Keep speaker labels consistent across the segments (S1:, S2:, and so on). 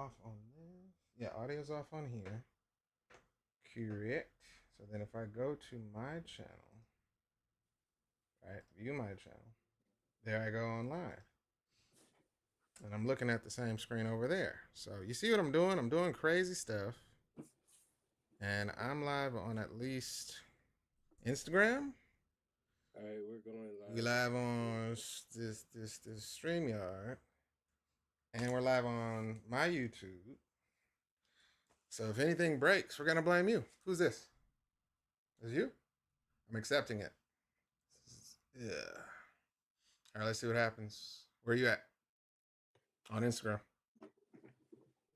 S1: off on this. Yeah, audio's off on here. Correct. So then if I go to my channel, right, view my channel, there I go on live. And I'm looking at the same screen over there. So you see what I'm doing? I'm doing crazy stuff. And I'm live on at least Instagram.
S2: All right, we're going
S1: We
S2: live.
S1: live on this StreamYard. And we're live on my YouTube. So if anything breaks, we're gonna blame you. Who's this? Is you? I'm accepting it. Yeah. All right, let's see what happens. Where are you at? On Instagram.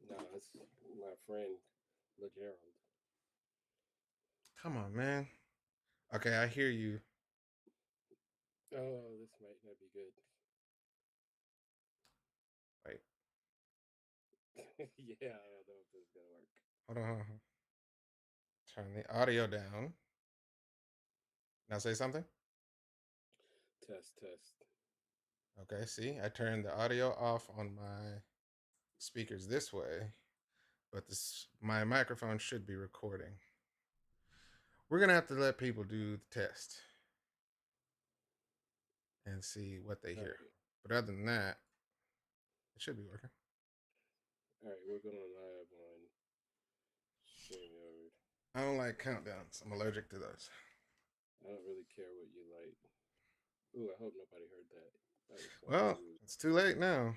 S2: No, it's my friend LeGerald.
S1: Come on, man. Okay, I hear you.
S2: Oh, this might not be good.
S1: Wait.
S2: Yeah, I don't know if this is gonna work.
S1: Hold on. Turn the audio down. Now say something.
S2: Test, test.
S1: Okay, see, I turned the audio off on my speakers this way, but my microphone should be recording. We're gonna have to let people do the test and see what they hear.
S2: Right.
S1: But other than that, it should be working.
S2: All right, we're going live on StreamYard.
S1: I don't like countdowns. I'm allergic to those.
S2: I don't really care what you like. Ooh, I hope nobody heard that. That was so
S1: Well,
S2: rude.
S1: it's too late now.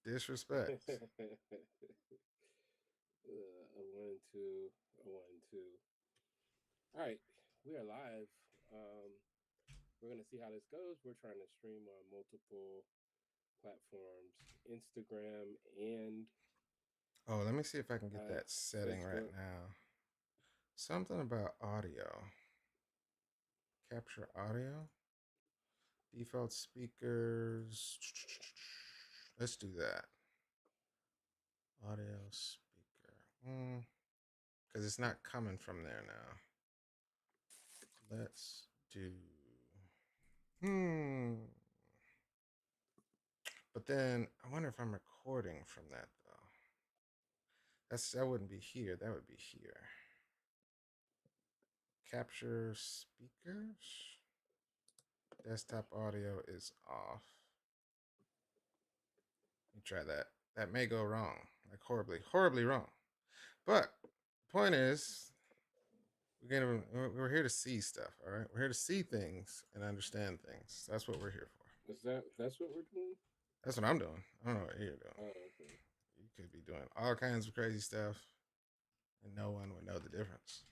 S1: Disrespect.
S2: A 1, 2, a 1, 2. All right, we are live. We're gonna see how this goes. We're trying to stream on multiple platforms: Instagram and
S1: Oh, let me see if I can get that setting right
S2: Facebook.
S1: now. Something about audio. Capture audio. Default speakers. Let's do that. Audio speaker. Because it's not coming from there now. Let's do. But then I wonder if I'm recording from that though. That wouldn't be here. That would be here. Capture speakers. Desktop audio is off. Let me try that. That may go wrong. Like horribly, horribly wrong. But the point is, we're here to see stuff, all right? We're here to see things and understand things. That's what we're here for.
S2: That's what we're doing?
S1: That's what I'm doing. I don't know what you're doing.
S2: Oh, okay.
S1: You could be doing all kinds of crazy stuff, and no one would know the difference.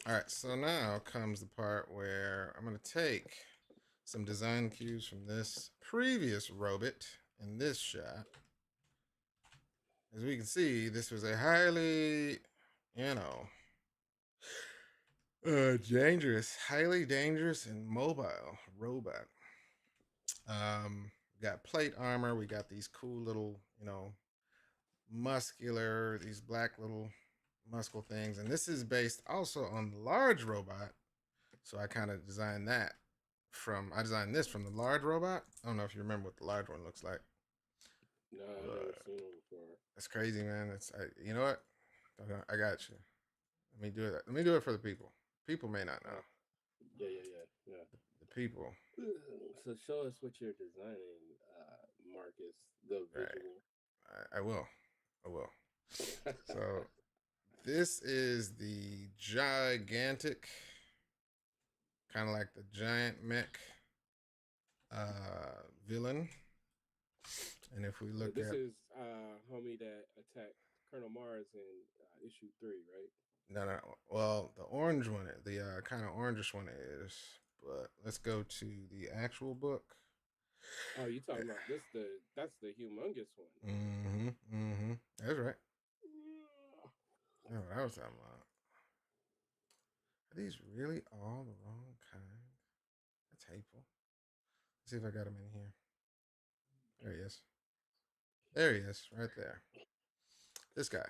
S1: All right, so now comes the part where I'm going to take some design cues from this previous robot in this shot. As we can see, this was a highly, dangerous, highly dangerous and mobile robot. We got plate armor. We got these cool little, muscular, these black little muscle things. And this is based also on the large robot. So I kind of designed I designed this from the large robot. I don't know if you remember what the large one looks like.
S2: No, I've never seen one before.
S1: That's crazy, man. You know what? I got you. Let me do it. Let me do it for the people. People may not know.
S2: Yeah.
S1: The people.
S2: So show us what you're designing, Marcus, the
S1: Right.
S2: visual.
S1: I will. I will. So this is the gigantic, kind of like the giant mech villain. And if we look
S2: This
S1: at
S2: is homie that attacked Colonel Mars in issue 3, right?
S1: no, well, the orange one, the kind of orangish one is, but let's go to the actual book.
S2: Oh, you talking about this? That's the humongous one.
S1: That's right. That's what I was talking about. Are these really all the wrong kind? That's hateful. Let's see if I got him in here. There he is. There he is, right there. This guy.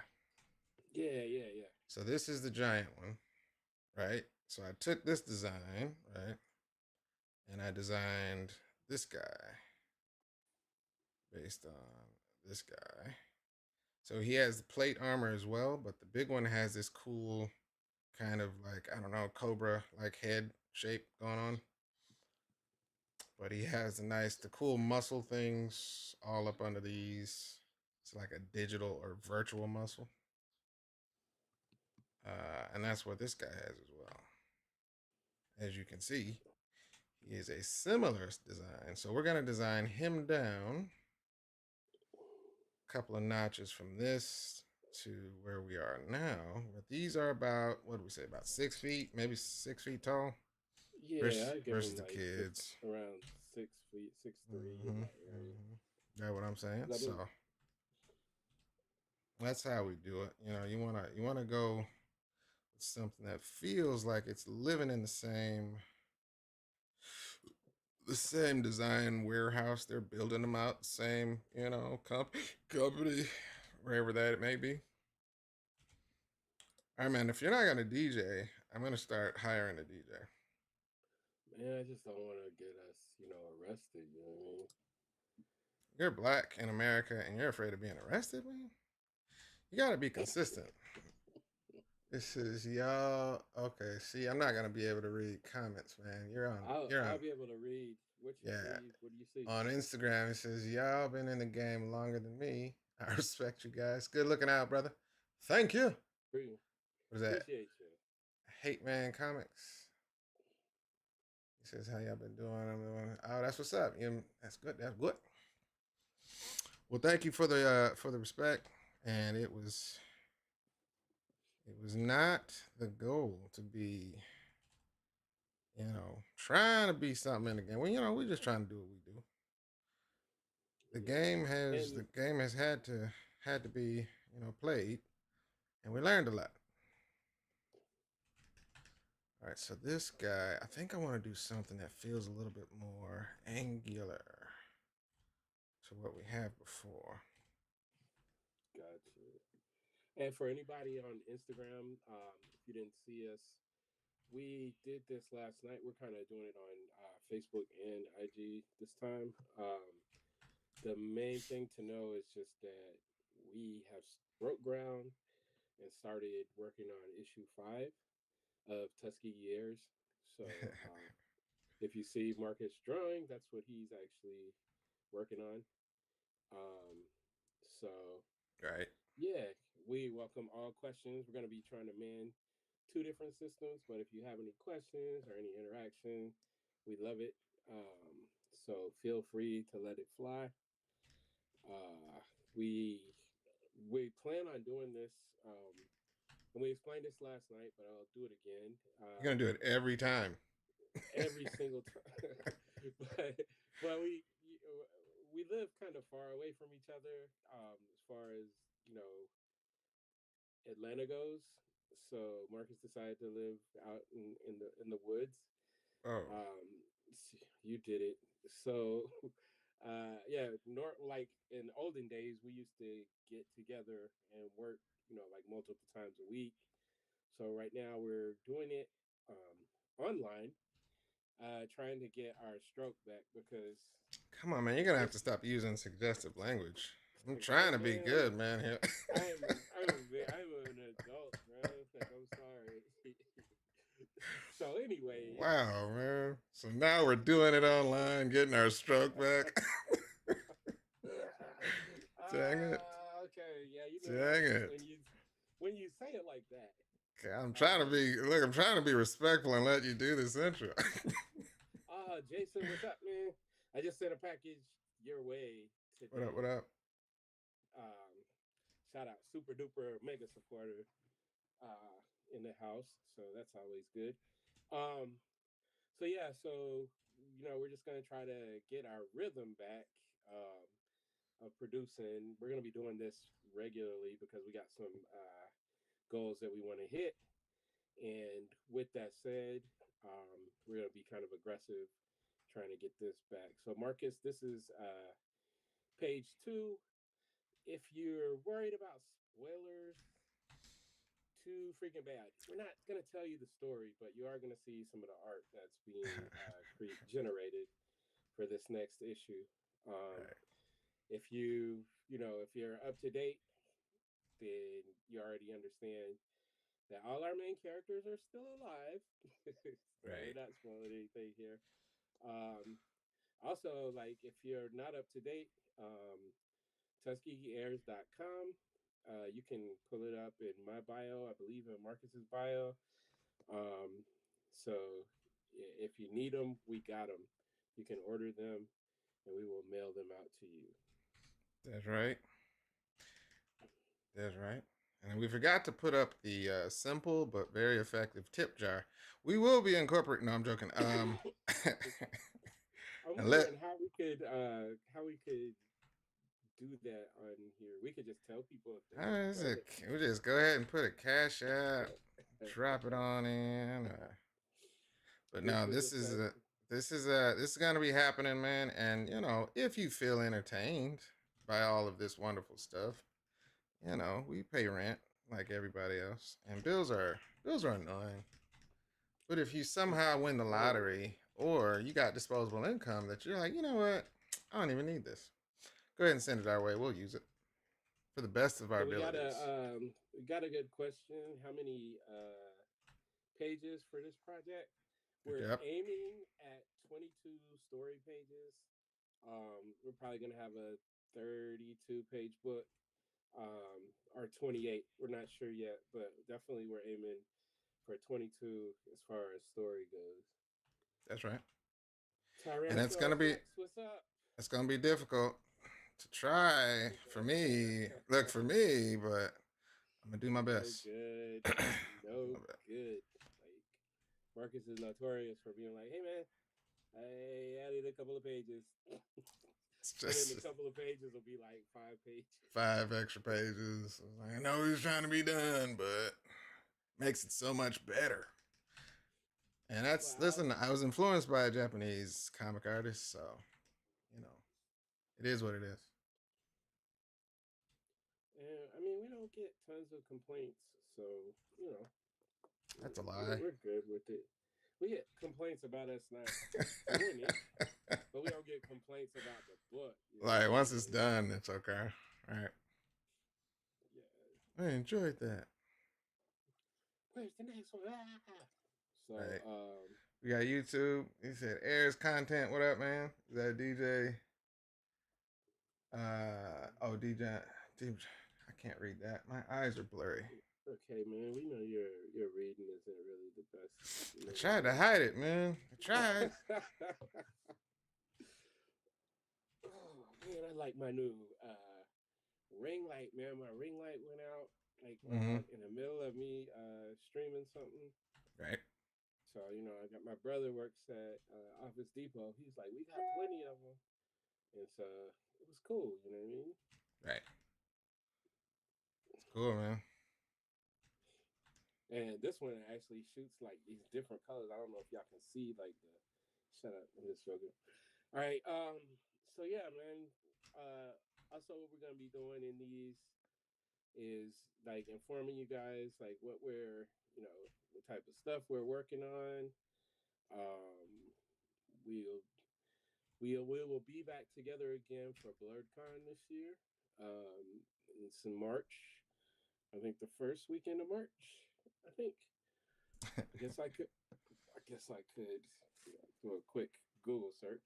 S2: Yeah.
S1: So this is the giant one, right? So I took this design, right? And I designed this guy. based on this guy. So he has the plate armor as well, but the big one has this cool kind of like, I don't know, cobra like head shape going on. But he has the cool muscle things all up under these. It's like a digital or virtual muscle. And that's what this guy has as well. As you can see, he is a similar design. So we're going to design him down a couple of notches from this to where we are now. But these are about, what do we say, about 6 feet, maybe 6 feet tall
S2: Yeah, I give
S1: versus
S2: him
S1: the
S2: like
S1: kids.
S2: around 6 feet, 6'3" in
S1: Mm-hmm,
S2: that area.
S1: mm-hmm. That's what I'm saying.
S2: That
S1: So
S2: is,
S1: that's how we do it. You wanna go with something that feels like it's living in the same design warehouse. They're building them out, same company, wherever that it may be. All right, man. If you're not gonna DJ, I'm gonna start hiring a DJ.
S2: man, I just don't want to get us, arrested. You know what I mean?
S1: You're black in America and you're afraid of being arrested, man. You gotta be consistent. This is y'all. Okay, see, I'm not gonna be able to read comments, man. You're on.
S2: I'll
S1: You're on.
S2: I'll be able to read what you
S1: Yeah,
S2: see. What do you see?
S1: on Instagram, it says, y'all been in the game longer than me. I respect you guys. Good looking out, brother. Thank you. What is that?
S2: Appreciate you.
S1: Hate Man Comics. He says, how y'all been doing? I'm doing. Oh, that's what's up. That's good. That's good. Well, thank you for the respect. And it was not the goal to be, trying to be something in the game. Well, we're just trying to do what we do. The
S2: Yeah,
S1: game has
S2: and
S1: had to be played, and we learned a lot. All right, so this guy, I think I want to do something that feels a little bit more angular to what we have before.
S2: gotcha. And for anybody on Instagram, if you didn't see us, we did this last night. We're kind of doing it on Facebook and IG this time. The main thing to know is just that we have broke ground and started working on issue 5 of Tuskegee Heirs. So if you see Marcus drawing, that's what he's actually working on. Um, so
S1: Right.
S2: yeah, we welcome all questions. We're going to be trying to man 2 different systems, but if you have any questions or any interaction, we love it. So feel free to let it fly. Uh, we we plan on doing this, and we explained this last night, but I'll do it again.
S1: You're gonna do it every time.
S2: Every single time, but we live kind of far away from each other, as far as you know Atlanta goes. So Marcus decided to live out in the woods.
S1: Oh,
S2: Um, you did it. So, yeah, like in olden days, we used to get together and work, like multiple times a week. So right now we're doing it online, trying to get our stroke back because
S1: come on, man! You're gonna have
S2: this,
S1: to stop using suggestive language. I'm
S2: hey
S1: trying to be
S2: man,
S1: good, man. Here.
S2: I'm an adult, bro. Like, I'm sorry. So anyway,
S1: Wow, man. So now we're doing it online, getting our stroke back. Dang it!
S2: okay, yeah,
S1: Dang it!
S2: when you say it like that,
S1: Okay, I'm trying to
S2: um,
S1: be. Look, I'm trying to be respectful and let you do this intro.
S2: Jason, what's up, man? I just sent a package your way
S1: What up? What
S2: today.
S1: up?
S2: Um, Shout out, super duper mega supporter, in the house, so that's always good. Um, so yeah, so we're just gonna try to get our rhythm back. Of producing. We're gonna be doing this regularly because we got some goals that we want to hit. And with that said, we're gonna be kind of aggressive trying to get this back. So Marcus, this is page 2. If you're worried about spoilers, too freaking bad. We're not gonna tell you the story, but you are gonna see some of the art that's being generated for this next issue. Um,
S1: Right.
S2: If if you're up to date, then you already understand that all our main characters are still alive. So
S1: Right.
S2: we're not spoiling anything here. Um, Also, like if you're not up to date, TuskegeeHeirs.com. You can pull it up in my bio, I believe in Marcus's bio. Um, so if you need them, we got them. You can order them, and we will mail them out to you.
S1: That's right. That's right. And we forgot to put up the simple but very effective tip jar. We will be incorporating. No, I'm joking.
S2: I'm
S1: And let
S2: wondering how we could do that on here. We could just tell people if they want to
S1: is it?
S2: credit.
S1: We just go ahead and put a cash app, drop it on in. But
S2: Just
S1: no,
S2: put the test.
S1: this is gonna be happening, man. And if you feel entertained by all of this wonderful stuff, we pay rent like everybody else, and bills are annoying. But if you somehow win the
S2: Oh,
S1: lottery or you got disposable income that you're like, you know what, I don't even need this. Go ahead and send it our way. We'll use it for the best of our
S2: so
S1: abilities.
S2: we got a good question. How many pages for this project? We're
S1: Yep,
S2: aiming at 22 story pages. We're probably gonna have a 32-page book, or 28. We're not sure yet, but definitely we're aiming for 22 as far as story goes.
S1: that's right. And
S2: Tyrannosaurus Rex, what's up?
S1: it's gonna be difficult to try for me. Look for me, but I'm gonna do my
S2: No
S1: best.
S2: good. No good. Like Marcus is notorious for being like, "Hey man, I added a couple of pages,"
S1: It's
S2: and then
S1: just
S2: the couple of pages will be like 5 pages.
S1: 5 extra pages. I know he's trying to be done, but makes it so much better. And
S2: Well,
S1: listen, I was influenced by a Japanese comic artist, so you know, it is what it is.
S2: and I mean, we don't get tons of complaints, so you know,
S1: That's a lie.
S2: we're good with it. We get complaints about us not doing it, but we don't get complaints about the book. You know
S1: Like
S2: what I
S1: once
S2: mean?
S1: it's done, it's okay. All right.
S2: Yeah.
S1: I enjoyed that.
S2: Where's the next one? Ah! So,
S1: Right. We got YouTube. He said airs content. What up, man? Is that DJ? Oh, DJ. I can't read that. My eyes are blurry.
S2: okay, man, we know your reading isn't really the best. You
S1: I
S2: know
S1: tried to hide it, man. I tried.
S2: that. Oh man, I like my new ring light, man. My ring light went out like
S1: Mm-hmm.
S2: in the middle of me streaming something.
S1: Right.
S2: So I got my brother works at Office Depot. He's like, we got plenty of them, and so it was cool. You know what I mean?
S1: Right. It's cool, man.
S2: And this one actually shoots like these different colors. I don't know if y'all can see like the. Shut up! I'm just joking. All right. So yeah, man. Also, what we're gonna be doing in these is like informing you guys like what what type of stuff we're working on. Um, we'll we will be back together again for BlurredCon this year. It's in March. I think the first weekend of March. I think. I guess I could. I guess I could do a quick Google search.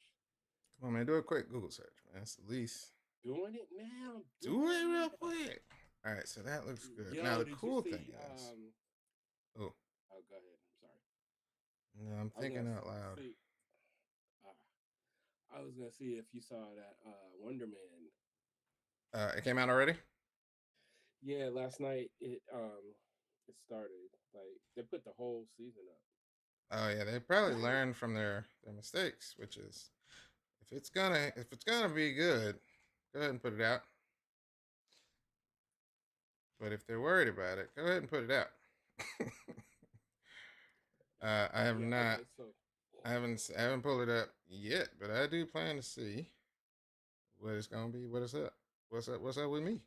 S1: Come on, man. Do a quick Google search, man. That's the least.
S2: Doing it now.
S1: Do
S2: Doing
S1: it
S2: it
S1: real
S2: now.
S1: quick. All right, so that looks good. Now
S2: Yo,
S1: the
S2: did you
S1: cool thing
S2: see?
S1: is, oh,
S2: Oh, go ahead. I'm sorry.
S1: no, I'm
S2: I was
S1: thinking
S2: gonna
S1: out loud.
S2: see. I was gonna see if you saw that Wonder Man.
S1: It came out already.
S2: Yeah, last night it started. Like they put the whole season up.
S1: Oh yeah, they probably learned from their mistakes, which is if it's gonna be good, go ahead and put it out. But if they're worried about it, go ahead and put it out. I have
S2: Yeah.
S1: not.
S2: Okay. So
S1: I haven't pulled it up yet, but I do plan to see what it's gonna be. What is up? What's up? What's up with me?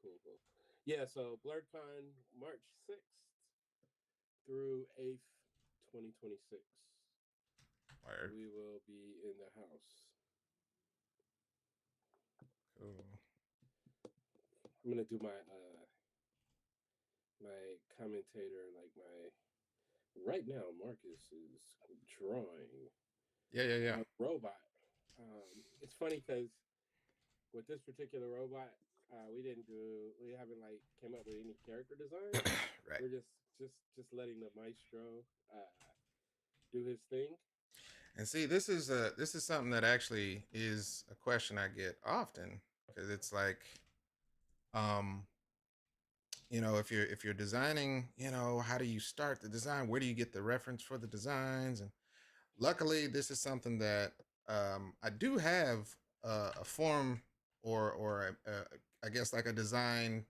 S2: cool. Cool. Yeah. So BlurredCon March 6th through 8th, 2026.
S1: Word.
S2: We will be in the house. I'm gonna do my commentator, like my right now. Marcus is drawing
S1: Yeah, yeah, yeah.
S2: a robot. It's funny because with this particular robot, we haven't like came up with any character designs.
S1: Right.
S2: We're just letting the maestro do his thing.
S1: And see, this is something that actually is a question I get often because it's like, um, if you're designing, how do you start the design? Where do you get the reference for the designs? And luckily, this is something that I do have a form or I guess like a design.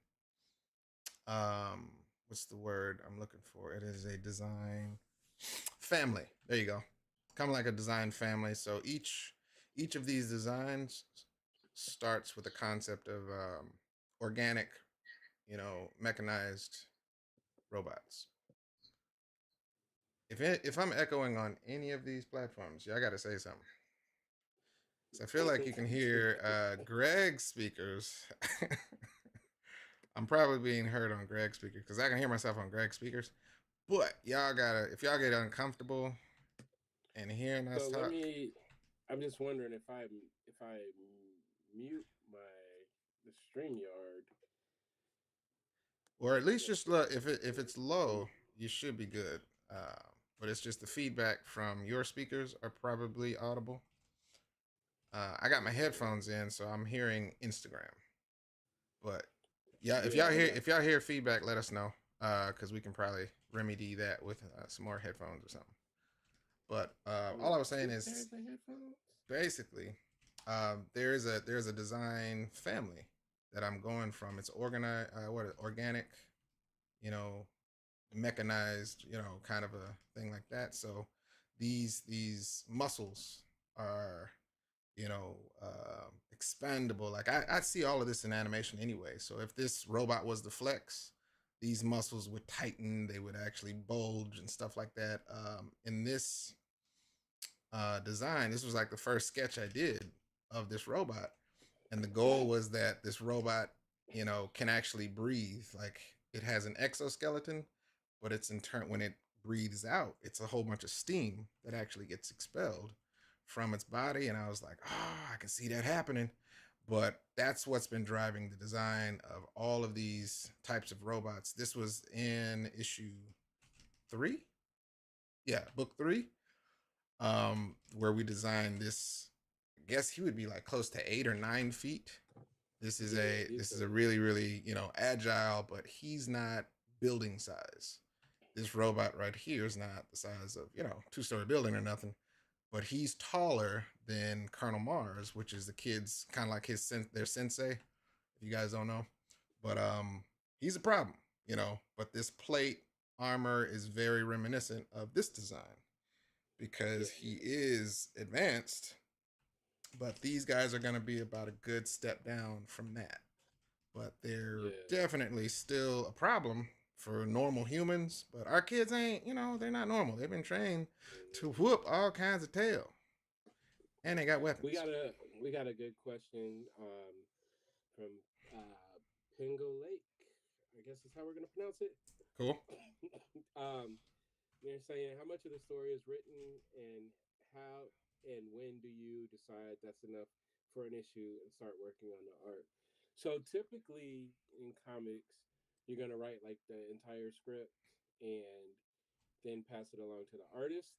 S1: What's the word I'm looking for? It is a design family. There you go. Kind of like a design family. So each of these designs starts with the concept of organic, mechanized robots. If I'm echoing on any of these platforms, yeah, I got to say something. So I feel like you can hear Greg's speakers. I'm probably being heard on Greg's speakers because I can hear myself on Greg's speakers. But y'all gotta, if y'all get uncomfortable and hearing us
S2: So let
S1: talk,
S2: me. I'm just wondering if I mute my the StreamYard.
S1: or at least
S2: Let's
S1: just
S2: see.
S1: look if it's low, you should be good. But it's just the feedback from your speakers are probably audible. I got my
S2: Okay.
S1: headphones in, so I'm hearing Instagram. But yeah, if
S2: Yeah,
S1: y'all
S2: I
S1: hear
S2: got.
S1: if y'all hear feedback, let us know because we can probably remedy that with some more headphones or something. But all I was saying
S2: Two
S1: is
S2: pairs of headphones.
S1: basically there's a design family that I'm going from. It's organized, organic, you know, mechanized, kind of a thing like that. So these muscles are, expandable. Like I see all of this in animation anyway. So if this robot was the flex, these muscles would tighten. They would actually bulge and stuff like that. In this design, this was like the first sketch I did of this robot, and the goal was that this robot, can actually breathe. Like it has an exoskeleton, but it's in turn when it breathes out, it's a whole bunch of steam that actually gets expelled from its body. And I was like, oh, I can see that happening. But that's what's been driving the design of all of these types of robots. This was in issue 3. Yeah, book 3. Where we designed this. I guess he would be like close to 8 or 9 feet. This is
S2: Yeah,
S1: a
S2: he's
S1: this is
S2: a
S1: a really really agile, but he's not building size. This robot right here is not the size of 2-story building or nothing, but he's taller than Colonel Mars, which is the kid's kind of like their sensei. If you guys don't know, but he's a problem, But this plate armor is very reminiscent of this design
S2: yeah
S1: because he is advanced, but these guys are going to be about a good step down from that. But they're
S2: yeah.
S1: definitely still a problem for normal humans. But our kids ain't, they're not normal. They've been trained to
S2: Mhm.
S1: whoop all kinds of tail, and they got
S2: We
S1: weapons.
S2: got a we got a good question from Pingo Lake. I guess is how we're gonna pronounce it.
S1: Cool.
S2: um, they're saying how much of the story is written and how and when do you decide that's enough for an issue and start working on the art? So typically in comics, you're gonna write like the entire script and then pass it along to the artist.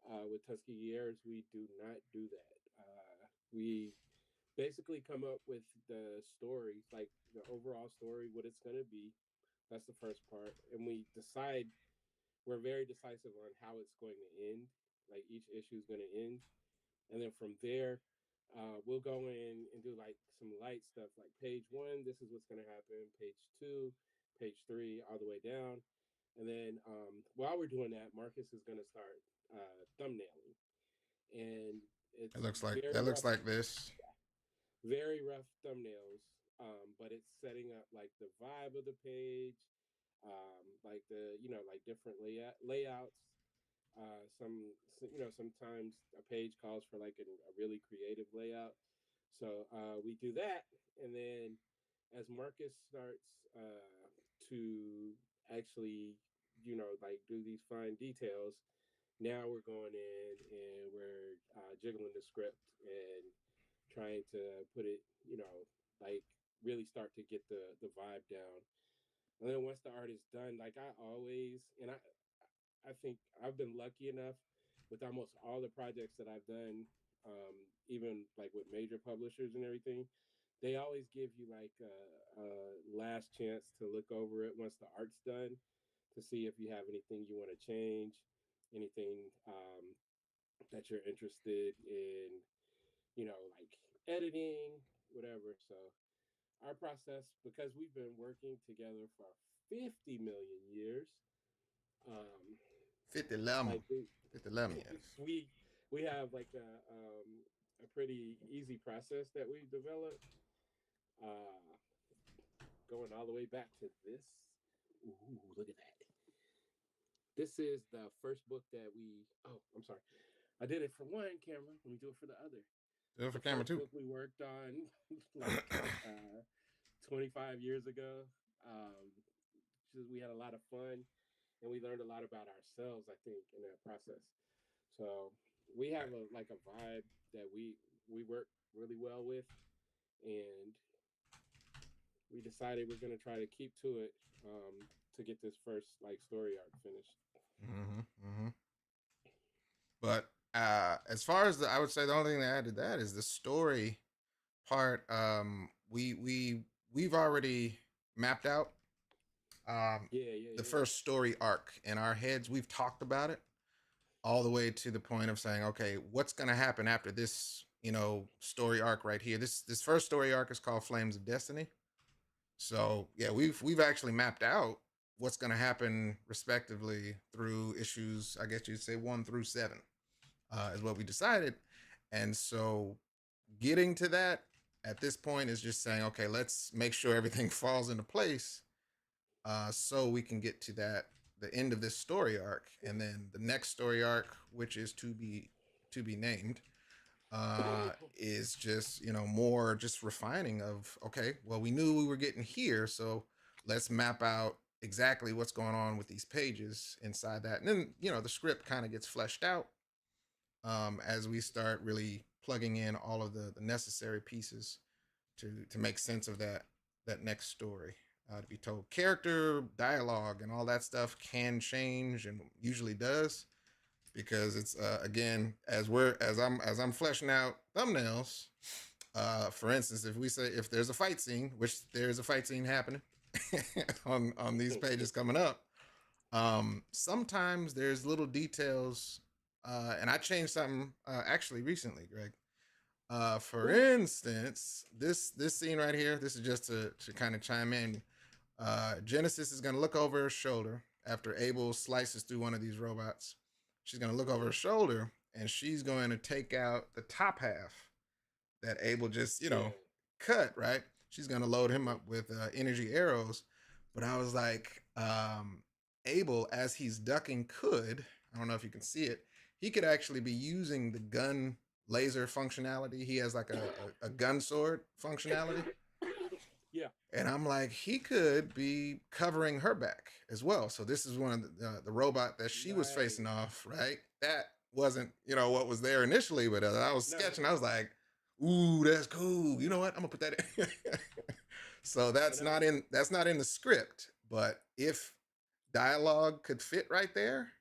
S2: With Tuskegee Heirs, we do not do that. We basically come up with the story, like the overall story, what it's going to be. That's the first part. And we decide, we're very decisive on how it's going to end. Like each issue is going to end. And then from there, we'll go in and do like some light stuff like page 1, this is what's going to happen, page 2, page 3, all the way down. And then while we're doing that, Marcus is going to start thumbnailing. And
S1: It
S2: it's
S1: looks like
S2: very
S1: that looks
S2: rough,
S1: like this.
S2: very rough thumbnails, but it's setting up like the vibe of the page, like the like different layouts. Sometimes a page calls for like a really creative layout, so we do that, and then as Marcus starts to actually, like do these fine details, now we're going in and we're jiggling the script and trying to put it, like really start to get the vibe down. And then once the art is done, like I always, and I think I've been lucky enough with almost all the projects that I've done, even like with major publishers and everything. They always give you like a last chance to look over it once the art's done to see if you have anything you want to change, anything that you're interested in, like editing, whatever. So our process, because we've been working together for 50 million years, um,
S1: 50 lemon.
S2: like we
S1: 50 lemon years.
S2: we we have like a pretty easy process that we've developed, uh, going all the way back to this. Ooh, look at that! This is the first book that we. Oh, I'm sorry. I did it for one camera. Let me do it for the other.
S1: Do it for
S2: The
S1: camera
S2: first
S1: too.
S2: book we worked on, like 25 years ago. Um, we had a lot of fun, and we learned a lot about ourselves. I think in that process. So we have a like a vibe that we work really well with, and we decided we're gonna try to keep to it, to get this first like story arc finished.
S1: Mm-hmm, mm-hmm. But as far as I would say the only thing that added that is the story part. We've already mapped out
S2: Yeah, yeah,
S1: the
S2: yeah.
S1: first story arc in our heads. We've talked about it all the way to the point of saying, okay, what's going to happen after this? Story arc right here. This first story arc is called Flames of Destiny. So yeah, we've actually mapped out what's going to happen respectively through issues. I guess you'd say 1 through 7 is what we decided, and so getting to that at this point is just saying, okay, let's make sure everything falls into place, so we can get to the end of this story arc, and then the next story arc, which is to be named, is just more just refining of, okay, well, we knew we were getting here, so let's map out exactly what's going on with these pages inside that, and then the script kind of gets fleshed out, as we start really plugging in all of the necessary pieces to make sense of that next story, to be told. Character dialogue and all that stuff can change and usually does, because it's again, as I'm fleshing out thumbnails. For instance, if there's a fight scene, which there's a fight scene happening on these pages coming up, sometimes there's little details, and I changed something actually recently, Greg. For
S2: What?
S1: instance, this scene right here. This is just to kind of chime in. Genesis is gonna look over her shoulder after Abel slices through one of these robots. She's gonna look over her shoulder and she's going to take out the top half that Abel just
S2: Yeah.
S1: cut. Right? She's gonna load him up with energy arrows. But I was like, Abel, as he's ducking, could, I don't know if you can see it, he could actually be using the gun laser functionality. He has like a gun sword functionality.
S2: Yeah.
S1: And I'm like, he could be covering her back as well. So this is one of the robot that she was facing
S2: Nice.
S1: off, right? That wasn't, what was there initially, but I was
S2: No.
S1: sketching. I was like, ooh, that's cool. You know what? I'm gonna put that in. So
S2: And
S1: that's not in the script. But if dialogue could fit right there,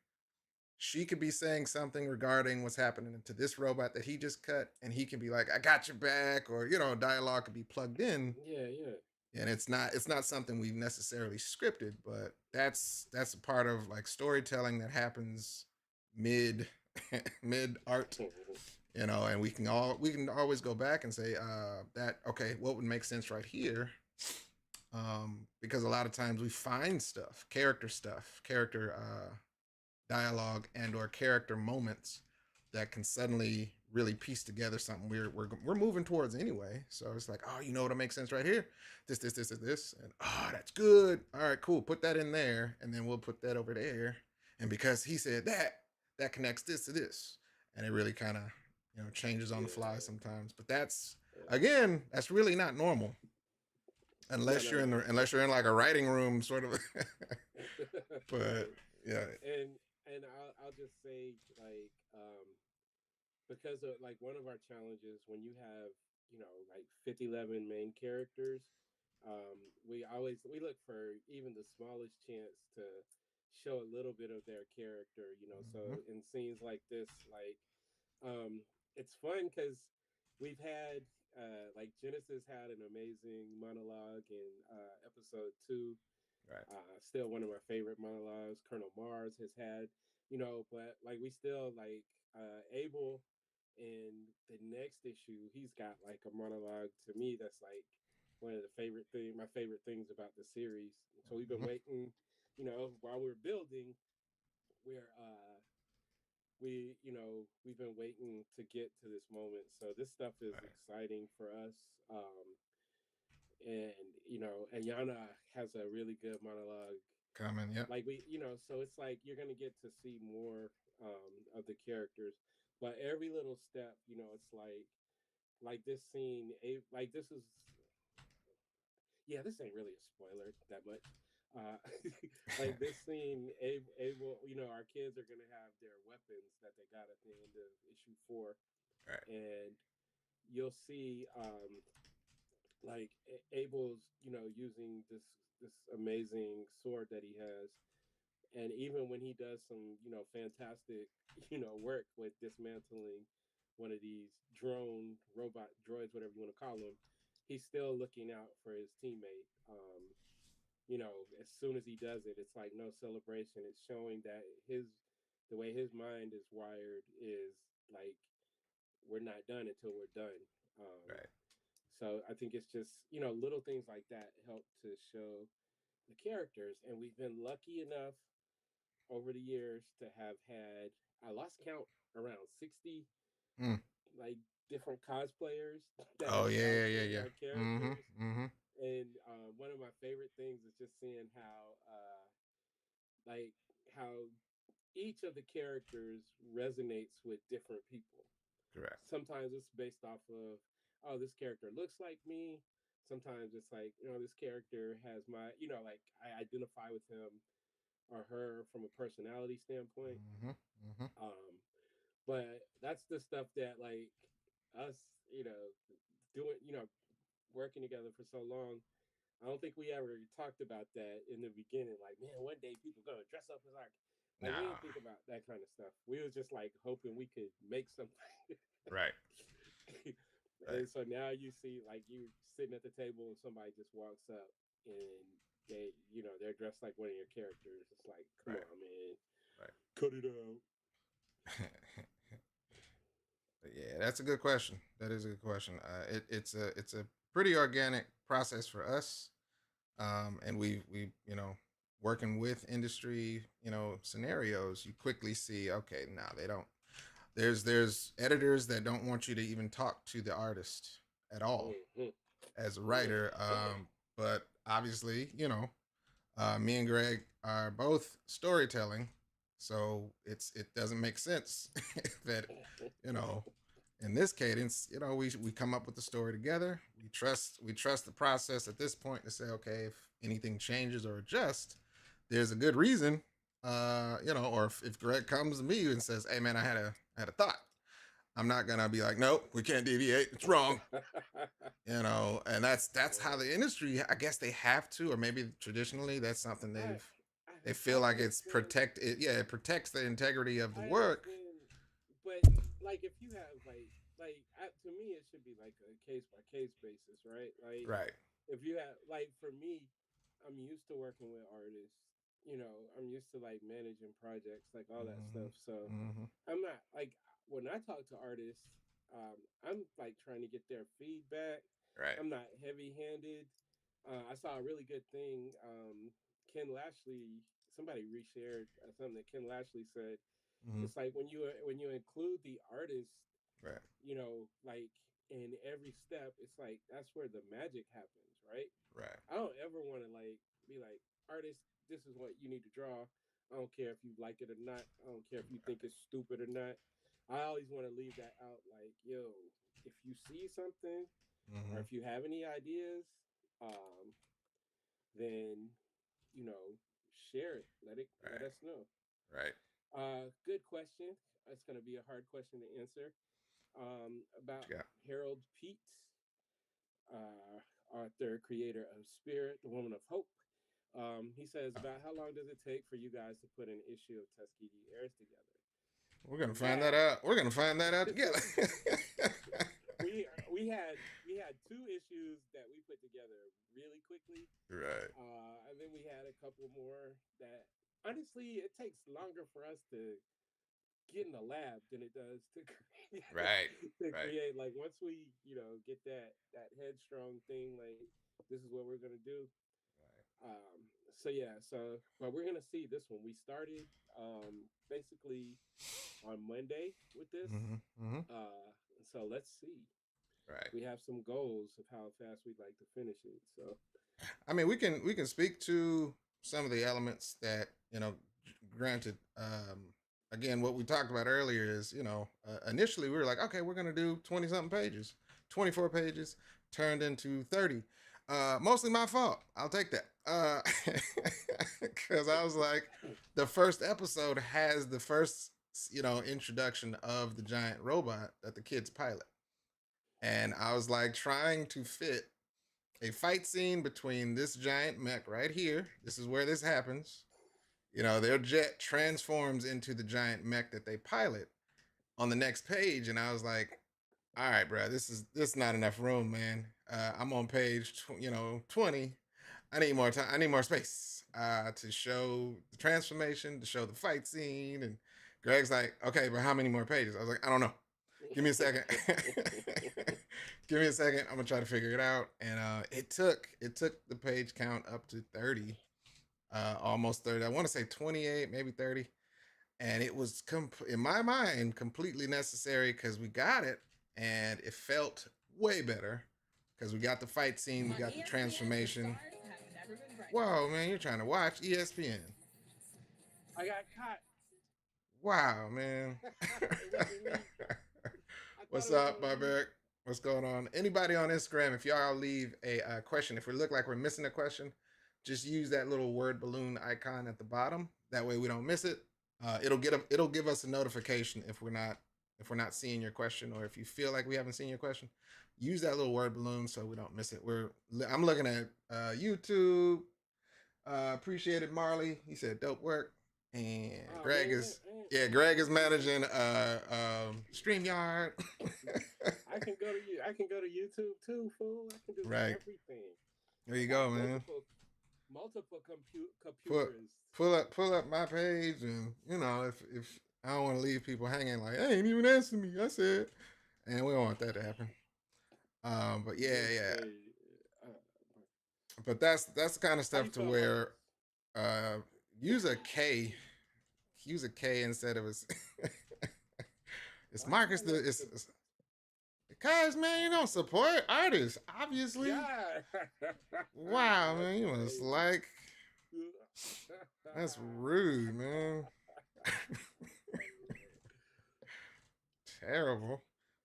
S1: she could be saying something regarding what's happening to this robot that he just cut, and he can be like, "I got your back," or dialogue could be plugged in,
S2: yeah, yeah.
S1: and it's not something we've necessarily scripted, but that's a part of like storytelling that happens mid mid art, and we can always go back and say, that, okay, what would make sense right here, because a lot of times we find stuff, character dialogue and or character moments that can suddenly really piece together something we're moving towards anyway. So it's like, oh, what'll make sense right here? This, and oh, that's good. All right, cool. Put that in there, and then we'll put that over there. And because he said that connects this to this, and it really kind of changes on the fly
S2: Yeah.
S1: sometimes. But that's
S2: Yeah.
S1: again, that's really not normal.
S2: No, no, no.
S1: unless you're in like a writing room sort of. But
S2: Right.
S1: yeah.
S2: And I'll just say like because of like one of our challenges when you have like 50-11 main characters, we look for even the smallest chance to show a little bit of their character, so
S1: Mhm.
S2: in scenes like this, like it's fun because we've had like Genesis had an amazing monologue in episode 2.
S1: Right.
S2: Still one of my favorite monologues. Colonel Mars has had, but like we still like Abel in the next issue. He's got like a monologue to me that's like one of my favorite things about the series. So we've been
S1: Mhm.
S2: waiting, while we're building, we're we've been waiting to get to this moment. So this stuff is
S1: Right.
S2: exciting for us. And and Yana has a really good monologue,
S1: Coming. Yep.
S2: like so it's like you're gonna get to see more of the characters, but every little step, it's like this scene, like this is, yeah, this ain't really a spoiler that much. uh like this scene, able, our kids are gonna have their weapons that they got at the end of issue 4,
S1: Right.
S2: and you'll see like Abel's, using this amazing sword that he has, and even when he does some, fantastic, work with dismantling one of these drone robot droids, whatever you want to call them, he's still looking out for his teammate. As soon as he does it, it's like no celebration. It's showing that the way his mind is wired is like we're not done until we're done. Um,
S1: Right.
S2: so I think it's just, little things like that help to show the characters. And we've been lucky enough over the years to have had, I lost count, around 60
S1: Mm.
S2: like different cosplayers that
S1: Oh
S2: have
S1: yeah, yeah, yeah,
S2: cosplayed
S1: yeah.
S2: our
S1: Mhm.
S2: characters.
S1: Mhm.
S2: And one of my favorite things is just seeing like how each of the characters resonates with different people.
S1: Correct.
S2: Sometimes it's based off of, oh, this character looks like me. Sometimes it's like, this character has my, like I identify with him or her from a personality standpoint.
S1: Mhm. Mhm.
S2: Um, but that's the stuff that like us, doing, working together for so long. I don't think we ever talked about that in the beginning. Like, man, one day people gonna dress up as our, like we
S1: Nah.
S2: didn't think about that kind of stuff. We was just like hoping we could make something.
S1: Right. Right.
S2: And so now you see like you sitting at the table and somebody just walks up and they're dressed like one of your characters. It's like, come
S1: Right.
S2: on, man,
S1: Right.
S2: cut it out.
S1: But yeah, that's a good question. That is a good question. It's a pretty organic process for us, and we working with industry scenarios. You quickly see, okay, now they don't. There's editors that don't want you to even talk to the artist at all
S2: Mm-hmm.
S1: as a writer.
S2: Mm-hmm.
S1: But obviously, me and Greg are both storytelling, so it doesn't make sense that you know in this cadence, we come up with the story together. We trust the process at this point to say, okay, if anything changes or adjusts, there's a good reason. Or if Greg comes to me and says, "Hey, man, I had a thought," I'm not gonna be like, "Nope, we can't deviate. It's wrong." And that's how
S2: Yeah.
S1: the industry. I guess they have to, or maybe traditionally that's something
S2: I
S1: they feel
S2: I
S1: like it's
S2: understand.
S1: protect it. Yeah, it protects the integrity of the
S2: I
S1: work.
S2: understand, but like if you have to me it should be like a case by case basis, right? Like
S1: Right.
S2: if you have like for me, I'm used to working with artists. I'm used to like managing projects, like all that
S1: Hmm.
S2: stuff. So
S1: Hmm.
S2: I'm not like when I talk to artists, I'm like trying to get their feedback.
S1: Right.
S2: I'm not heavy handed. I saw a really good thing. Ken Lashley, somebody reshared something that Ken Lashley said.
S1: Hmm.
S2: It's like when you include the artist,
S1: Right.
S2: like in every step, it's like that's where the magic happens, right?
S1: Right.
S2: I don't ever want to like be like, artist, this is what you need to draw. I don't care if you like it or not. I don't care if you think it's stupid or not. I always want to leave that out. Like, yo, if you see something or
S1: Hmm.
S2: if you have any ideas, um, then you know share it. Let
S1: Right.
S2: us know.
S1: Right.
S2: Good question. It's going to be a hard question to answer.
S1: What
S2: About
S1: you got?
S2: Harold Pete, author, creator of Spirit, the Woman of Hope. He says, about how long does it take for you guys to put an issue of Tuskegee Heirs together?
S1: We're gonna
S2: And
S1: find that
S2: that
S1: out. We're gonna find that out together.
S2: we had two issues that we put together really quickly,
S1: Right.
S2: and then we had a couple more that honestly it takes longer for us to get in the lab than it does to create
S1: Right.
S2: to
S1: Right.
S2: create. Like once we get that headstrong thing, like this is what we're gonna do. So yeah, but we're gonna see this one. We started basically on Monday with this.
S1: Mm-hmm. Mm-hmm.
S2: So let's see.
S1: Right.
S2: We have some goals of how fast we'd like to finish it. So
S1: I mean, we can speak to some of the elements that Granted, again, what we talked about earlier is initially we were like, okay, we're gonna do 20 something pages, 24 pages turned into 30. Mostly my fault. I'll take that. Because I was like, the first episode has the first introduction of the giant robot that the kids pilot, and I was like trying to fit a fight scene between this giant mech right here. This is where this happens. Their jet transforms into the giant mech that they pilot on the next page, and I was like, "All right, bro, this is not enough room, man. I'm on page 20. I need more time. I need more space to show the transformation, to show the fight scene." And Greg's like, "Okay, but how many more pages?" I was like, "I don't know. Give me a second. Give me a second. I'm gonna try to figure it out." And it took the page count up to 30, almost 30. I want to say 28, maybe 30. And it was in my mind completely necessary because we got it, and it felt way better because we got the fight scene, we got the transformation. Whoa, man, you're trying to watch ESPN?
S2: I got caught.
S1: Wow, man.
S2: It wasn't me. I thought
S1: What's
S2: it was
S1: up,
S2: on me.
S1: Barbaric? What's going on? Anybody on Instagram, if y'all leave a question, if we look like we're missing a question, just use that little word balloon icon at the bottom. That way we don't miss it. It'll give us a notification if we're not seeing your question, or if you feel like we haven't seen your question. Use that little word balloon so we don't miss it. I'm looking at YouTube. Appreciated Marley. He said dope work. And
S2: Oh
S1: Greg
S2: man,
S1: is yeah, Greg is managing StreamYard.
S2: I can go to you. I can go to YouTube too, fool. I can do
S1: Right.
S2: everything.
S1: There
S2: I
S1: you
S2: got
S1: go, man.
S2: multiple
S1: Pull
S2: computers.
S1: pull up my page, and if I don't want to leave people hanging like, hey, ain't even answer me. I said, and we don't want that to happen. But yeah, yeah.
S2: Hey, uh,
S1: But that's the kind of
S2: how you
S1: stuff to
S2: spell Marcus?
S1: where uh use a K, use a K instead of a. It's
S2: Why is
S1: Marcus.
S2: my name the
S1: Because man, you don't support artists, obviously.
S2: God?
S1: Wow,
S2: That's
S1: man, you must
S2: crazy.
S1: like. That's rude, man. Terrible.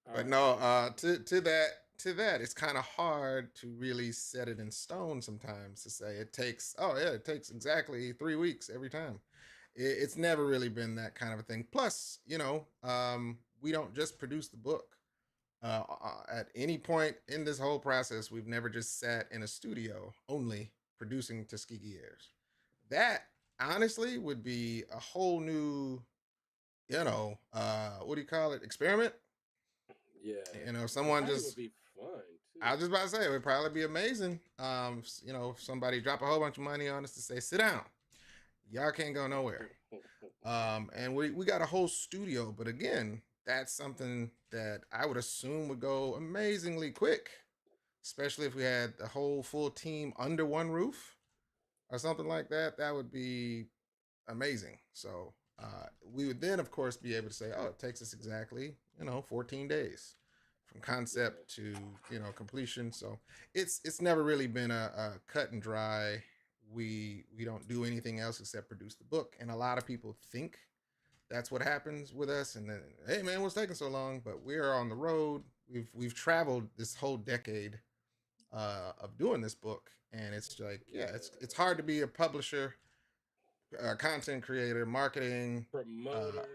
S2: All
S1: But
S2: right.
S1: no, to that, it's kind of hard to really set it in stone sometimes to say it takes. Oh yeah, it takes exactly 3 weeks every time. It's never really been that kind of a thing. Plus, we don't just produce the book. At any point in this whole process, we've never just sat in a studio only producing Tuskegee Airs. That honestly would be a whole new, what do you call it? Experiment.
S2: Yeah, it
S1: Someone
S2: probably would
S1: just.
S2: be fun
S1: I
S2: too.
S1: was just about to say it would probably be amazing. If somebody drop a whole bunch of money on us to say, sit down, y'all can't go nowhere. And we got a whole studio, but again, that's something that I would assume would go amazingly quick, especially if we had the whole full team under one roof or something like that. That would be amazing. So we would then, of course, be able to say, oh, it takes us exactly 14 days from
S2: Yeah,
S1: concept to completion. So it's never really been a cut and dry. We don't do anything else except produce the book, and a lot of people think that's what happens with us. And then, hey man, what's taking so long? But we're on the road. We've traveled this whole decade of doing this book, and it's like, yeah,
S2: Yeah.
S1: it's hard to be a publisher, content creator, marketing. Uh,
S2: Promoter.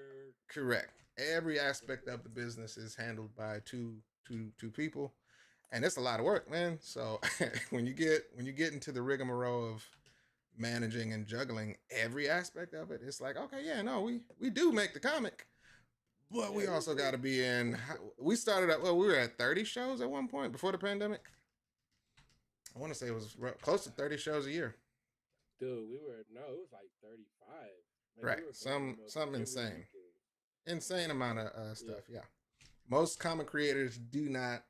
S1: Correct. Every aspect of the business is handled by two people, and it's a lot of work, man. So when you get into the rigmarole of managing and juggling every aspect of it, it's like, okay, yeah, no, we do make the comic, but
S2: Yeah,
S1: we
S2: we
S1: also got
S2: do.
S1: to be in. We started at, well, we were at 30 shows at one point before the pandemic. I want to say it was close to 30 shows a year.
S2: Dude, we were no, it was like 35. Like we
S1: Right,
S2: were going almost
S1: some
S2: every
S1: insane,
S2: weekend.
S1: insane amount of
S2: Yeah.
S1: stuff. Yeah, most comic creators do not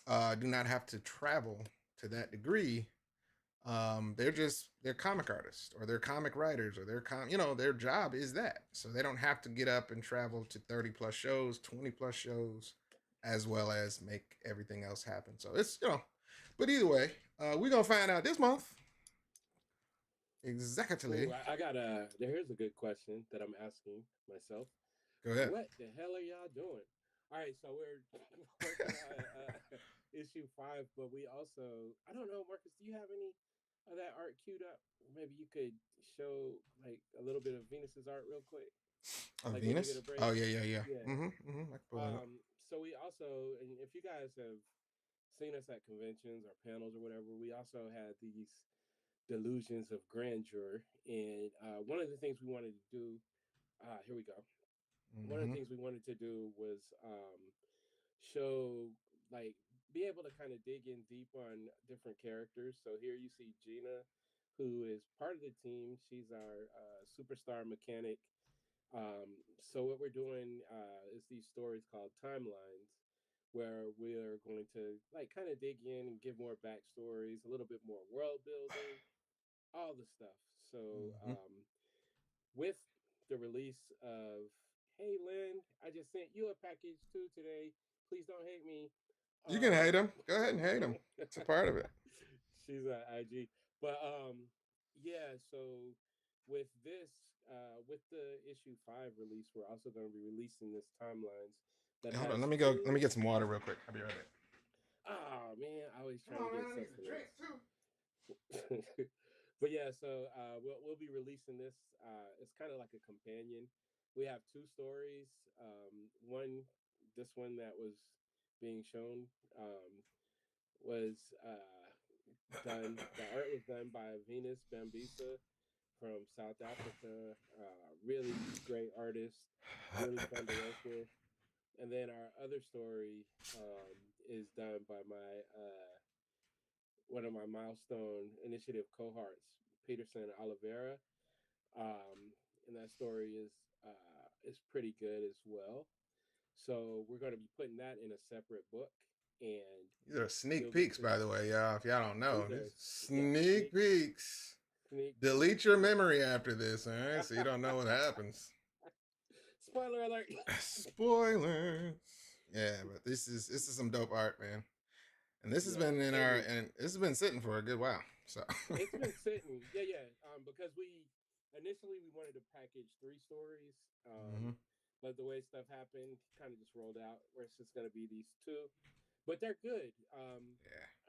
S1: have to travel to that degree. They're comic artists or they're comic writers or their job is that, so they don't have to get up and travel to 30 plus shows, 20 plus shows, as well as make everything else happen. So it's but either way, we're gonna find out this month
S2: Ooh,
S1: exactly.
S2: I got a. Here's a good question that I'm asking myself.
S1: Go ahead.
S2: What the hell are y'all doing? All right, so we're working on issue 5, but we also, I don't know, Marcus, do you have any of that art queued up? Maybe you could show like a little bit of Venus's art real quick,
S1: Of
S2: like when you get
S1: Venus.
S2: a break.
S1: Oh yeah, yeah, yeah.
S2: Yeah.
S1: I can pull that up.
S2: So we also, and if you guys have seen us at conventions or panels or whatever, we also had these delusions of grandeur. And one of the things we wanted to do, here we go. One of the
S1: Mm-hmm.
S2: things we wanted to do was show, like, be able to kind of dig in deep on different characters. So here you see Gina, who is part of the team. She's our superstar mechanic. So what we're doing is these stories called timelines, where we're going to like kind of dig in and give more backstories, a little bit more world building, all the stuff. So
S1: Mm-hmm.
S2: with the release of Hey Lynn, I just sent you a package too today. Please don't hate me.
S1: You can
S2: Um,
S1: hate him. Go ahead and hate him. It's a part of it.
S2: she's a IG, but yeah. So with this, with the issue 5 release, we're also going to be releasing this timelines that
S1: Hey, hold on.
S2: has
S1: Let
S2: two.
S1: me get some water real quick. I'll be right back.
S2: Oh man, I always
S1: Come
S2: trying to
S1: on,
S2: get
S1: man. I need some
S2: sustenance.
S1: drinks too.
S2: But yeah, so we'll be releasing this. It's kind of like a companion. We have two stories. One, this one that was being shown was done. The art was done by Venus Bambisa from South Africa. Really great artist, really fun to work with. And then our other story is done by my one of my milestone initiative cohorts, Peterson Oliveira, and that story is pretty good as well. So we're going to be putting that in a separate book, and
S1: These are sneak
S2: you'll get
S1: peeks,
S2: to
S1: by the way, y'all. If y'all don't know,
S2: these
S1: these
S2: are yeah
S1: sneak peeks.
S2: sneak peeks.
S1: Delete your memory after this, all right? So you don't know what happens.
S2: Spoiler alert.
S1: Spoilers. Yeah, but this is some dope art, man. And this has
S2: Yeah,
S1: been in
S2: it
S1: our
S2: is.
S1: and this has been sitting for a good while. So
S2: It's been sitting. Yeah, yeah. Because we initially we wanted to package 3 stories,
S1: mm-hmm.
S2: but the way stuff happened, kind of just rolled out where it's just going to be these two. But they're good.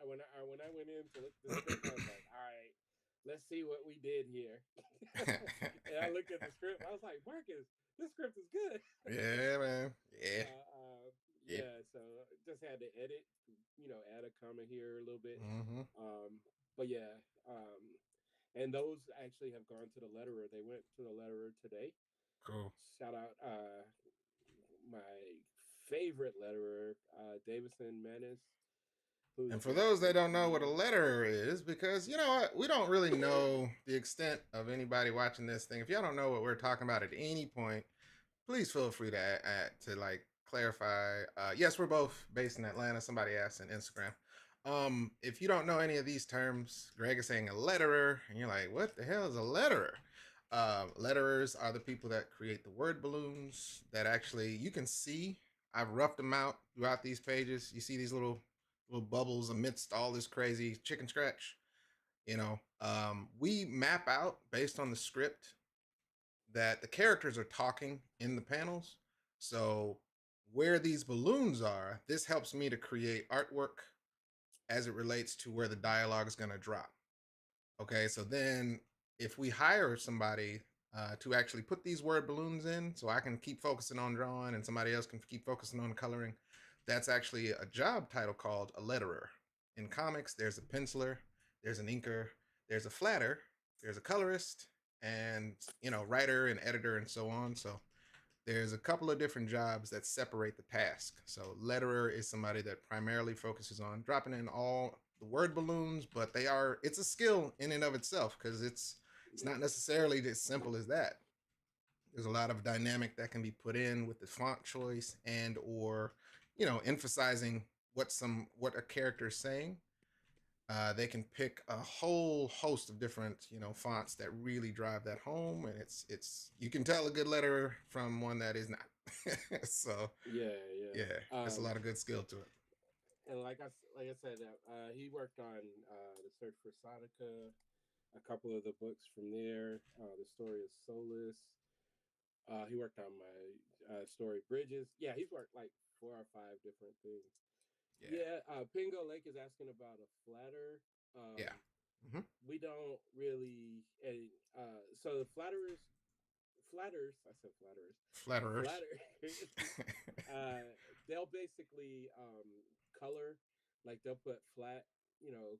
S2: When I went in to look at the script, I was like, all right, let's see what we did here. And I looked at the script. I was like, Marcus, this script is good.
S1: Yeah, man. Yeah. Yep.
S2: Yeah. So just had to edit, add a comment here a little bit.
S1: Mm-hmm.
S2: But yeah, and those actually have gone to the letterer. They went to the letterer today.
S1: Cool.
S2: Shout out my favorite letterer, Davison Menace, who's
S1: And for
S2: just
S1: those that don't know what a
S2: phenomenal.
S1: letterer is, because you know what, we don't really know the extent of anybody watching this thing. If y'all don't know what we're talking about at any point, please feel free to like clarify. Yes, we're both based in Atlanta. Somebody asked in Instagram. If you don't know any of these terms, Greg is saying a letterer, and you're like, what the hell is a letterer? Letterers are the people that create the word balloons that actually you can see. I've roughed them out throughout these pages. You see these little bubbles amidst all this crazy chicken scratch. We map out based on the script that the characters are talking in the panels. So where these balloons are, this helps me to create artwork as it relates to where the dialogue is going to drop. Okay, so then if we hire somebody to actually put these word balloons in, so I can keep focusing on drawing and somebody else can keep focusing on coloring, that's actually a job title called a letterer. In comics, there's a penciler, there's an inker, there's a flatter, there's a colorist, and writer and editor and so on. So there's a couple of different jobs that separate the task. So letterer is somebody that primarily focuses on dropping in all the word balloons, but it's a skill in and of itself because it's not necessarily as simple as that. There's a lot of dynamic that can be put in with the font choice and or emphasizing what a character is saying. They can pick a whole host of different fonts that really drive that home, and it's you can tell a good letter from one that is not. So
S2: Yeah,
S1: yeah,
S2: yeah.
S1: there's a lot of good skill to it.
S2: And like I said, he worked on the Search for Sonica, a couple of the books from there. The Story of Solus. He worked on my story Bridges. Yeah, he's worked like 4 or 5 different things.
S1: Yeah,
S2: Yeah, Pingo Lake is asking about a flatter.
S1: yeah. Mm-hmm.
S2: We don't really. So the flatters. I said flatterers.
S1: Flatterers.
S2: Flatters. They'll basically color, like they'll put flat,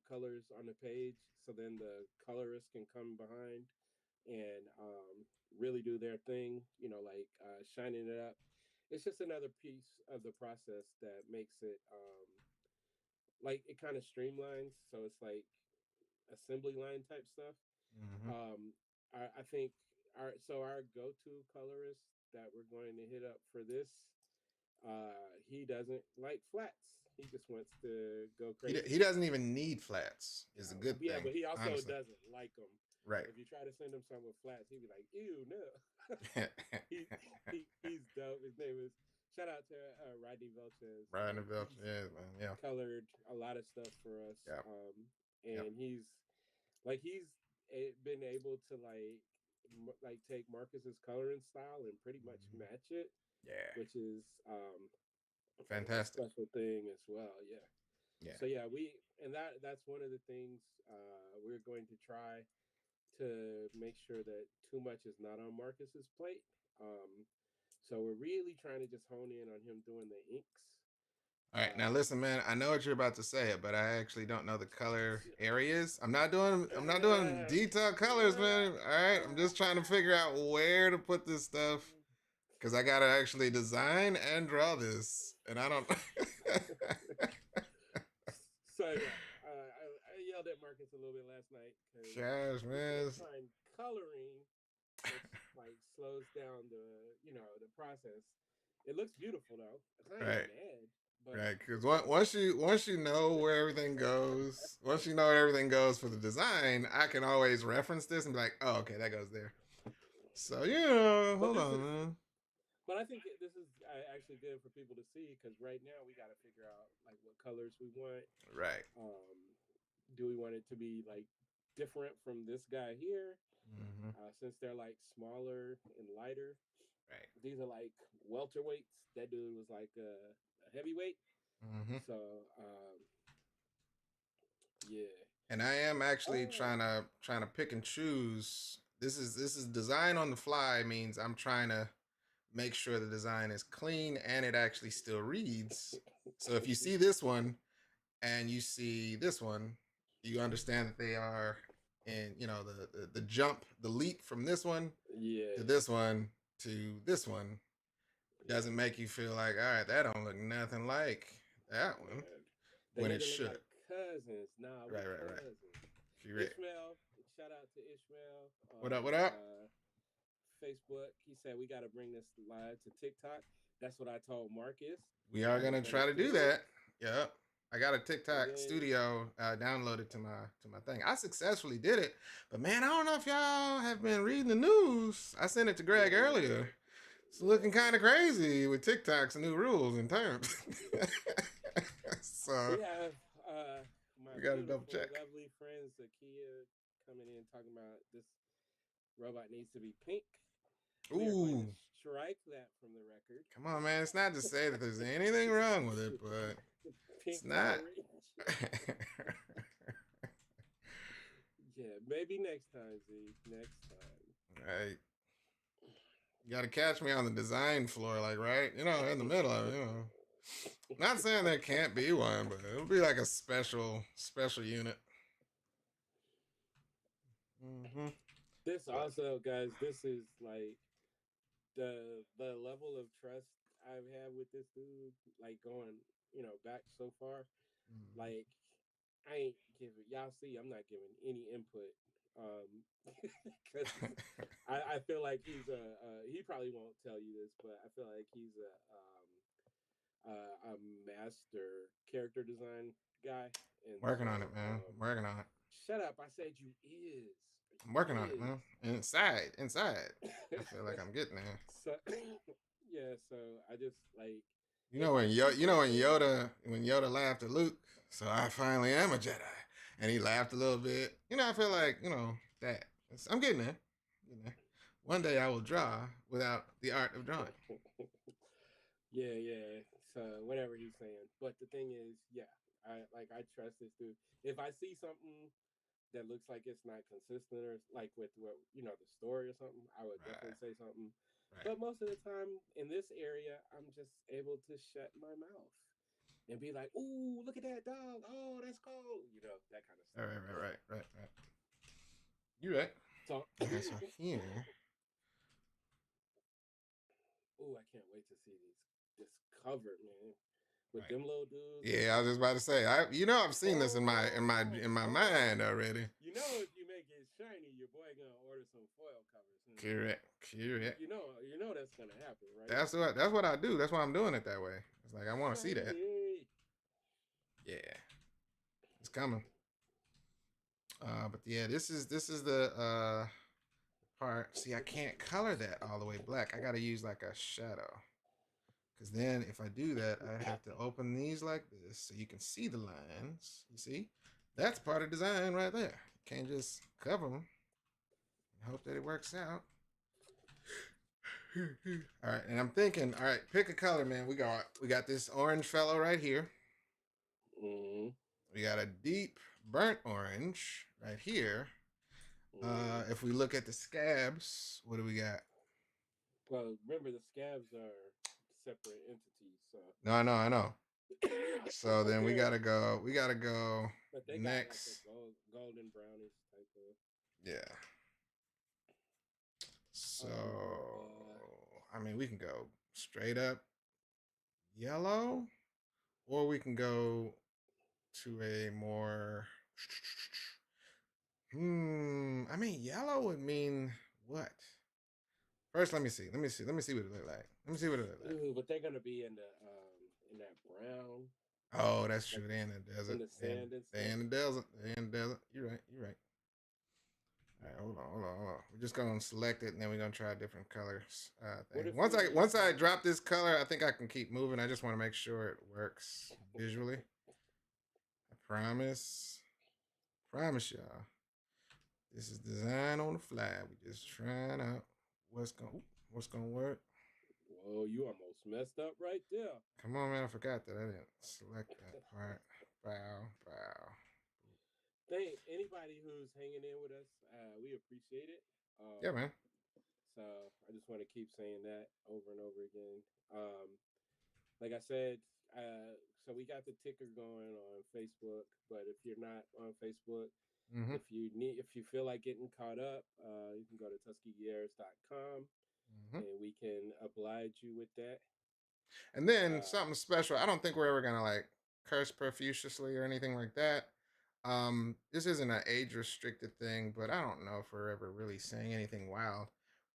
S2: colors on the page, so then the colorist can come behind and really do their thing. Like shining it up. It's just another piece of the process that makes it like it kind of streamlines. So it's like assembly line type stuff.
S1: Mm-hmm.
S2: I think our go-to colorist that we're going to hit up for this, he doesn't like flats. He just wants to go crazy.
S1: He doesn't even need flats. Is a good
S2: Yeah,
S1: thing.
S2: but he also
S1: Honestly.
S2: doesn't like them.
S1: Right.
S2: If you try to send him some with flats, he'd be like, "Ew, no." He's dope. His name is shout out to Rodney Velchez.
S1: Brian and Belch. Yeah, man. Yeah.
S2: Colored a lot of stuff for us.
S1: Yeah.
S2: And he's been able to like take Marcus's coloring style and pretty much match it.
S1: Yeah.
S2: Which is
S1: fantastic.
S2: a special thing as well. Yeah.
S1: Yeah.
S2: So yeah, that's one of the things we're going to try to make sure that too much is not on Marcus's plate. So we're really trying to just hone in on him doing the inks.
S1: All right, now listen, man. I know what you're about to say, but I actually don't know the color areas. I'm not doing detailed colors, man. All right, I'm just trying to figure out where to put this stuff because I gotta actually design and draw this, and I don't.
S2: So I yelled at Marcus a little bit last night because
S1: gosh, man,
S2: trying coloring like slows down the process. It looks beautiful though.
S1: Right.
S2: Mad,
S1: right, because once you know where everything goes, once you know where everything goes for the design, I can always reference this and be like, oh, okay, that goes there. So hold on, man.
S2: But I think this is actually good for people to see because right now we got to figure out like what colors we want.
S1: Right.
S2: Do we want it to be like different from this guy here?
S1: Mm-hmm.
S2: Since they're like smaller and lighter.
S1: Right.
S2: These are like welterweights. That dude was like a heavyweight.
S1: Mm-hmm.
S2: So yeah.
S1: And I am actually trying to pick and choose. This is design on the fly means I'm trying to make sure the design is clean and it actually still reads. So if you see this one and you see this one, you understand that they are in the jump, the leap from this one to this one to this one doesn't make you feel like, all right, that don't look nothing like that one when it should.
S2: Like cousins,
S1: right.
S2: Ishmael, shout out to Ishmael.
S1: What up?
S2: Facebook. He said we got to bring this live to TikTok. That's what I told Marcus.
S1: We are gonna try to do that. Yep. I got a TikTok studio downloaded to my thing. I successfully did it, but man, I don't know if y'all have been reading the news. I sent it to Greg earlier. It's looking kind of crazy with TikTok's new rules and terms. So
S2: my
S1: we got to double check.
S2: Lovely friends, Akia, coming in talking about this robot needs to be pink. We are going to
S1: Ooh,
S2: strike that from the record.
S1: come on, man. It's not to say that there's anything wrong with it, but
S2: Pink
S1: it's not.
S2: orange. Yeah, maybe next time, Z. Next time.
S1: Right. You got to catch me on the design floor, like, right? In the middle of it. Not saying there can't be one, but it'll be like a special unit. Mm-hmm.
S2: This
S1: But
S2: also, guys, this is like the level of trust I've had with this dude, like going, back so far.
S1: mm-hmm.
S2: Like, I ain't giving y'all see, I'm not giving any input. Because I feel like he probably won't tell you this, but I feel like he's a master character design guy, and
S1: Working on
S2: so
S1: it, man. Working on it.
S2: shut up. I said you is.
S1: I'm working on it,
S2: You
S1: man. Inside. I feel like I'm getting there.
S2: so yeah, so I just like
S1: You
S2: if
S1: know
S2: I
S1: when
S2: see something.
S1: When Yoda laughed at Luke, so I finally am a Jedi, and he laughed a little bit. I feel like that. I'm getting there. One day I will draw without the art of drawing.
S2: Yeah, yeah. So whatever he's saying, but the thing is, yeah, I trust this dude. If I see something that looks like it's not consistent or like with what the story or something, I would
S1: Right,
S2: definitely say something.
S1: right,
S2: But most of the time in this area, I'm just able to shut my mouth and be like, "Ooh, look at that dog! Oh, that's cool!" That kind of
S1: right,
S2: stuff.
S1: right, right, right, right. You right.
S2: So,
S1: Okay, so here,
S2: ooh, I can't wait to see this cover, man, with
S1: right.
S2: them little dudes and
S1: Yeah, I was just about to say, I've seen this in my mind already.
S2: if you make it shiny, your boy gonna order some foil covers. And
S1: Correct, correct.
S2: that's gonna happen, right?
S1: That's what I do. That's why I'm doing it that way. It's like I want to see that.
S2: Shiny.
S1: Yeah, it's coming. But yeah, this is the part. See, I can't color that all the way black. I got to use like a shadow. Because then if I do that, I have to open these like this so you can see the lines. You see? That's part of design right there. You can't just cover them and hope that it works out. All right, and I'm thinking, all right, pick a color, man. We got this orange fellow right here.
S2: Mm-hmm.
S1: We got a deep burnt orange right here.
S2: Mm-hmm.
S1: If we look at the scabs, what do we got?
S2: Well, remember the scabs are separate entities, so
S1: No, I know. So then we
S2: they're
S1: gotta go. We gotta go
S2: but they got like a
S1: next.
S2: golden brownish type of.
S1: Yeah. So
S2: Uh,
S1: I mean, we can go straight up yellow, or we can go to a more. I mean, yellow would mean what? First, let me see. Let me see. Let me see what it look like. Let me see what it look like.
S2: ooh, but they're gonna be in that brown,
S1: Oh, that's
S2: like
S1: true. They're in the
S2: in
S1: desert.
S2: the
S1: They're in,
S2: sand and
S1: they're
S2: stuff.
S1: in the desert. They're in the desert. You're right. You're right. All right, hold on. We're just gonna select it, and then we're gonna try different colors.
S2: What
S1: Thing.
S2: if
S1: Once I
S2: we
S1: once I drop this color, I think I can keep moving. I just want to make sure it works visually. I promise. Promise y'all. This is design on the fly. We just trying out what's gonna work.
S2: Whoa, you almost messed up right there.
S1: Come on, man. I forgot that I didn't select that part. Bow.
S2: Thank anybody who's hanging in with us. We appreciate it.
S1: Yeah, man.
S2: So I just want to keep saying that over and over again. Um, like I said, so we got the ticker going on Facebook. But if you're not on Facebook,
S1: Mm-hmm.
S2: if you feel like getting caught up, you can go to TuskegeeHeirs.com
S1: Mm-hmm.
S2: and we can oblige you with that.
S1: And then
S2: Uh,
S1: something special. I don't think we're ever gonna like curse profusely or anything like that. This isn't an age restricted thing, but I don't know if we're ever really saying anything wild.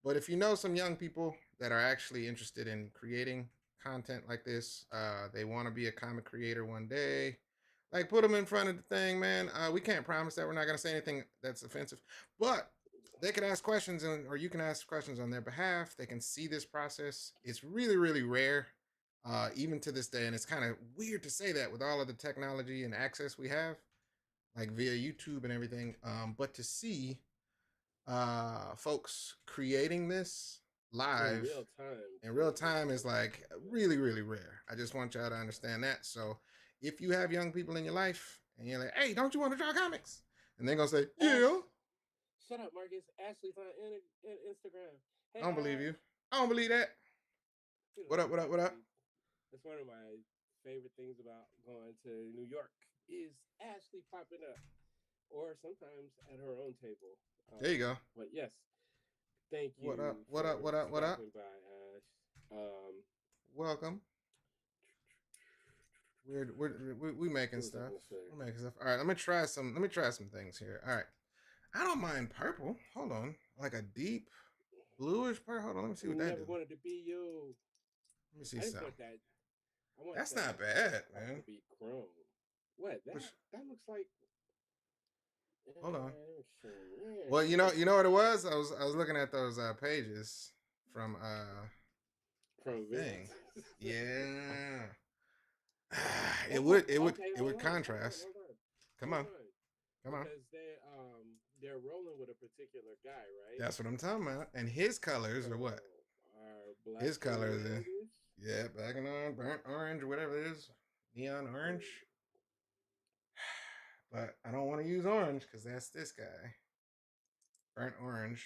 S1: But if you know some young people that are actually interested in creating content like this, they want to be a comic creator one day, like put them in front of the thing, man. We can't promise that we're not gonna say anything that's offensive, but they can ask questions, or you can ask questions on their behalf. They can see this process. It's really, really rare, even to this day, and it's kind of weird to say that with all of the technology and access we have like via YouTube and everything. But to see folks creating this,
S2: in
S1: live
S2: real time
S1: in
S2: too.
S1: real time is like really, really rare. I just want y'all to understand that. So if you have young people in your life and you're like, hey, don't you want to draw comics? And they're gonna say,
S2: Ash,
S1: yeah.
S2: shut up, Marcus. Ashley's on Instagram.
S1: I
S2: Hey,
S1: don't believe
S2: Ash.
S1: you. I don't believe that.
S2: You
S1: What
S2: know,
S1: up? What up? What up?
S2: Ashley. That's one of my favorite things about going to New York is Ashley popping up, or sometimes at her own table.
S1: There you go.
S2: But yes, thank
S1: What up?
S2: you
S1: What up?
S2: for
S1: What up? What up?
S2: stopping by, Ash. Um,
S1: Welcome. We making
S2: what was I
S1: stuff.
S2: gonna say?
S1: We're making stuff. All right, let me try some. Let me try some things here. All right, I don't mind purple. Hold on, like a deep bluish purple. Hold on, let me see what that
S2: Never
S1: do.
S2: wanted to be you.
S1: Let me see
S2: I just
S1: some.
S2: want that. I want
S1: That's
S2: that
S1: not bad,
S2: part
S1: man.
S2: to be chrome. What that?
S1: Which,
S2: That looks like.
S1: hold on.
S2: Yeah,
S1: Well, you know what it was. I was looking at those pages from
S2: from
S1: thing.
S2: Vince.
S1: Yeah.
S2: Oh, okay.
S1: It
S2: Hold
S1: would
S2: on,
S1: contrast. Come on, come on.
S2: because they're rolling with a particular guy, right?
S1: That's what I'm talking about. And his colors
S2: So
S1: are what?
S2: are black
S1: His
S2: and
S1: colors are,
S2: reddish.
S1: yeah, black and orange, burnt orange, or whatever it is, neon orange. But I don't want to use orange because that's this guy, burnt orange.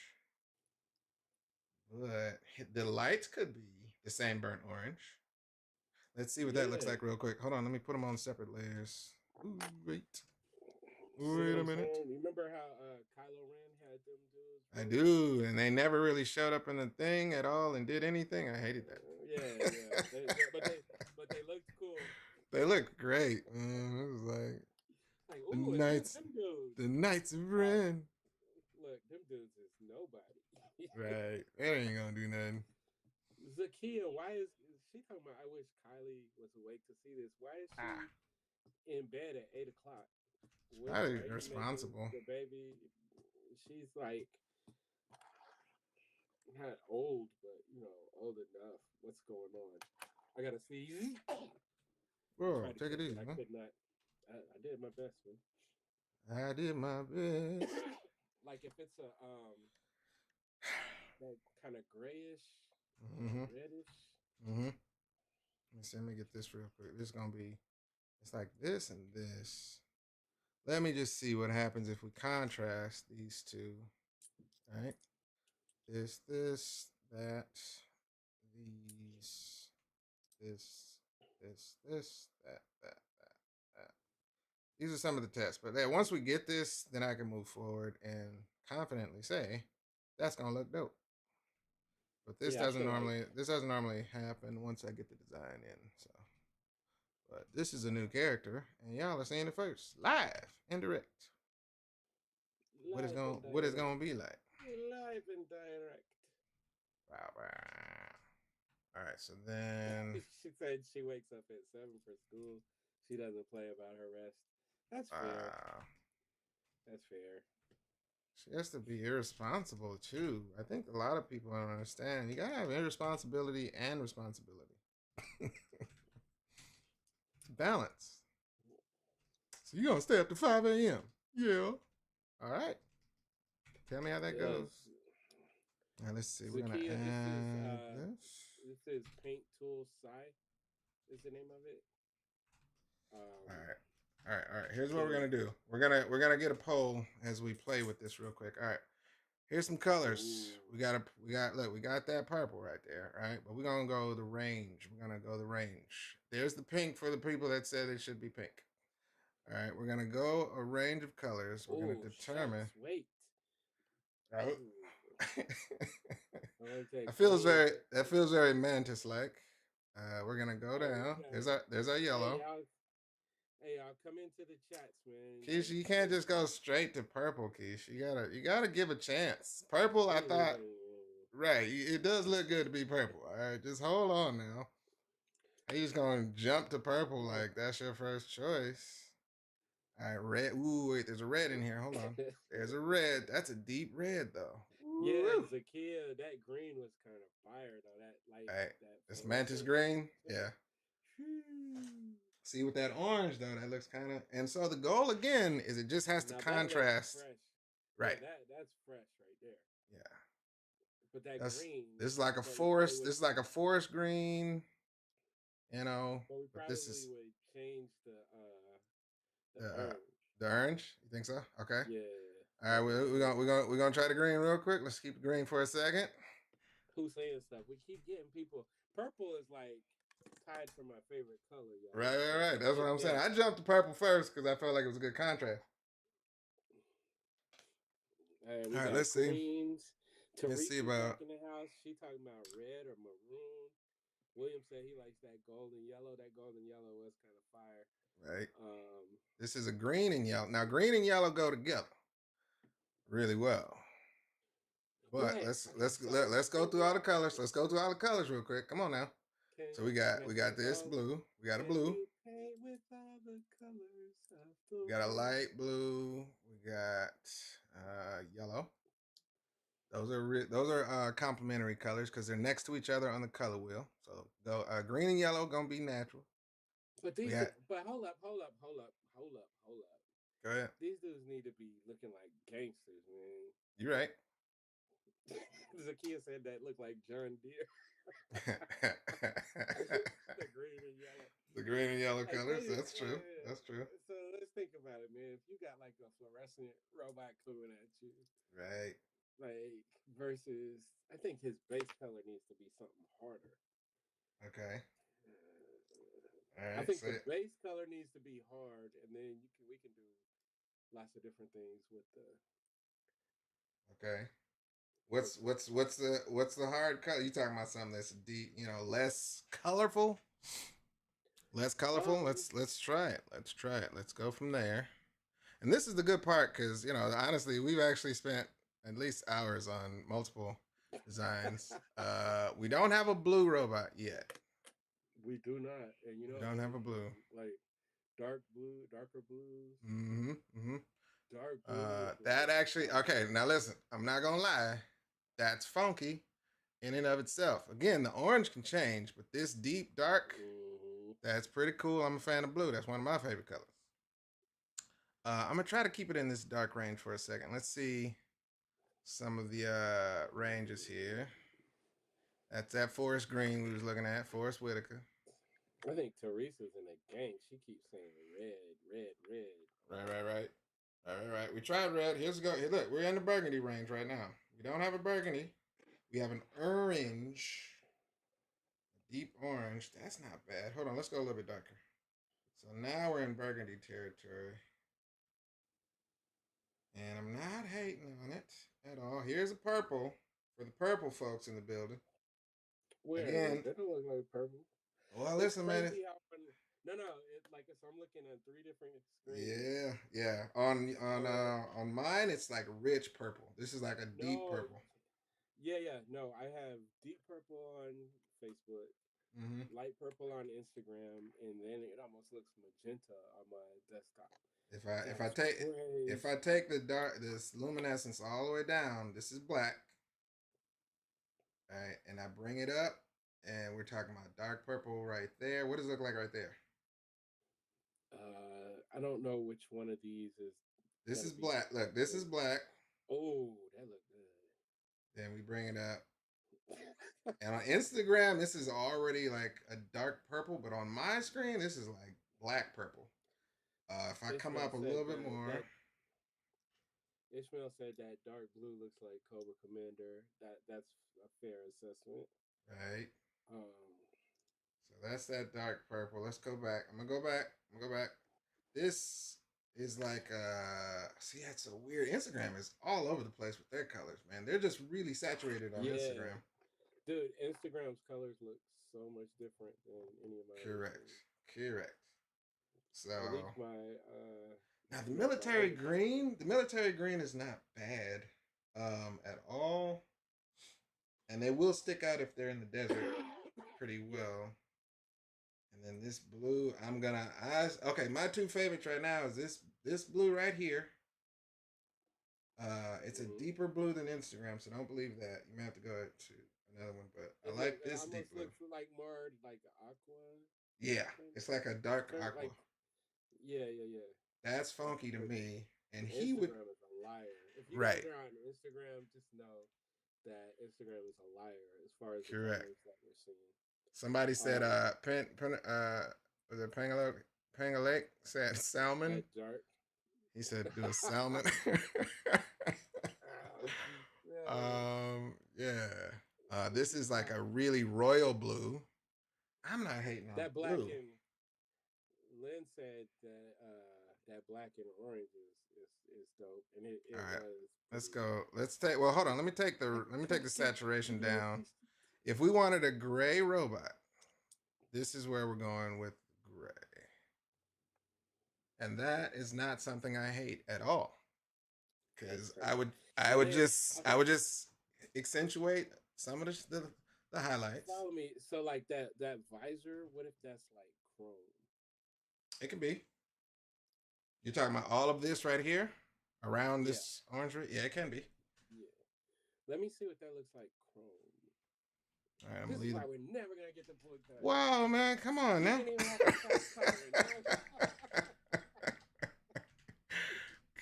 S1: But the lights could be the same burnt orange. Let's see what that looks
S2: Yeah.
S1: like real quick. Hold on, let me put them on separate layers. Ooh, wait.
S2: See what
S1: Wait a
S2: I'm
S1: minute.
S2: saying? Remember how Kylo Ren had them dudes?
S1: I do, and they never really showed up in the thing at all and did anything. I hated that.
S2: Yeah. But they looked cool.
S1: They look great, man. It was like
S2: Like,
S1: the
S2: ooh, it's
S1: knights,
S2: them dudes.
S1: the knights of
S2: Uh,
S1: Ren.
S2: look, them dudes is nobody.
S1: Right, that ain't gonna do nothing.
S2: Zakia, why is she talking about? I wish Kylie was awake to see this. Why is
S1: Ah,
S2: she in bed at 8 o'clock?
S1: probably
S2: Why are you making
S1: irresponsible.
S2: the baby? She's like not old, but old enough. What's going on? I gotta see. I
S1: Bro,
S2: tried to
S1: take it
S2: catch it.
S1: easy,
S2: I
S1: man.
S2: could not. I did my best, man.
S1: I did my best.
S2: Like if it's a that kind of grayish,
S1: Mm-hmm.
S2: reddish.
S1: Mm-hmm. Let me see. Let me get this real quick. This is gonna be. It's like this and this. Let me just see what happens if we contrast these two. All right. This, that, these, this, that. These are some of the tests. But yeah, once we get this, then I can move forward and confidently say that's gonna look dope. But
S2: Yeah, I feel like
S1: this doesn't normally happen once I get the design in. So, but this is a new character, and y'all are seeing it first, live and direct.
S2: live and
S1: What it's
S2: direct.
S1: gonna be like?
S2: Live and direct.
S1: Wow, wow. All right, so then
S2: She said she wakes up at 7 for school. She doesn't play about her rest. That's fair.
S1: wow,
S2: That's fair.
S1: she has to be irresponsible too. I think a lot of people don't understand. You gotta have irresponsibility and responsibility. Balance. So you gonna stay up to 5 a.m. Yeah. All right. Tell me how that
S2: Yes.
S1: goes. Now let's see. We're gonna
S2: Zakia,
S1: add this.
S2: this is Paint Tool Sai is the name of it.
S1: All right. All right. Here's what we're
S2: Okay.
S1: gonna do. We're gonna get a poll as we play with this real quick. All right. Here's some colors.
S2: Ooh.
S1: We got that purple right there, right? But we're gonna go the range. We're gonna go the range. There's the pink for the people that said it should be pink. All right, we're gonna go a range of colors. We're gonna
S2: Oh,
S1: determine.
S2: shucks, wait.
S1: Oh.
S2: Ooh.
S1: That feels very mantis like. We're gonna go down. There's our yellow.
S2: Hey y'all, come into the chats, man.
S1: Keisha, you can't just go straight to purple, Keisha. You gotta give a chance. Purple, I thought, right? It does look good to be purple. All right, just hold on now. Are you just gonna jump to purple like that's your first choice? All right, red. Ooh, wait, there's a red in here. Hold on. There's a red. That's a deep red though.
S2: Yeah,
S1: Woo.
S2: Zakia, that green was kind of fire though. That like
S1: All right,
S2: that
S1: this mantis
S2: fluorescent.
S1: green. Yeah. See with that orange though, that looks kind of. And so the goal again is it just has to
S2: Now that looks
S1: contrast.
S2: fresh.
S1: Right.
S2: Yeah, that's fresh right there.
S1: Yeah.
S2: But that
S1: That's
S2: green,
S1: this is like a
S2: but we probably
S1: forest.
S2: would,
S1: This is like a forest green,
S2: but we
S1: but this
S2: probably
S1: is
S2: would change the
S1: the uh,
S2: orange.
S1: the orange. You think so? Okay.
S2: Yeah,
S1: All right,
S2: that would be it.
S1: we're gonna try the green real quick. Let's keep the green for a second.
S2: Who's saying stuff? We keep getting people. Purple is like tied for my favorite color, y'all.
S1: Right, right, right. That's what
S2: It's
S1: I'm saying.
S2: been.
S1: I jumped to purple first because I felt like it was a good contrast.
S2: We
S1: All right,
S2: got
S1: let's see.
S2: greens.
S1: Let's
S2: Tariq
S1: see
S2: is back
S1: about
S2: in the house. She talking about red or maroon. William said he likes that golden yellow. That golden yellow was kind of fire.
S1: right.
S2: Um,
S1: This is a green and yellow. Now, green and yellow go together really well. But
S2: but
S1: let's go through all the colors. Let's go through all the colors real quick. Come on now. So
S2: can
S1: we
S2: I
S1: got this
S2: go?
S1: blue. We got a
S2: Can
S1: blue.
S2: you paint with all the colors of the
S1: We got a
S2: world?
S1: light blue. We got yellow. Those are complementary colors because they're next to each other on the color wheel. So go green and yellow gonna be natural.
S2: But
S1: We
S2: these,
S1: had
S2: but hold up.
S1: go ahead.
S2: These dudes need to be looking like gangsters, man.
S1: You're right.
S2: Zakia said that looked like John Deere. The green and yellow.
S1: The green and yellow
S2: Like,
S1: colors. That's true. That's true.
S2: so let's think about it, man. If you got like a fluorescent robot coming at you,
S1: Right.
S2: like versus, I think his base color needs to be something harder.
S1: Okay. All
S2: I
S1: right.
S2: think
S1: So
S2: the base color needs to be hard, and then we can do lots of different things with the.
S1: okay.
S2: With the
S1: What's the hard color? You talking about something that's deep, less colorful? Less colorful.
S2: um
S1: Let's try it. Let's try it. Let's go from there. And this is the good part because honestly, we've actually spent at least hours on multiple designs. We don't have a blue robot yet.
S2: we do not, and
S1: We don't have a blue.
S2: like dark blue, darker blues,
S1: Mm-hmm. Mm-hmm.
S2: dark blue.
S1: That actually okay. Now listen, I'm not gonna lie. That's funky in and of itself. Again, the orange can change, but this deep dark, that's pretty cool. I'm a fan of blue. That's one of my favorite colors. I'm gonna try to keep it in this dark range for a second. Let's see some of the ranges here. That's that forest green we was looking at, Forest Whitaker.
S2: I think Teresa's in a gang. She keeps saying red.
S1: Right. Right. We tried red. Here's go. Here, look, we're in the burgundy range right now. We don't have a burgundy. We have an orange, a deep orange. That's not bad. Hold on, let's go a little bit darker. So now we're in burgundy territory. And I'm not hating on it at all. Here's a purple for the purple folks in the building.
S2: Where?
S1: Again,
S2: That don't look like purple.
S1: well,
S2: It's
S1: listen, man.
S2: crazy how no. It's like so I'm looking at three different screens.
S1: Yeah. On mine, it's like rich purple. This is like a deep
S2: No,
S1: purple.
S2: yeah. No, I have deep purple on Facebook,
S1: Mm-hmm.
S2: light purple on Instagram, and then it almost looks magenta on my desktop.
S1: If I take this luminescence all the way down, this is black. All right, and I bring it up, and we're talking about dark purple right there. What does it look like right there?
S2: I don't know which one of these is.
S1: This is black. Look, this is black.
S2: Oh, that look good.
S1: Then we bring it up. And on Instagram, this is already like a dark purple, but on my screen, this is like black purple. If I come up a little bit more.
S2: Ishmael said that dark blue looks like Cobra Commander. That's a fair assessment.
S1: Right.
S2: Um,
S1: So that's that dark purple. Let's go back. I'm gonna go back. This is like see, that's so weird. Instagram is all over the place with their colors, man. They're just really saturated on Instagram.
S2: Dude, Instagram's colors look so much different than any of my
S1: Correct. So
S2: at least my
S1: now the military green is not bad at all. And they will stick out if they're in the desert pretty well. And then this blue, okay, my two favorites right now is this blue right here. It's a deeper blue than Instagram, so don't believe that. You may have to go to another one, but I like this deep blue.
S2: Looks like more like aqua.
S1: Yeah, it's like a dark aqua.
S2: Yeah.
S1: That's funky to me. And
S2: Instagram is a liar. If you guys are on Instagram, just know that Instagram is a liar as far as the
S1: Correct.
S2: colors that we're seeing.
S1: Somebody said
S2: Um,
S1: was it Pangaloke said salmon.
S2: that dark.
S1: He said do a salmon.
S2: Yeah.
S1: Yeah. This is like a really royal blue. I'm not hating on
S2: That
S1: the
S2: black
S1: blue.
S2: and Lynn said that that black and orange is dope, and it
S1: All right.
S2: was.
S1: Let's
S2: Pretty,
S1: go. Let's take well, hold on. Let me take the saturation down. If we wanted a gray robot, this is where we're going with gray. And that is not something I hate at all.
S2: That's
S1: Because
S2: crazy.
S1: I
S2: And
S1: would
S2: then
S1: just
S2: okay,
S1: accentuate some of the highlights.
S2: follow me. So like that visor, what if that's like chrome?
S1: It can be. You're talking about all of this right here around
S2: Yeah,
S1: this orange. Yeah, it can be.
S2: yeah. Let me see what that looks like chrome.
S1: All right, I'm
S2: This
S1: gonna
S2: is
S1: leave
S2: why
S1: the.
S2: we're never gonna get the book done.
S1: Wow, man, come on
S2: We
S1: now.
S2: ain't even have to start coloring.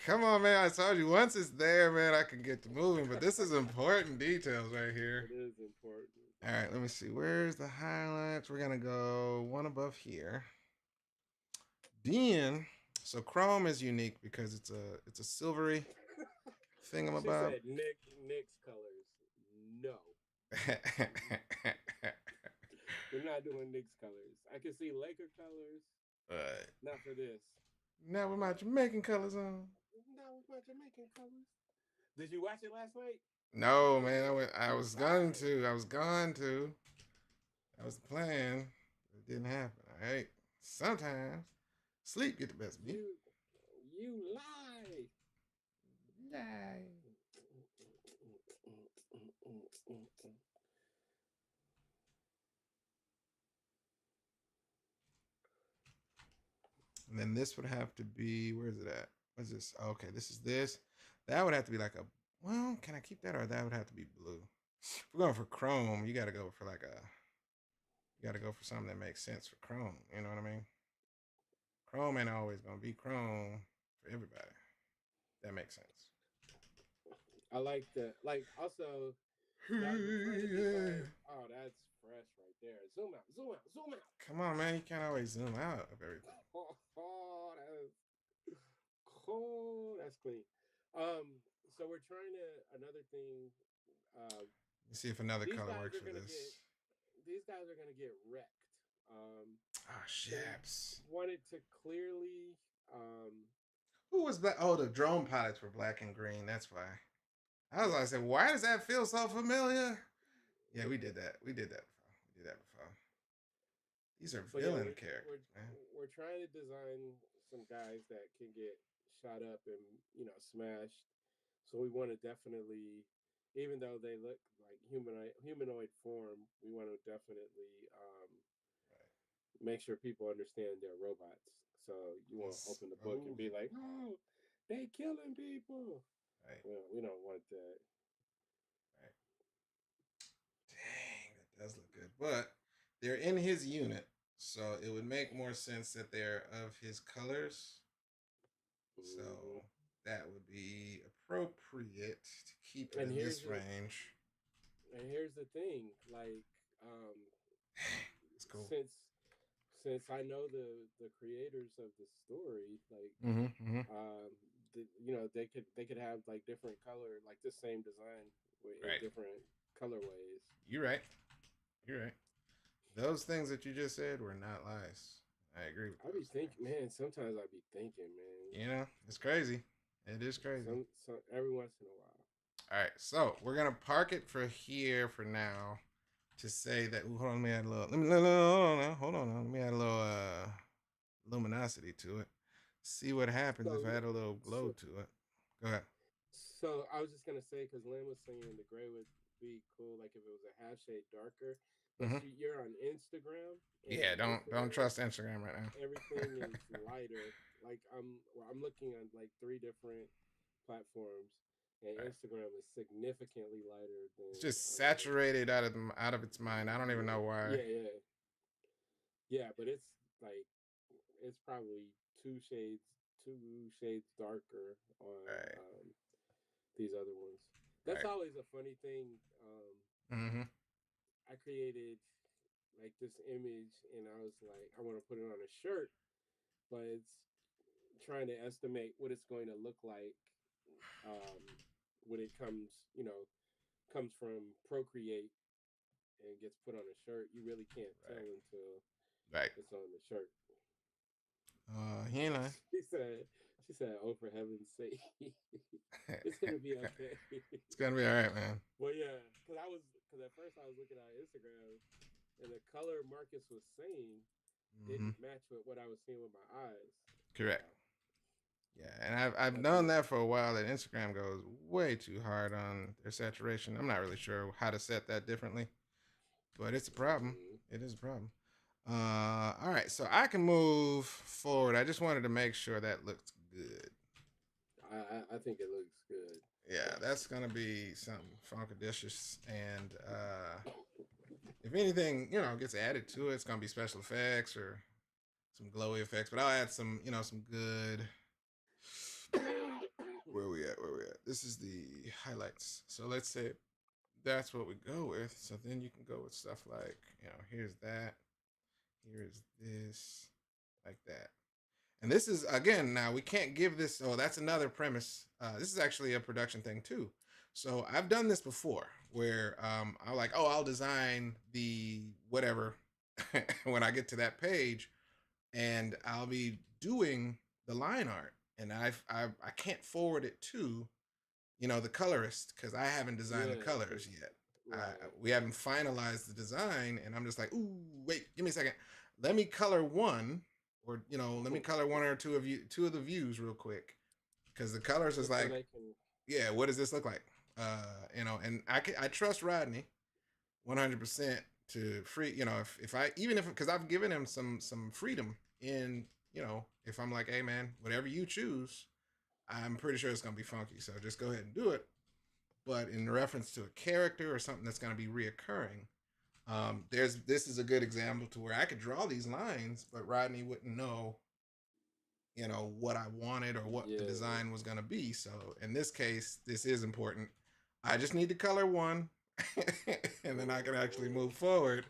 S1: Come on, man. I told you once it's there, man, I can get to moving. But this is important details right here.
S2: It is important.
S1: All right, let me see. Where's the highlights? We're gonna go one above here. Then, so Chrome is unique because it's a silvery
S2: She
S1: thingamabob.
S2: said Nick's colors. No. We're not doing Knicks colors. I can see Laker colors.
S1: Right.
S2: Not for this.
S1: Now with my Jamaican colors on.
S2: Not with my Jamaican colors. Did you watch it last night?
S1: No, man. I was going
S2: Lied.
S1: to. I was going to. That was the plan. It didn't happen. All right. Sometimes sleep get the best of me.
S2: You lie.
S1: Yay. And then this would have to be, where is it at? What's this? Oh, okay, this is this. That would have to be like a, well, can I keep that or that would have to be blue? If we're going for chrome, you got to go for like a, you got to go for something that makes sense for chrome. You know what I mean? Chrome ain't always going to be chrome for everybody. That makes sense.
S2: I like the, like, also, that reflective design. Oh, that's fresh right there. Zoom out, zoom out, zoom out.
S1: Come on, man. You can't always zoom out of everything.
S2: Oh, that is cool. That's clean. So we're trying to, another thing, uh,
S1: Let's see if another
S2: these
S1: color
S2: guys
S1: works
S2: are
S1: for
S2: gonna get
S1: this.
S2: these guys are gonna get wrecked.
S1: Oh,
S2: They
S1: shaps.
S2: wanted to clearly
S1: Who was black? Oh, the drone pilots were black and green. That's why. I was like, I said, why does that feel so familiar? Yeah, we did that. We did that before. We did that before. These are
S2: so yeah,
S1: villain characters, man.
S2: we're trying to design some guys that can get shot up and smashed. So we want to definitely, even though they look like humanoid form, we want to definitely make sure people understand they're robots. So you won't
S1: Let's,
S2: open the book and
S1: oh,
S2: be like, "Oh, they killing people."
S1: right,
S2: Well, we don't want that.
S1: right. Dang, that does look good. But they're in his unit, so it would make more sense that they're of his colors. So
S2: Mm-hmm.
S1: that would be appropriate to keep it
S2: And
S1: in this range.
S2: here's the thing, like
S1: It's cool.
S2: since I know the creators of the story, like
S1: Mm-hmm, mm-hmm.
S2: they could have like different color, like the same design in
S1: Right.
S2: different colorways.
S1: You're right. You're right. Those things that you just said were not lies. I agree with
S2: I be
S1: those
S2: thinking,
S1: things.
S2: man. Sometimes I be thinking, man.
S1: You know, it's crazy. It is crazy.
S2: Some every once in a while.
S1: All right, so we're gonna park it for here for now. To say that, hold on, let me add a little. Hold on, let me add a little luminosity to it. See what happens if
S2: So
S1: I add a little glow
S2: so
S1: to it. Go ahead.
S2: so I was just gonna say because Lynn was saying the gray would be cool, like if it was a half shade darker. But
S1: Mm-hmm.
S2: you're on Instagram, and
S1: Yeah,
S2: on
S1: don't
S2: Instagram,
S1: trust Instagram right now.
S2: everything is lighter. Like I'm looking on like three different platforms, and
S1: Right.
S2: Instagram is significantly lighter than
S1: It's just saturated out of its mind. I don't even know why.
S2: yeah. Yeah, but it's like it's probably two shades darker on
S1: Right.
S2: these other ones. That's
S1: Right.
S2: always a funny thing.
S1: Mm-hmm.
S2: I created like this image, and I was like, I want to put it on a shirt, but it's trying to estimate what it's going to look like um, when it comes, comes from Procreate and gets put on a shirt. You really can't tell
S1: Right.
S2: until
S1: Right.
S2: it's on the shirt.
S1: He ain't lying.
S2: She said, she said, "Oh, for heaven's sake, it's gonna be okay."
S1: It's gonna be all right, man.
S2: Well, yeah, because at first I was looking at Instagram and the color Marcus was saying
S1: Mm-hmm.
S2: didn't match with what I was seeing with my eyes. So
S1: Correct. Yeah, and I've
S2: had
S1: known
S2: to.
S1: that for a while that Instagram goes way too hard on their saturation. I'm not really sure how to set that differently, but it's a problem.
S2: Mm,
S1: It is a problem. All right, so I can move forward. I just wanted to make sure that looks good.
S2: I think it looks good.
S1: Yeah, that's gonna be something funkadicious, and if anything, gets added to it, it's gonna be special effects or some glowy effects. But I'll add some, some good. Where we at? Where we at? This is the highlights. So let's say that's what we go with. So then you can go with stuff like, here's that, here's this, like that. And this is again, now we can't give this. Oh, that's another premise. This is actually a production thing too. So I've done this before, where I'm like, oh, I'll design the whatever when I get to that page, and I'll be doing the line art, and I can't forward it to the colorist because I haven't designed the
S2: Yeah,
S1: colors yet.
S2: right.
S1: We haven't finalized the design, and I'm just like, ooh, wait, give me a second. Let me color one, or let me color one or two of the views real quick, because the colors is
S2: Just so
S1: like,
S2: they can.
S1: yeah, what does this look like? And I trust Rodney 100% to free. If I even if because I've given him some freedom in if I'm like, hey man, whatever you choose, I'm pretty sure it's gonna be funky. So just go ahead and do it. But in reference to a character or something that's going to be reoccurring, this is a good example to where I could draw these lines, but Rodney wouldn't know, what I wanted or what the
S2: Yeah.
S1: design was going to be. So in this case, this is important. I just need to color one, and then I can actually move forward.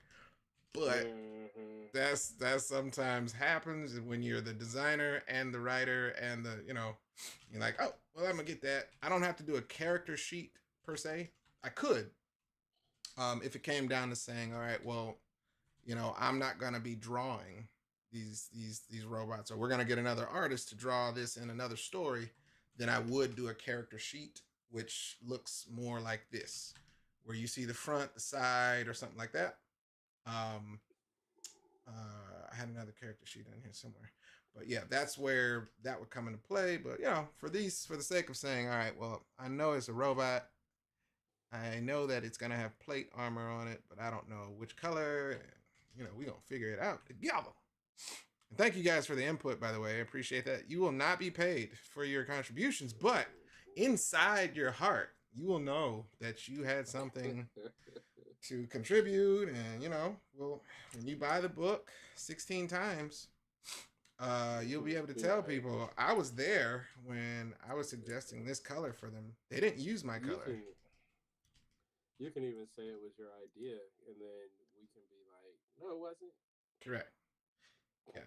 S1: But
S2: Mm-hmm.
S1: that's sometimes happens when you're the designer and the writer and you're like, oh well, I'm gonna get that. I don't have to do a character sheet per se. I could, if it came down to saying, all right, well, I'm not gonna be drawing these robots, or we're gonna get another artist to draw this in another story. Then I would do a character sheet, which looks more like this, where you see the front, the side, or something like that. Um, I had another character sheet in here somewhere, but yeah, that's where that would come into play. But for the sake of saying, all right, well, I know it's a robot. I know that it's gonna have plate armor on it, but I don't know which color. And, we gonna figure it out together. And thank you guys for the input, by the way. I appreciate that. You will not be paid for your contributions, but inside your heart, you will know that you had something to contribute, and well, when you buy the book 16 times, you'll be able to tell
S2: Right.
S1: people I was there when I was suggesting this color for them. They didn't use my
S2: You
S1: color.
S2: can you can even say it was your idea, and then we can be like, no, it wasn't.
S1: Correct. Yeah.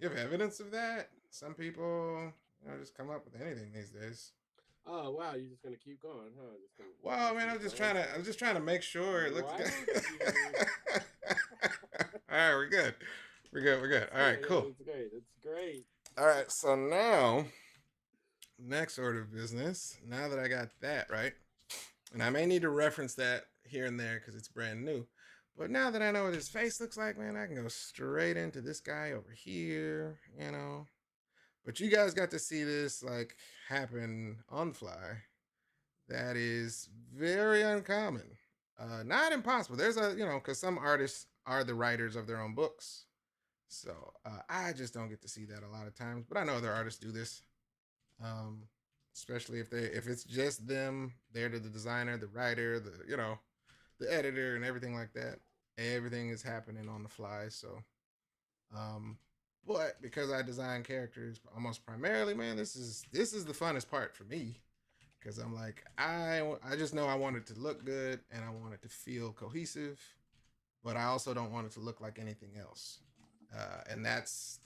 S1: You have evidence of that? Some people just come up with anything these days.
S2: Oh wow, you're just gonna keep going, huh? Just gonna
S1: Well, man,
S2: keep
S1: I'm just trying to make sure it looks
S2: Why
S1: good.
S2: don't you?
S1: All right, we're good. We're good. All right,
S2: Yeah,
S1: cool.
S2: it's great. It's great.
S1: All right, so now next order of business. Now that I got that right, and I may need to reference that here and there because it's brand new. But now that I know what his face looks like, man, I can go straight into this guy over here. But you guys got to see this like happen on the fly. That is very uncommon. Not impossible. There's because some artists are the writers of their own books. So I just don't get to see that a lot of times. But I know other artists do this. Um, Especially if it's just them, they're the designer, the writer, the editor, and everything like that. Everything is happening on the fly. So, um, but because I design characters almost primarily, man, this is the funnest part for me because I'm like, I just know I want it to look good and I want it to feel cohesive, but I also don't want it to look like anything else. And that's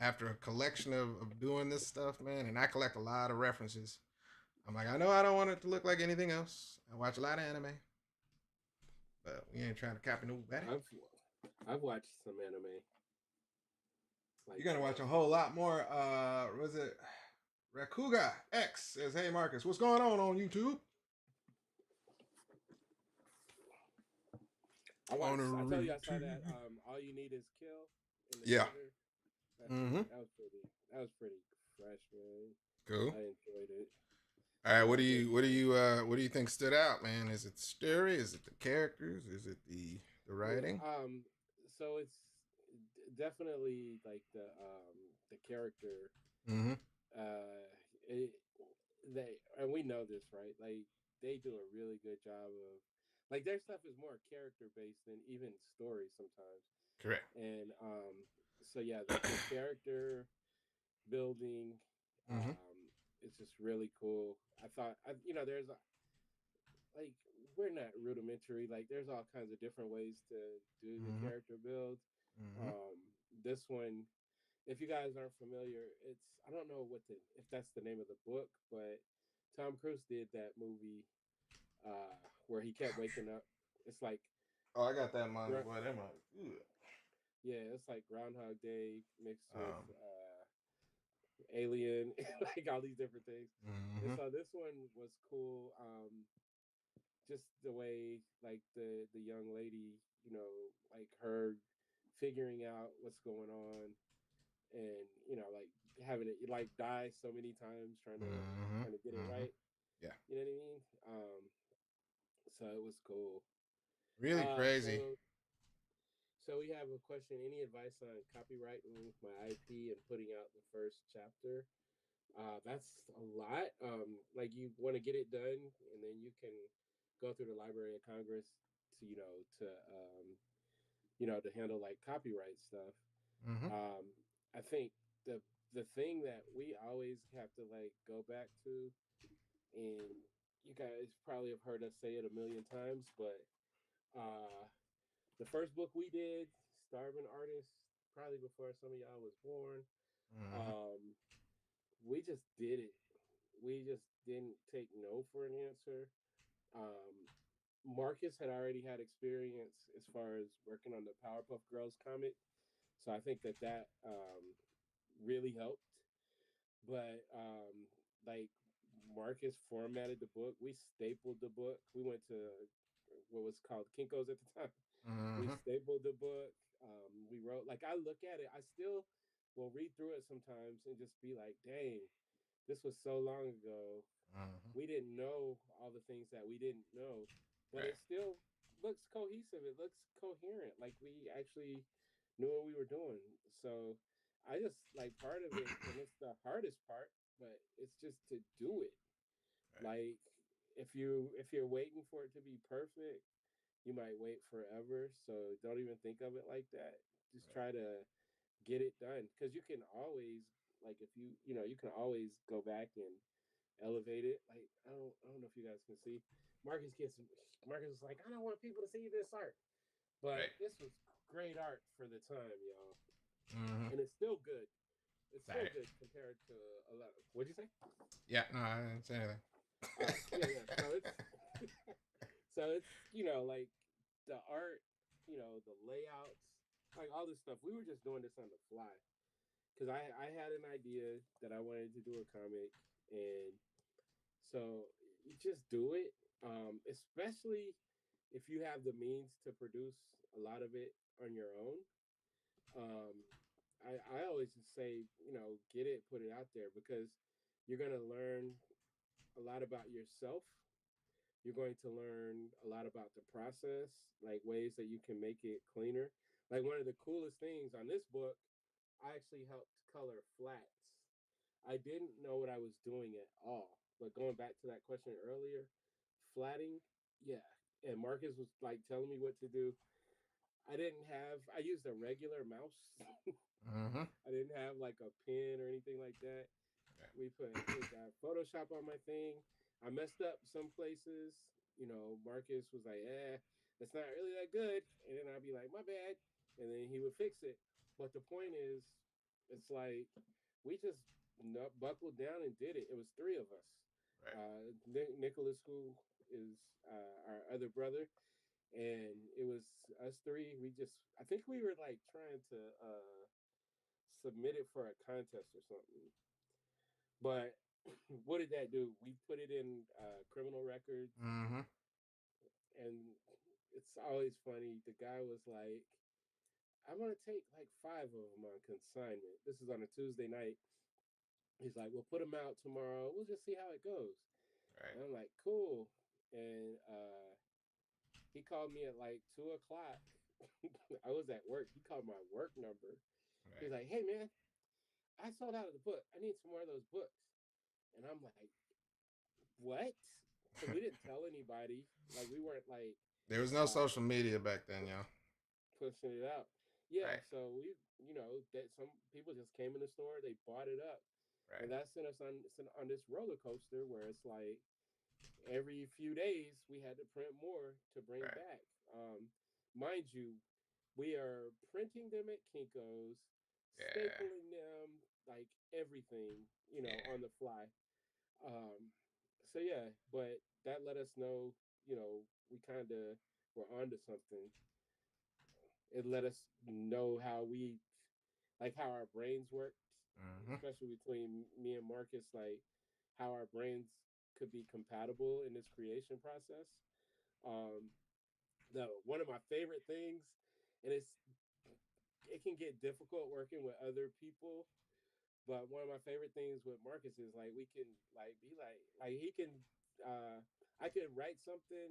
S1: after a collection of doing this stuff, man. And I collect a lot of references. I'm like, I know I don't want it to look like anything else. I watch a lot of anime, but we ain't trying to copy nobody.
S2: I've watched some anime.
S1: You're
S2: Like
S1: gonna watch a whole lot more. Was it Rakuga X says, "Hey Marcus, what's going on YouTube?"
S2: I told you I saw that. All you need is kill in the
S1: Yeah.
S2: trailer.
S1: Mm-hmm.
S2: That was pretty fresh, man.
S1: Cool.
S2: I enjoyed it.
S1: All right. What do you think stood out, man? Is it the story? Is it the characters? Is it the writing?
S2: So it's definitely like the character.
S1: Mm-hmm.
S2: Uh, it, they and we know this, right? Like they do a really good job of like their stuff is more character based than even story sometimes.
S1: Correct.
S2: And so yeah, the character building
S1: Mm-hmm.
S2: is just really cool. I thought there's like we're not rudimentary. Like there's all kinds of different ways to do the
S1: Mm-hmm.
S2: character build.
S1: Mm-hmm.
S2: Um, this one, if you guys aren't familiar, it's I don't know if that's the name of the book, but Tom Cruise did that movie where he kept waking up. It's like
S1: Oh, I got that manga. Boy, that manga.
S2: yeah, it's like Groundhog Day mixed with
S1: Um.
S2: Alien, like all these different things. And
S1: Mm-hmm.
S2: so this one was cool. Just the way like the young lady, like her figuring out what's going on, and like having it like die so many times
S1: Mm-hmm.
S2: trying to get it
S1: Mm-hmm.
S2: right.
S1: Yeah.
S2: You know what I mean? So it was cool.
S1: Really
S2: Uh,
S1: crazy.
S2: so so we have a question. Any advice on copyrighting my IP and putting out the first chapter? That's a lot. Like you want to get it done, and then you can go through the Library of Congress to to handle like copyright stuff.
S1: Mm-hmm.
S2: Um, I think the thing that we always have to like go back to, and you guys probably have heard us say it a million times, but uh, the first book we did, Starving Artist, probably before some of y'all was born.
S1: Mm-hmm.
S2: Um, we just did it. We just didn't take no for an answer. Um, Marcus had already had experience as far as working on the Powerpuff Girls comic, so I think that really helped. But like Marcus formatted the book. We stapled the book. We went to what was called Kinko's at the time. We
S1: Mm-hmm.
S2: stapled the book. We wrote like I look at it. I still will read through it sometimes and just be like, "Dang, this was so long ago.
S1: Mm-hmm.
S2: We didn't know all the things that we didn't know, but
S1: Right.
S2: it still looks cohesive. It looks coherent. Like we actually knew what we were doing." So I just like part of it, and it's the hardest part, but it's just to do it.
S1: Right.
S2: Like if you're waiting for it to be perfect, you might wait forever. So don't even think of it like that. Just
S1: Right.
S2: try to get it done because you can always like if you can always go back and elevate it. Like I don't know if you guys can see. Marcus was like, I don't want people to see this art. But
S1: Right.
S2: this was great art for the time, y'all.
S1: Mm-hmm.
S2: And it's still good. It's still
S1: Right.
S2: good compared to a lot. What'd you say?
S1: Yeah. No, I didn't say anything.
S2: Oh, yeah, yeah. So it's like the art, the layouts, like all this stuff. We were just doing this on the fly because I had an idea that I wanted to do a comic, and so you just do it. Especially if you have the means to produce a lot of it on your own. Um, I always just say, get it, put it out there because you're gonna learn a lot about yourself. You're going to learn a lot about the process, like ways that you can make it cleaner. Like one of the coolest things on this book, I actually helped color flats. I didn't know what I was doing at all. But going back to that question earlier, flatting, yeah. And Marcus was like telling me what to do. I used a regular mouse.
S1: Mm-hmm.
S2: I didn't have like a pen or anything like that. We got Photoshop on my thing. I messed up some places. You know, Marcus was like, it's not really that good. And then I'd be like, my bad. And then he would fix it. But the point is, it's like, we just buckled down and did it. It was three of us.
S1: Right.
S2: Nicholas, who is our other brother, and it was us three. I think we were like trying to submit it for a contest or something. But what did that do? We put it in criminal records,
S1: Mm-hmm.
S2: and it's always funny. The guy was like, "I'm gonna take like five of them on consignment." This is on a Tuesday night. He's like, "We'll put them out tomorrow. We'll just see how it goes."
S1: Right.
S2: And I'm like, "Cool." And he called me at like 2 o'clock. I was at work. He called my work number. He's
S1: Right.
S2: like, "Hey man, I sold out of the book. I need some more of those books." And I'm like, "What?" Because we didn't tell anybody. Like we weren't like
S1: There was no
S2: uh,
S1: social media back then, y'all.
S2: pushing it out. Yeah,
S1: Right.
S2: so we, that some people just came in the store, they bought it up, and
S1: Right.
S2: that sent us on this roller coaster where it's like every few days we had to print more to bring
S1: Right.
S2: back. Mind you, we are printing them at Kinko's,
S1: Yeah.
S2: stapling them, like everything,
S1: Yeah.
S2: on the fly. Um, so yeah, but that let us know, we kind of were onto something. It let us know how our brains worked,
S1: Mm-hmm.
S2: especially between me and Marcus, like how our brains could be compatible in this creation process. Um, one of my favorite things, and it can get difficult working with other people, but one of my favorite things with Marcus is like we can like be like he can I could write something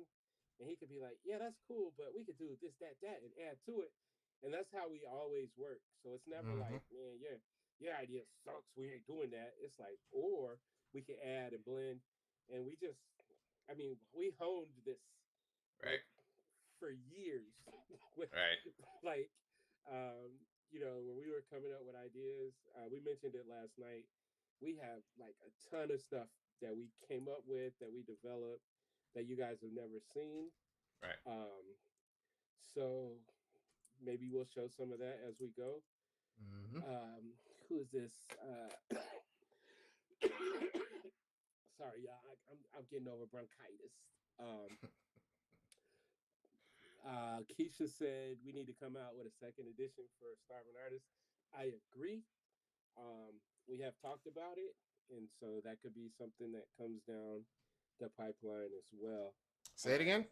S2: and he could be like, "Yeah, that's cool, but we could do this, that, and add to it." And that's how we always work. So it's never
S1: Mm-hmm.
S2: like, "Man, your idea sucks. We ain't doing that." It's like, or we can add and blend, and we honed this
S1: Right.
S2: like for years with
S1: Right.
S2: like when we were coming up with ideas, we mentioned it last night. We have like a ton of stuff that we came up with, that we developed, that you guys have never seen.
S1: Right.
S2: Um, so maybe we'll show some of that as we go.
S1: Mm-hmm.
S2: Who is this? Sorry, y'all. I'm getting over bronchitis. Um, Keisha said we need to come out with a second edition for Starving Artists. I agree. We have talked about it, and so that could be something that comes down the pipeline as well.
S1: Say it
S2: Um,
S1: again.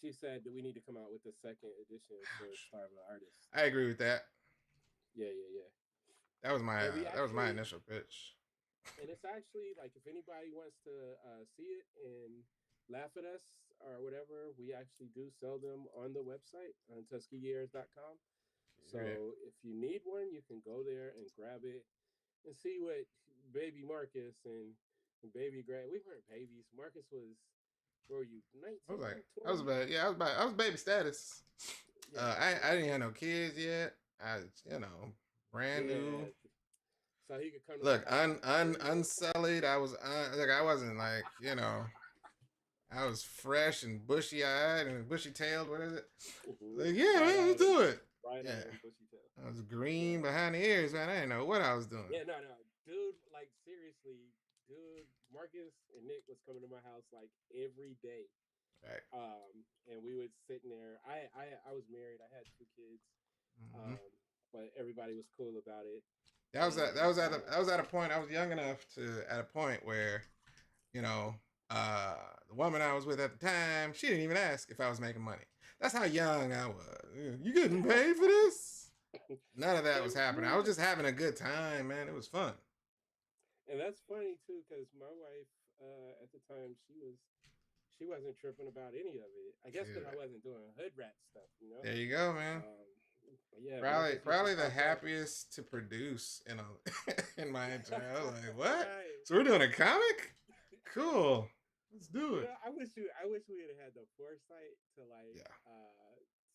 S2: she said that we need to come out with a second edition for Starving Artists.
S1: I agree with that.
S2: Yeah, yeah, yeah. And
S1: That was my initial pitch.
S2: it's actually like if anybody wants to see it and laugh at us or whatever, we actually do sell them on the website on TuskegeeHeirs.com.
S1: Yeah.
S2: So if you need one, you can go there and grab it and see what baby Marcus and baby Greg. We weren't babies. Marcus was, where were you,
S1: I was
S2: 19,
S1: like, I was
S2: 20?
S1: about, yeah, I was baby status.
S2: Yeah,
S1: I
S2: yeah,
S1: didn't have no kids yet. I, you know, brand new.
S2: yeah. So he could come to my
S1: Look,
S2: house and have cereal.
S1: unsullied. I was look. I wasn't like I was fresh and bushy eyed and bushy tailed. What is it? Like, yeah,
S2: Bright
S1: man, let's
S2: eyed and
S1: do it.
S2: bright
S1: Yeah,
S2: eyed and bushy tail.
S1: I was
S2: Yeah,
S1: green behind the ears, man. I didn't know what I was doing.
S2: yeah. No, no, dude. Like seriously, dude. Marcus and Nick was coming to my house like every day.
S1: Right.
S2: And we would sit in there. I was married. I had two kids.
S1: Mm-hmm.
S2: Um, but everybody was cool about it.
S1: That
S2: And
S1: was at a point. I was young enough to at a point where you know the woman I was with at the time, she didn't even ask if I was making money. That's how young I was. You getting paid for this? None of that was happening. I was
S2: yeah,
S1: just having a good time, man. It was fun.
S2: and that's funny too, because my wife at the time she wasn't tripping about any of it. I guess
S1: See
S2: because I
S1: that.
S2: wasn't doing hood rat stuff, you know.
S1: There you go, man.
S2: Um, but yeah,
S1: Probably
S2: Marcus used to
S1: the
S2: pop up.
S1: happiest to produce in a in my entire. I was like, what?
S2: Right.
S1: So we're doing a comic? Cool. Let's do it.
S2: I wish we had had the foresight to like
S1: Yeah.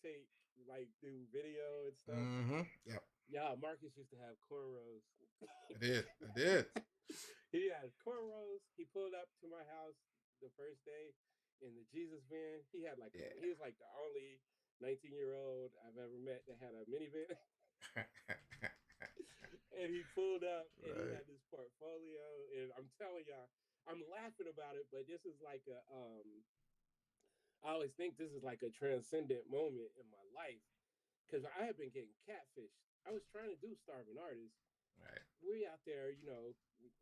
S2: take like do video and stuff.
S1: Mm-hmm. Yep.
S2: Yeah, Marcus used to have cornrows.
S1: I did. I did.
S2: He had cornrows. He pulled up to my house the first day in the Jesus van. He had like
S1: Yeah.
S2: he was like the only 19-year-old I've ever met that had a minivan. And he pulled up and he
S1: Right.
S2: had this portfolio. And I'm telling y'all, I'm laughing about it, but this is like a I always think this is like a transcendent moment in my life because I have been getting catfished. I was trying to do starving artists.
S1: Right.
S2: We out there,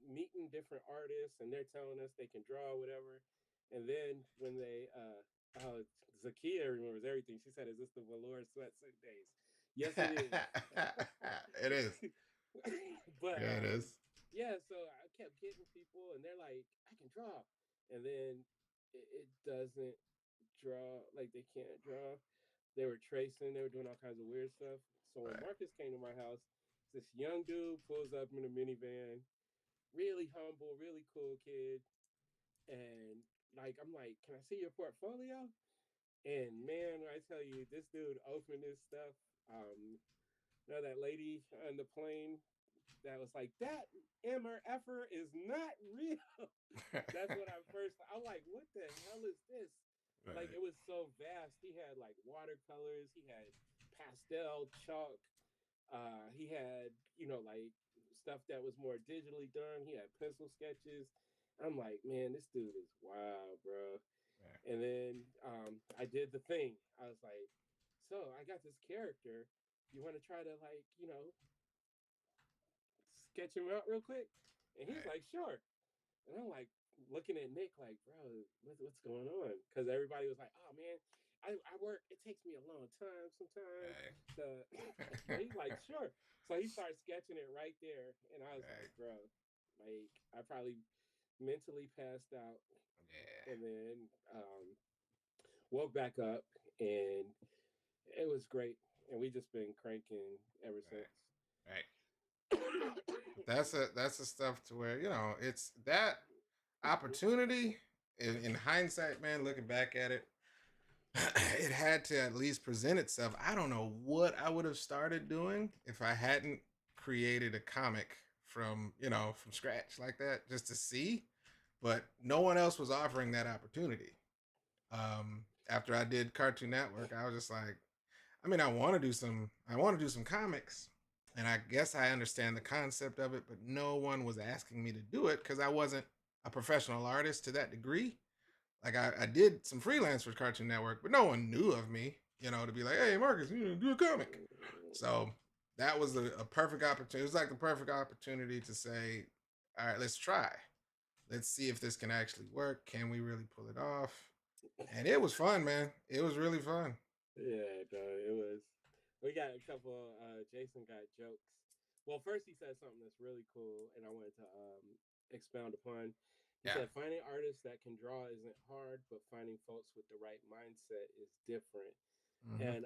S2: meeting different artists, and they're telling us they can draw whatever. And then when oh, Zakia remembers everything. She said, "Is this the velour sweatsuit days?" Yes, it is.
S1: It is.
S2: But
S1: Yeah, it is.
S2: yeah. So I kept getting people, and they're like, "I can draw," and then it doesn't draw. Like they can't draw. They were tracing. They were doing all kinds of weird stuff. So when
S1: Right.
S2: Marcus came to my house, this young dude pulls up in a minivan, really humble, really cool kid, and like I'm like, "Can I see your portfolio?" And man, I tell you, this dude opened this stuff. That lady on the plane that was like, "That MRFer is not real." That's what I first. I'm like, "What the hell is this?" Like
S1: Right.
S2: it was so vast. He had like watercolors. He had pastel chalk. He had like stuff that was more digitally done. He had pencil sketches. I'm like, man, this dude is wild, bro.
S1: Right.
S2: And then I did the thing. I was like, so I got this character. You want to try to like sketch him out real quick? And he's
S1: Right.
S2: like, sure. And I'm like looking at Nick like, bro, what's going on? Because everybody was like, oh man, I work. It takes me a long time sometimes. To... but he's like, sure. So he started sketching it right there, and I was like,
S1: Right.
S2: bro, like I probably mentally passed out,
S1: Yeah.
S2: and then woke back up, and it was great. And we just been cranking ever since.
S1: Right. Right. That's the stuff to where it's that opportunity. In hindsight, man, looking back at it, it had to at least present itself. I don't know what I would have started doing if I hadn't created a comic from scratch like that just to see. But no one else was offering that opportunity. After I did Cartoon Network, I was just like, I mean, I want to do some comics, and I guess I understand the concept of it, but no one was asking me to do it because I wasn't a professional artist to that degree. Like I did some freelance for Cartoon Network, but no one knew of me, to be like, hey, Marcus, do a comic. So that was a perfect opportunity. It was like the perfect opportunity to say, all right, let's try. Let's see if this can actually work. Can we really pull it off? And it was fun, man. It was really fun.
S2: Yeah, no, it was. We got a couple. Jason got jokes. Well, first he said something that's really cool, and I wanted to expound upon. He
S1: Yeah.
S2: said, "Finding artists that can draw isn't hard, but finding folks with the right mindset is different."
S1: Mm-hmm.
S2: And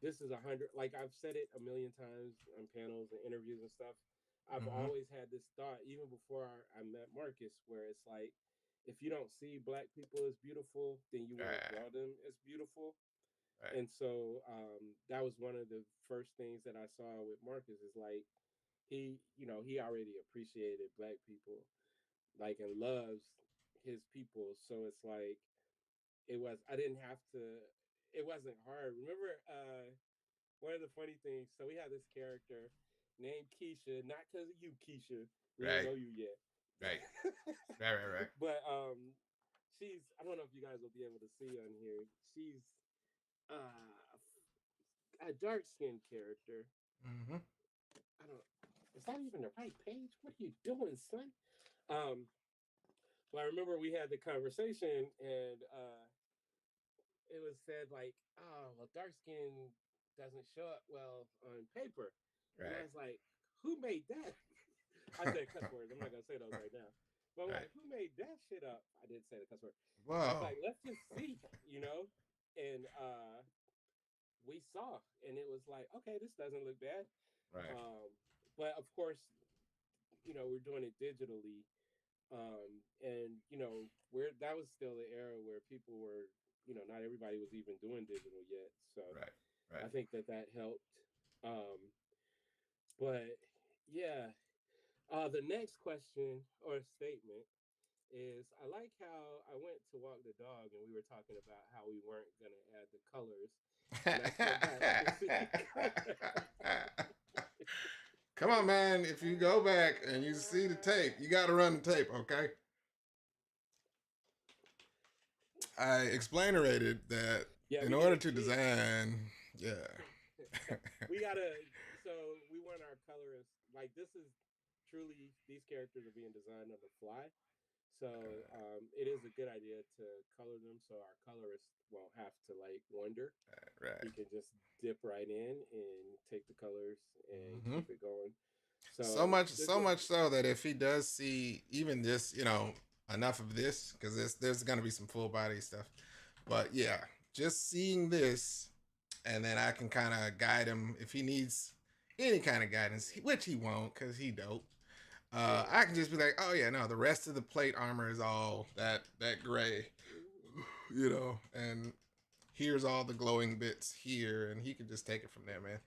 S2: this is 100. Like I've said it a million times on panels and interviews and stuff. I've
S1: Mm-hmm.
S2: always had this thought, even before I met Marcus, where it's like, if you don't see black people as beautiful, then you won't
S1: Right.
S2: draw them as beautiful.
S1: Right.
S2: And so that was one of the first things that I saw with Marcus is like he already appreciated black people, like and loves his people. So it's like I didn't have to. It wasn't hard. Remember, one of the funny things. So we had this character named Keisha, not because of you, Keisha. We don't
S1: Right.
S2: know you yet.
S1: Right. Right. Right. Right.
S2: But she's. I don't know if you guys will be able to see on here. She's uh, a dark skinned character.
S1: Mm-hmm.
S2: I don't. Is that even the right page? What are you doing, son? Um, well, I remember we had the conversation, and it was said like, "Oh, well, dark skin doesn't show up well on paper," and I
S1: Right.
S2: was like, "Who made that?" I said cuss words. I'm not gonna say those right now. But I'm
S1: Right.
S2: like, "Who made that shit up?" I did say the cuss word. I was
S1: Whoa.
S2: like, "Let's just see," and we saw, and it was like, okay, this doesn't look bad.
S1: Right.
S2: Um, but of course, we're doing it digitally, and where that was still the era where people were, not everybody was even doing digital yet. So
S1: Right.
S2: I
S1: Right.
S2: think that helped. Um, but yeah, the next question or statement is I like how I went to walk the dog and we were talking about how we weren't gonna add the colors, and I come back to see color.
S1: Come on, man. If you go back and you see the tape, you got to run the tape, okay? I explainerated that
S2: Yeah,
S1: in
S2: we
S1: order
S2: did.
S1: to design, yeah.
S2: We gotta. So we want our colorists like this is truly these characters are being designed on the fly. So it is a good idea to color them so our colorist won't have to like wonder.
S1: Right.
S2: He can just dip right in and take the colors and
S1: Mm-hmm.
S2: keep it going.
S1: So
S2: So
S1: much,
S2: this
S1: so
S2: was
S1: much so that if he does see even this, enough of this, because there's gonna be some full body stuff, but yeah, just seeing this, and then I can kind of guide him if he needs any kind of guidance, which he won't, because he dope.
S2: yeah.
S1: I can just be like, oh yeah, no, the rest of the plate armor is all that gray, and here's all the glowing bits here, and he can just take it from there, man.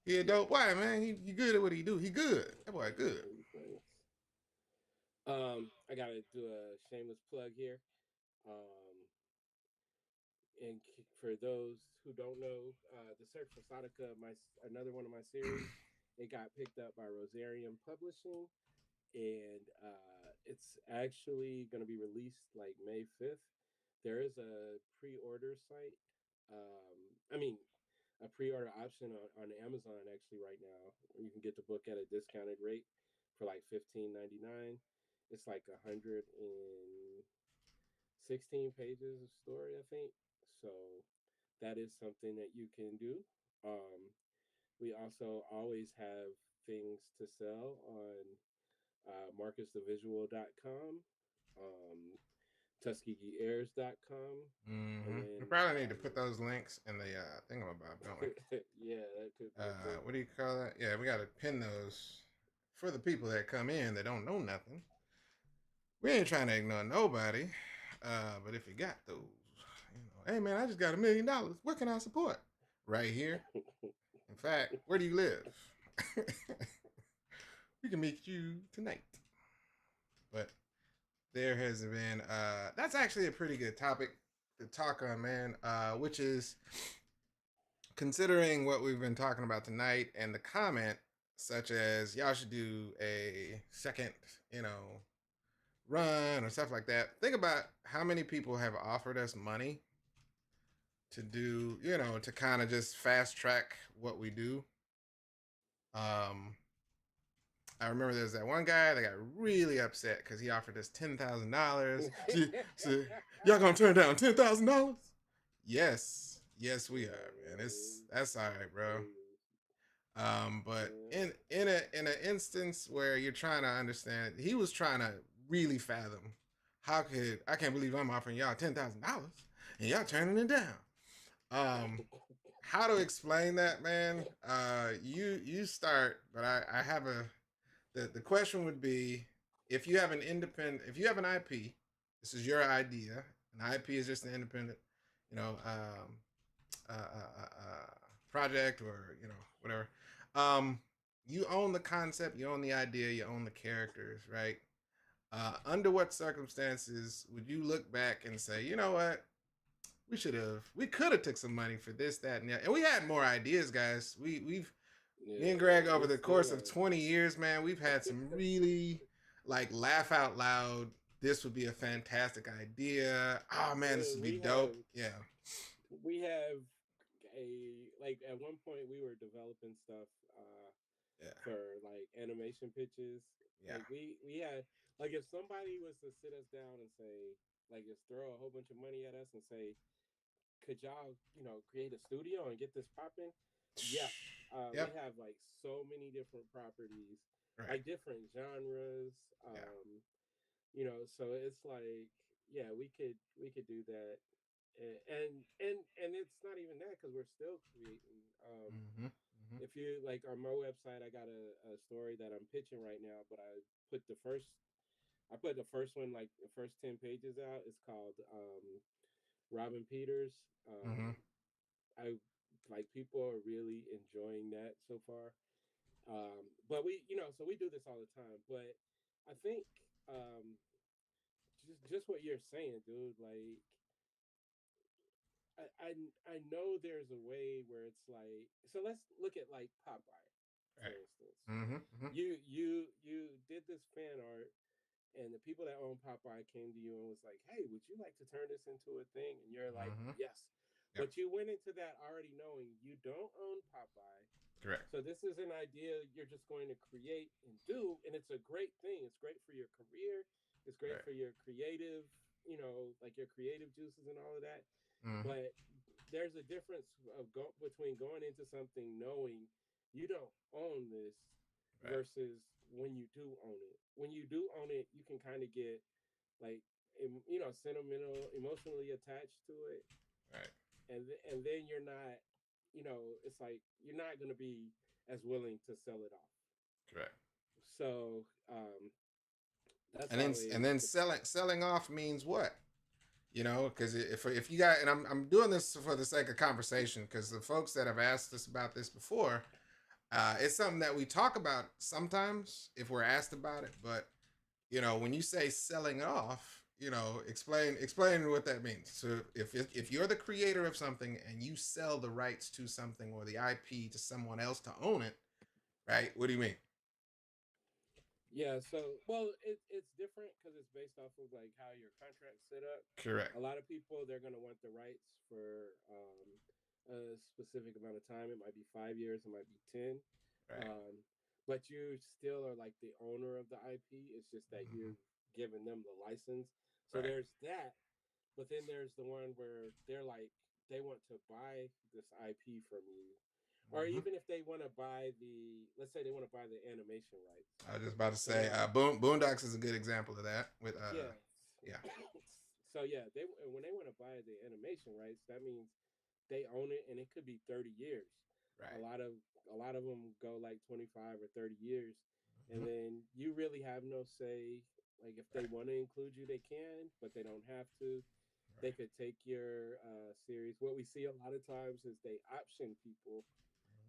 S1: He a
S2: Yeah.
S1: dope. Why, man? He good at what he do. He good. That boy good.
S2: Thanks. I gotta do a shameless plug here. Um, and for those who don't know, the Search for Sautica, my another one of my series, it got picked up by Rosarium Publishing, and it's actually going to be released like May 5th. There is a pre-order site. I mean, a pre-order option on Amazon actually right now. You can get the book at a discounted rate for like $15.99. It's like 116 pages of story, I think. So that is something that you can do. Um, we also always have things to sell on marcusthevisual.com, um, TuskegeeHeirs.com, and
S1: Mm-hmm.
S2: then
S1: We probably need to put those links in the thingamabob, don't we?
S2: yeah, that could be a thing.
S1: What do you call that? Yeah, we got to pin those for the people that come in that don't know nothing. We ain't trying to ignore nobody, but if you got those, hey man, I just got $1 million. What can I support? Right here. In fact, where do you live? We can meet you tonight. But there has been that's actually a pretty good topic to talk on, man, which is considering what we've been talking about tonight and the comment such as y'all should do a second, you know, run or stuff like that. Think about how many people have offered us money to do, to kind of just fast track what we do. um I remember there's that one guy that got really upset because he offered us $10,000. So, y'all gonna turn down $10,000? Yes, yes, we are, man. That's all right, bro. But in an instance where you're trying to understand, he was trying to really fathom I can't believe I'm offering y'all $10,000 and y'all turning it down. Um, how to explain that, man? You start, but I have the question would be if you have an IP, this is your idea. An IP is just an independent, you know, project or whatever. Um, you own the concept, you own the idea, you own the characters, right? Under what circumstances would you look back and say, you know what, we could have took some money for this, that, and that, and we had more ideas, guys. We've Me and Greg,
S2: Yeah,
S1: over
S2: we
S1: the
S2: still
S1: course of
S2: have.
S1: 20 years, man, we've had some really like laugh out loud. This would be a fantastic idea. Oh man, this
S2: Dude,
S1: would be dope. Yeah,
S2: we have a like at one point we were developing stuff
S1: yeah,
S2: for like animation pitches.
S1: yeah.
S2: Like we had like if somebody was to sit us down and say like just throw a whole bunch of money at us and say could y'all create a studio and get this popping? Yeah, we
S1: Yep.
S2: have like so many different properties,
S1: Right.
S2: like different genres.
S1: Yeah.
S2: So it's like yeah, we could do that, and it's not even that because we're still creating.
S1: Mm-hmm. Mm-hmm.
S2: If you like on my website, I got a story that I'm pitching right now, but put the first I put the first one like the first 10 pages out. It's called Robin Peters.
S1: Mm-hmm.
S2: I like people are really enjoying that so far. But we, so we do this all the time. But I think um, just what you're saying, dude. Like, I know there's a way where it's like, so let's look at like Popeye, for
S1: Right.
S2: instance.
S1: Mm-hmm. Mm-hmm.
S2: You did this fan art, and the people that own Popeye came to you and was like, "Hey, would you like to turn this into a thing?" And you're like,
S1: Mm-hmm.
S2: "Yes,"
S1: Yep.
S2: but you went into that already knowing you don't own Popeye.
S1: Correct.
S2: So this is an idea you're just going to create and do, and it's a great thing. It's great for your career. It's great
S1: Right.
S2: for your creative, like your creative juices and all of that.
S1: Mm-hmm.
S2: But there's a difference between going into something knowing you don't own this
S1: Right.
S2: versus when you do own it. When you do own it, you can kind of get like sentimental, emotionally attached to it,
S1: Right.
S2: and then you're not, it's like you're not going to be as willing to sell it off.
S1: Correct.
S2: So that's
S1: And then
S2: always
S1: and then selling off means what? You know, because if you got, and I'm doing this for the sake of conversation, because the folks that have asked us about this before, it's something that we talk about sometimes if we're asked about it. But when you say selling off, explain what that means. So if you're the creator of something and you sell the rights to something or the IP to someone else to own it, right? What do you mean?
S2: Yeah, so well, it's different because it's based off of like how your contract's set up.
S1: Correct.
S2: A lot of people they're gonna want the rights for a specific amount of time. It might be 5 years, it might be 10,
S1: Right.
S2: but you still are like the owner of the IP. It's just that
S1: Mm-hmm.
S2: you're giving them the license. So
S1: Right.
S2: there's that, but then there's the one where they're like they want to buy this IP from you, or
S1: Mm-hmm.
S2: even if they want to buy let's say they want to buy the animation rights.
S1: I was just about to
S2: So they're
S1: say,
S2: like,
S1: Boondocks is a good example of that. With
S2: yeah.
S1: yeah,
S2: So yeah, they when they want to buy the animation rights, that means they own it, and it could be 30 years. A
S1: right.
S2: lot of a lot of them go like 25 or 30 years, and
S1: Mm-hmm.
S2: then you really have no say. Like if they
S1: Right.
S2: want to include you, they can, but they don't have to. They
S1: Right.
S2: could take your series. What we see a lot of times is they option people,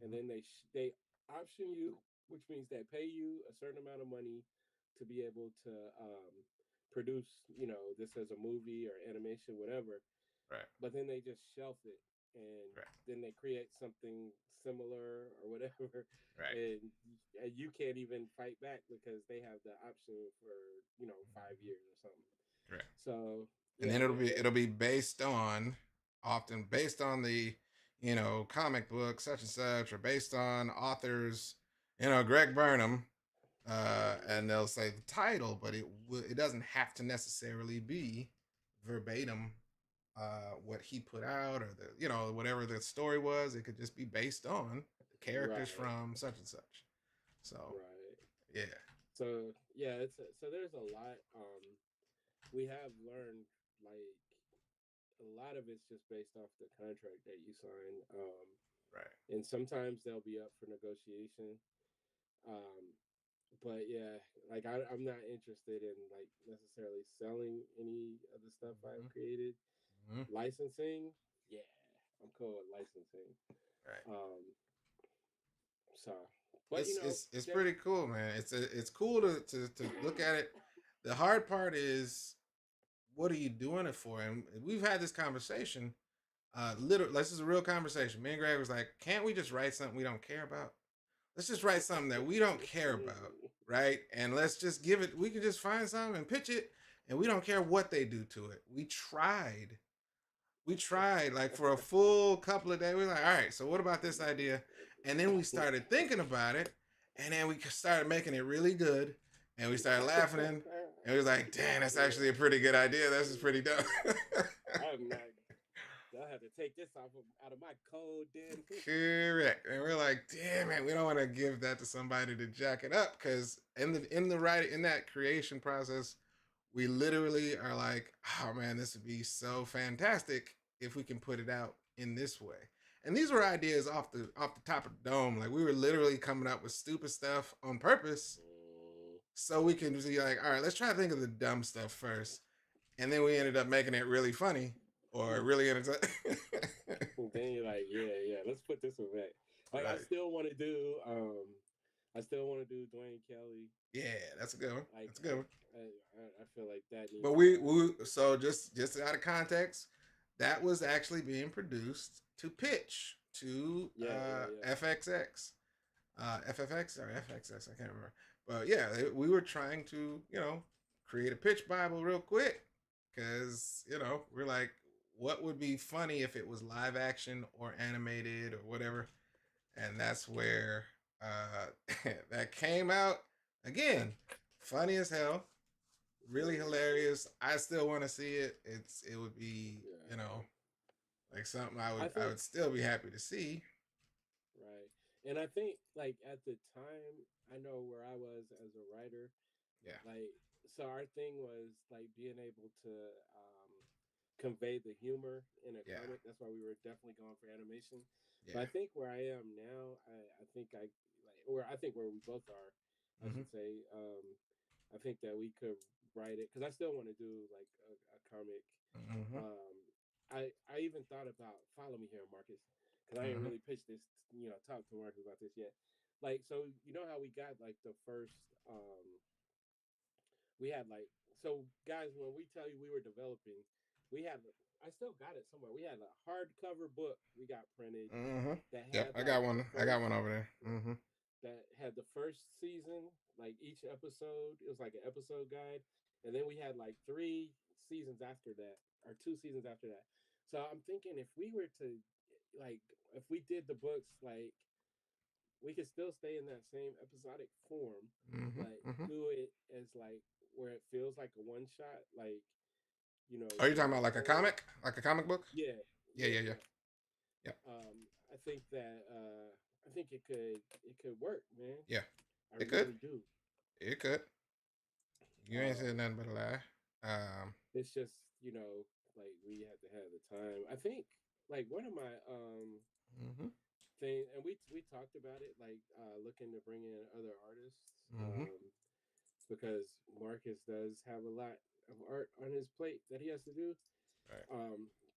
S2: and
S1: Mm-hmm.
S2: then they option you, which means they pay you a certain amount of money to be able to produce, this as a movie or animation, whatever.
S1: Right.
S2: But then they just shelf it, and
S1: Right.
S2: then they create something similar or whatever,
S1: Right.
S2: and you can't even fight back because they have the option for 5 years
S1: Mm-hmm.
S2: or something.
S1: Correct.
S2: So
S1: And
S2: yeah,
S1: then it'll be based on, often based on the comic book such and such, or based on authors, Greg Burnham, and they'll say the title, but it doesn't have to necessarily be verbatim what he put out, or the whatever the story was. It could just be based on the characters
S2: right,
S1: from such and such. So
S2: right.
S1: yeah.
S2: So yeah, so there's a lot. We have learned like a lot of it's just based off the contract that you sign.
S1: Right.
S2: And sometimes they'll be up for negotiation. Um, but yeah, like I'm not interested in like necessarily selling any of the stuff
S1: Mm-hmm.
S2: I've created.
S1: Mm-hmm.
S2: Licensing, yeah, I'm cool with licensing.
S1: Right.
S2: Um, so, but
S1: It's
S2: there.
S1: pretty cool, man. It's cool to look at it. The hard part is, what are you doing it for? And we've had this conversation. Literally, this is a real conversation. Me and Greg was like, can't we just write something we don't care about? Let's just write something that we don't care about, right? And let's just give it. We can just find something and pitch it, and we don't care what they do to it. We tried like for a full couple of days. We were like, all right, so what about this idea? And then we started thinking about it, and then we started making it really good, and we started laughing, and we was like, damn, that's actually a pretty good idea. This is pretty dumb.
S2: I'm not. They'll have to take this out of my code, then.
S1: Correct. And we're like, damn it, we don't want to give that to somebody to jack it up, because in that creation process, we literally are like, oh man, this would be so fantastic if we can put it out in this way. And these were ideas off the top of the dome. Like, we were literally coming up with stupid stuff on purpose, so we can be like, all right, let's try to think of the dumb stuff first. And then we ended up making it really funny, or really entertaining.
S2: Then you're like, yeah, let's put this one back. Like
S1: Right.
S2: I still want to do Dwayne Kelly.
S1: Yeah, that's a good one.
S2: Like
S1: That's a good one.
S2: I feel like that needs
S1: But
S2: to
S1: we
S2: happen.
S1: so just out of context, that was actually being produced to pitch to
S2: Yeah, yeah, yeah.
S1: FXX, FFX or FXS, I can't remember. But yeah, we were trying to create a pitch Bible real quick because we're like, what would be funny if it was live action or animated or whatever, and that's where that came out again, funny as hell, really hilarious. I still want to see it. It would be
S2: Yeah.
S1: like something
S2: I
S1: I
S2: think
S1: would still be happy to see.
S2: right, and I think like at the time, I know where I was as a writer.
S1: Yeah,
S2: Like, so our thing was like being able to convey the humor in a
S1: yeah,
S2: comic. That's why we were definitely going for animation. But I
S1: yeah.
S2: think where I am now, I think I like, or I think where we both are, I
S1: Mm-hmm.
S2: should say. I think that we could write it because I still want to do like a comic.
S1: Mm-hmm.
S2: Um, I even thought about follow me here, Marcus, because I ain't
S1: Mm-hmm.
S2: really pitched this, talk to Marcus about this yet. Like, so you know how we got like the first we had like so guys when we tell you we were developing we had I still got it somewhere we had a hardcover book we got printed
S1: Mm-hmm.
S2: that
S1: Yep,
S2: had
S1: I
S2: like
S1: got
S2: the
S1: one. I got
S2: first
S1: one over there.
S2: yeah,
S1: Mm-hmm.
S2: that had the first season like each episode it was like an episode guide and then we had like 3 seasons after that or 2 seasons after that so I'm thinking if we were to like if we did the books like we could still stay in that same episodic form,
S1: Mm-hmm.
S2: but
S1: Mm-hmm.
S2: do it as like where it feels like a one shot, like
S1: Are you
S2: you
S1: talking
S2: have
S1: about
S2: a whole
S1: like a comic book?
S2: yeah,
S1: Yeah,
S2: yeah,
S1: yeah, yeah.
S2: yeah.
S1: Yep.
S2: I think that I think it could work, man.
S1: Yeah.
S2: I
S1: It could.
S2: really do.
S1: It could. You ain't said
S2: Um,
S1: nothing but a lie.
S2: it's just like we had to have the time. I think like one of my
S1: Mm-hmm.
S2: thing, and we talked about it, like looking to bring in other artists.
S1: Mm-hmm.
S2: Because Marcus does have a lot of art on his plate that he has to do.
S1: Right.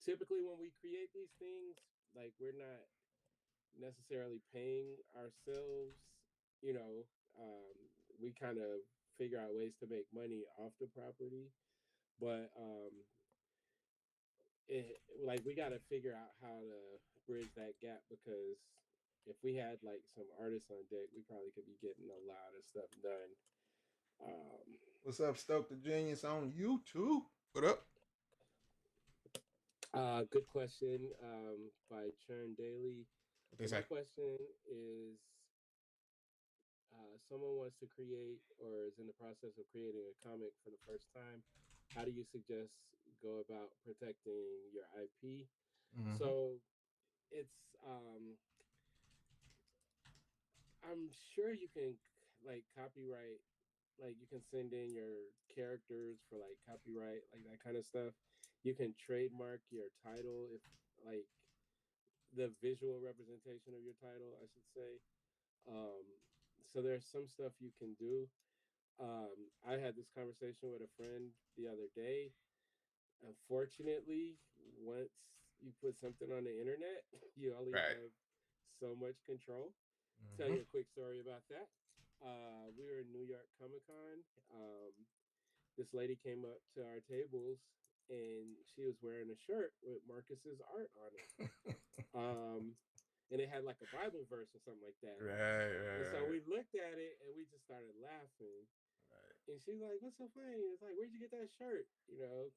S2: Typically, when we create these things, like we're not necessarily paying ourselves. You know, um, we kind of figure out ways to make money off the property, but like we got to figure out how to bridge that gap because if we had like some artists on deck, we probably could be getting a lot of stuff done. Um,
S1: What's up, Stoke the Genius on YouTube? What up?
S2: Good question by Churn Daily.
S1: What they
S2: So
S1: say?
S2: my question is, someone wants to create or is in the process of creating a comic for the first time. How do you suggest go about protecting your IP?
S1: Mm-hmm.
S2: So it's, I'm sure you can like copyright, like you can send in your characters for like copyright, like that kind of stuff. You can trademark your title if like the visual representation of your title, I should say. Um, so there's some stuff you can do. I had this conversation with a friend the other day. Unfortunately, once you put something on the internet, you only
S1: Right.
S2: have so much control. Tell
S1: Mm-hmm.
S2: you a quick story about that. We were in New York Comic Con. Um, this lady came up to our tables and she was wearing a shirt with Marcus's art on it. And it had like a Bible verse or something like that.
S1: Right,
S2: And so
S1: right,
S2: we looked at it and we just started laughing.
S1: right,
S2: And she's like, "What's so funny?" It's like, "Where'd you get that shirt?" And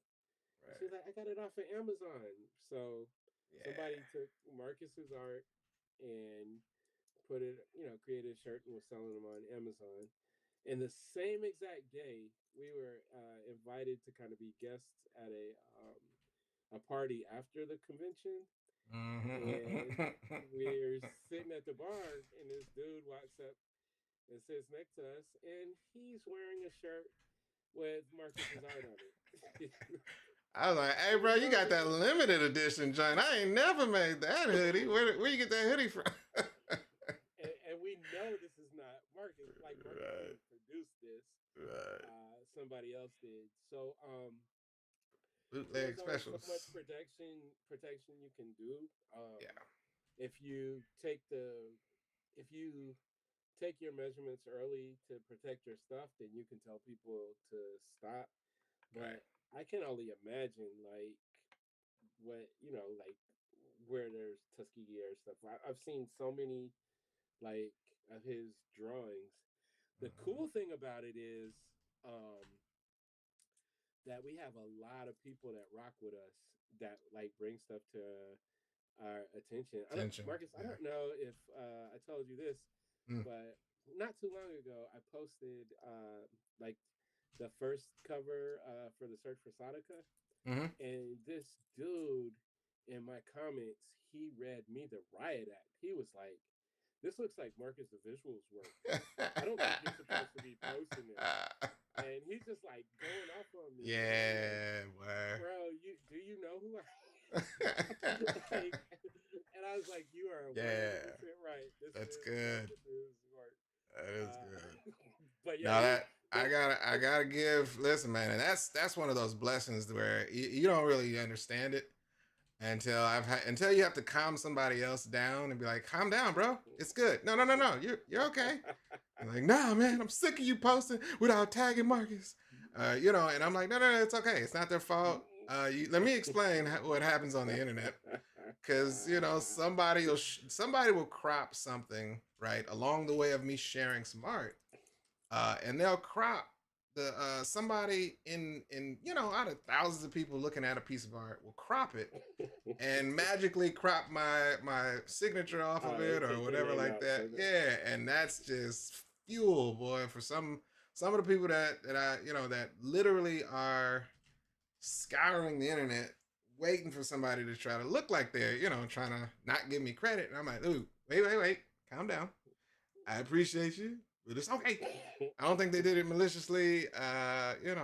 S2: she's
S1: right.
S2: like, "I got it off of Amazon." So somebody
S1: Yeah.
S2: took Marcus's art and put it, created a shirt and was selling them on Amazon. And the same exact day, we were invited to kind of be guests at a party after the convention, and
S1: Mm-hmm.
S2: we're sitting at the bar, and this dude walks up and sits next to us, and he's wearing a shirt with Marcus's art on it.
S1: I was like, "Hey,
S2: And we
S1: bro, you
S2: know
S1: got
S2: this
S1: that
S2: is
S1: limited edition joint. I ain't never made that hoodie. Where you get that hoodie from?"
S2: and we know this is not Marcus. Like Marcus
S1: Right,
S2: didn't produce this.
S1: right.
S2: Somebody else did. So
S1: Bootleg
S2: there's only so much
S1: specials.
S2: protection you can do.
S1: Yeah.
S2: If you take the if you take your measurements early to protect your stuff, then you can tell people to stop. But I can only imagine like what like where there's Tuskegee Heirs stuff. I've seen so many like of his drawings. The cool thing about it is um, that we have a lot of people that rock with us that like bring stuff to our attention. I don't,
S1: Attention.
S2: Marcus. I
S1: Yeah.
S2: don't know if I told you this,
S1: Mm.
S2: but not too long ago, I posted like the first cover for the Search for Sautica,
S1: Mm-hmm.
S2: and this dude in my comments, he read me the riot act. He was like, "This looks like Marcus the Visuals work. I don't think you're supposed to be posting this." And he's just like going off on me, and I'm like,
S1: Yeah, boy.
S2: "Bro, you know who I like?" And I was like, "You are
S1: Yeah,
S2: 100% right. This
S1: that's
S2: is
S1: good.
S2: Marcus's work."
S1: That is
S2: Uh,
S1: good.
S2: but yeah,
S1: Now
S2: he.
S1: that
S2: But
S1: I gotta give. Listen, man, and that's one of those blessings where you don't really understand it until you have to calm somebody else down and be like, calm down, bro. It's good. No, no, no, no. You're okay. I'm like, nah, man, I'm sick of you posting without tagging Marcus. And I'm like, no, no, no, it's okay. It's not their fault. Let me explain what happens on the internet, because somebody will crop something right along the way of me sharing some art, and they'll crop the somebody in out of thousands of people looking at a piece of art will crop it and magically crop my signature off of it or
S2: take your
S1: whatever
S2: name
S1: like
S2: out.
S1: that. Yeah, and that's just fuel, boy, for some of the people that I that literally are scouring the internet waiting for somebody to try to look like they're trying to not give me credit. And I'm like, ooh, wait, calm down. I appreciate you, but it's okay. I don't think they did it maliciously. And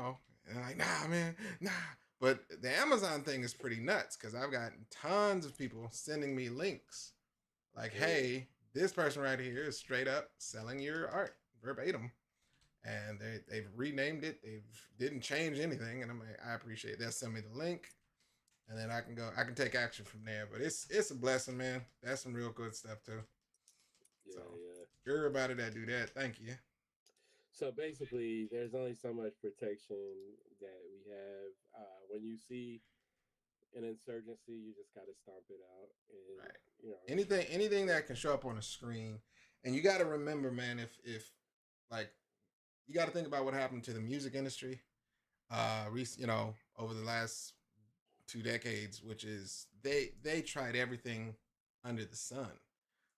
S1: I'm like, nah, man, nah. But the Amazon thing is pretty nuts because I've gotten tons of people sending me links like, hey, this person right here is straight up selling your art verbatim. And they've renamed it. They didn't change anything. And I'm like, I appreciate it. They'll send me the link. And then I can take action from there. But it's a blessing, man. That's some real good stuff too.
S2: Yeah,
S1: So
S2: yeah.
S1: everybody that do that, thank you.
S2: So basically, there's only so much protection that we have. When you see an insurgency, you just got to stomp it out, and
S1: Right.
S2: you know,
S1: Anything that can show up on a screen, and you got to remember, man, if like you got to think about what happened to the music industry, over the last 2 decades, which is they tried everything under the sun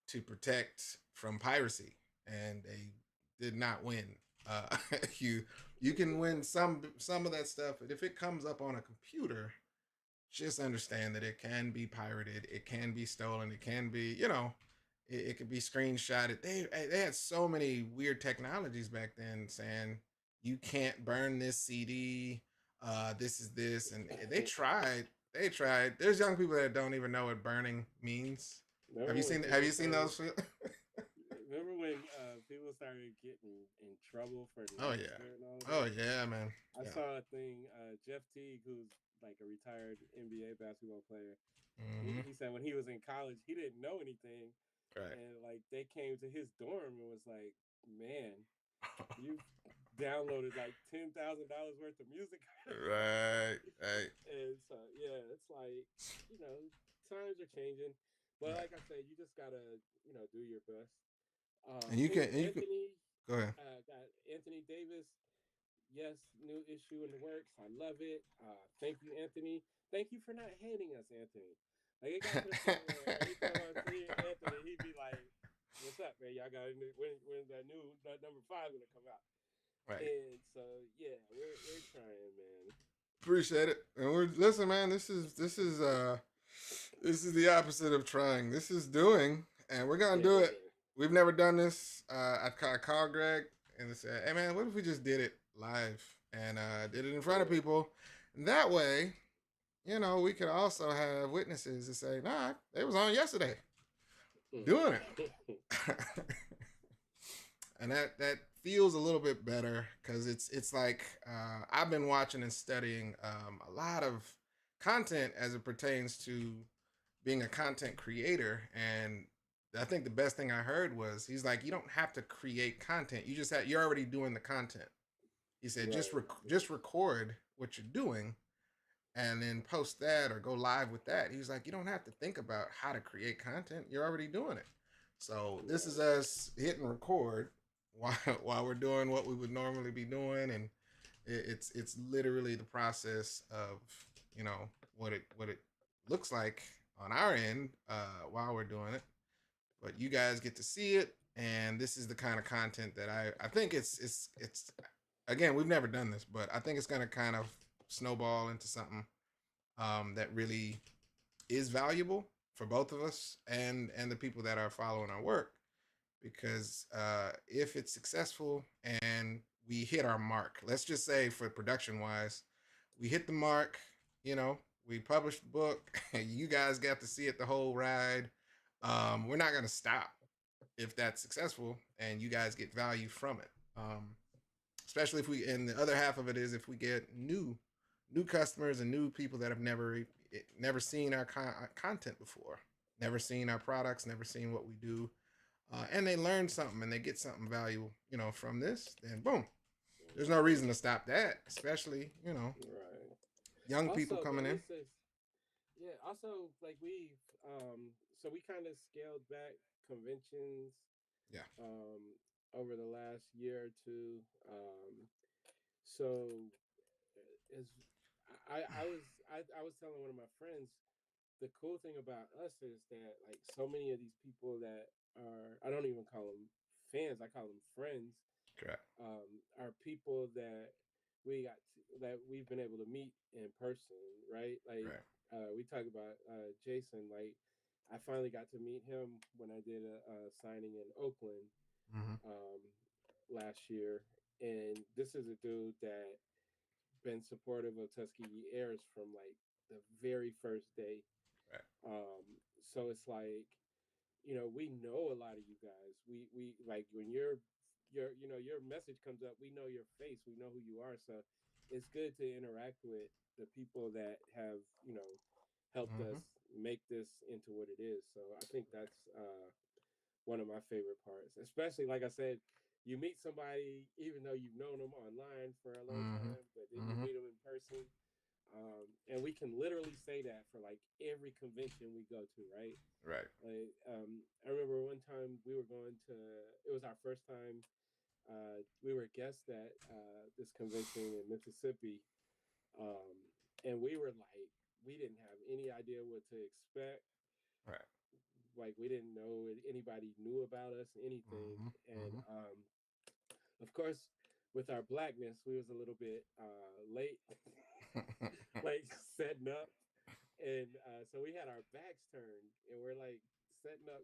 S1: to protect from piracy, and they did not win. Uh, you you can win some of that stuff, but if it comes up on a computer, just understand that it can be pirated, it can be stolen, it can be, it could be screenshotted. They had so many weird technologies back then saying you can't burn this CD. This is this, and They tried. There's young people that don't even know what burning means.
S2: remember when
S1: Have
S2: people
S1: you seen
S2: started.
S1: those?
S2: Remember when people started getting in trouble for
S1: Oh yeah.
S2: Napster and all of
S1: Oh
S2: that?
S1: yeah, man.
S2: I
S1: Yeah.
S2: saw a thing. Jeff Teague, who's like a retired NBA basketball player,
S1: Mm-hmm.
S2: he said when he was in college, he didn't know anything,
S1: Right.
S2: and like they came to his dorm and was like, "Man, you downloaded like $10,000 worth of music."
S1: Right. Right.
S2: And so yeah, it's like times are changing, but
S1: Right.
S2: like I said, you just gotta do your best.
S1: And you can
S2: Hey,
S1: and you can
S2: Anthony,
S1: go ahead.
S2: got Anthony Davis. Yes, new issue in the works. I love it. Thank you, Anthony. Thank you for not hating us, Anthony. Like it got to the point where every time I see Anthony, he'd be like, "What's up, man? Y'all got when that new number 5 gonna come out?"
S1: Right.
S2: And so yeah, we're trying, man.
S1: Appreciate it. And we're listen, man. This is the opposite of trying. This is doing, and we're gonna
S2: Yeah,
S1: do
S2: yeah,
S1: it. We've never done this. I called Greg and said, "Hey, man, what if we just did it live and did it in front of people? And that way, we could also have witnesses to say, nah, they was on yesterday doing it." And that feels a little bit better because it's like I've been watching and studying a lot of content as it pertains to being a content creator. And I think the best thing I heard was he's like, you don't have to create content, you're already doing the content. He said
S2: Right.
S1: just record what you're doing and then post that or go live with that. He was like, you don't have to think about how to create content. You're already doing it. So this is
S2: Right.
S1: us hitting record while while we're doing what we would normally be doing, and it's literally the process of what it looks like on our end while we're doing it. But you guys get to see it, and this is the kind of content that I think it's again, we've never done this, but I think it's gonna kind of snowball into something that really is valuable for both of us and the people that are following our work. Because if it's successful and we hit our mark, let's just say for production wise, we hit the mark, you know, we published the book, you guys got to see it the whole ride. We're not going to stop if that's successful and you guys get value from it. Especially if we, and the other half of it is if we get new customers and new people that have never seen our content before, never seen our products, never seen what we do, and they learn something and they get something valuable, from this, then boom, there's no reason to stop that. Especially,
S2: Right.
S1: young people
S2: Also,
S1: coming
S2: man,
S1: in.
S2: this is yeah. Also, like so we kind of scaled back conventions
S1: Yeah,
S2: um over the last year or two. So as I was telling one of my friends, the cool thing about us is that like so many of these people that are, I don't even call them fans, I call them friends,
S1: correct.
S2: are people that that we've been able to meet in person, right? Like
S1: Right.
S2: we talk about Jason. Like I finally got to meet him when I did a signing in Oakland
S1: Mm-hmm.
S2: um, last year, and this is a dude that been supportive of Tuskegee Heirs from like the very first day.
S1: Right.
S2: Um, so it's like, we know a lot of you guys. We like when your message comes up, we know your face, we know who you are. So it's good to interact with the people that have, helped
S1: Mm-hmm.
S2: us make this into what it is. So I think that's one of my favorite parts. Especially like I said, you meet somebody even though you've known them online for a long
S1: Mm-hmm.
S2: time, but then you
S1: Mm-hmm.
S2: meet them in person. And we can literally say that for like every convention we go to, right?
S1: Right.
S2: Like, I remember one time we were going to. It was our first time. We were guests at this convention in Mississippi, um, and we were like, we didn't have any idea what to expect.
S1: Right.
S2: Like, we didn't know anybody knew about us, anything,
S1: Mm-hmm.
S2: and
S1: Mm-hmm.
S2: of course, with our blackness, we was a little bit late, like setting up. And so we had our backs turned, and we're like setting up,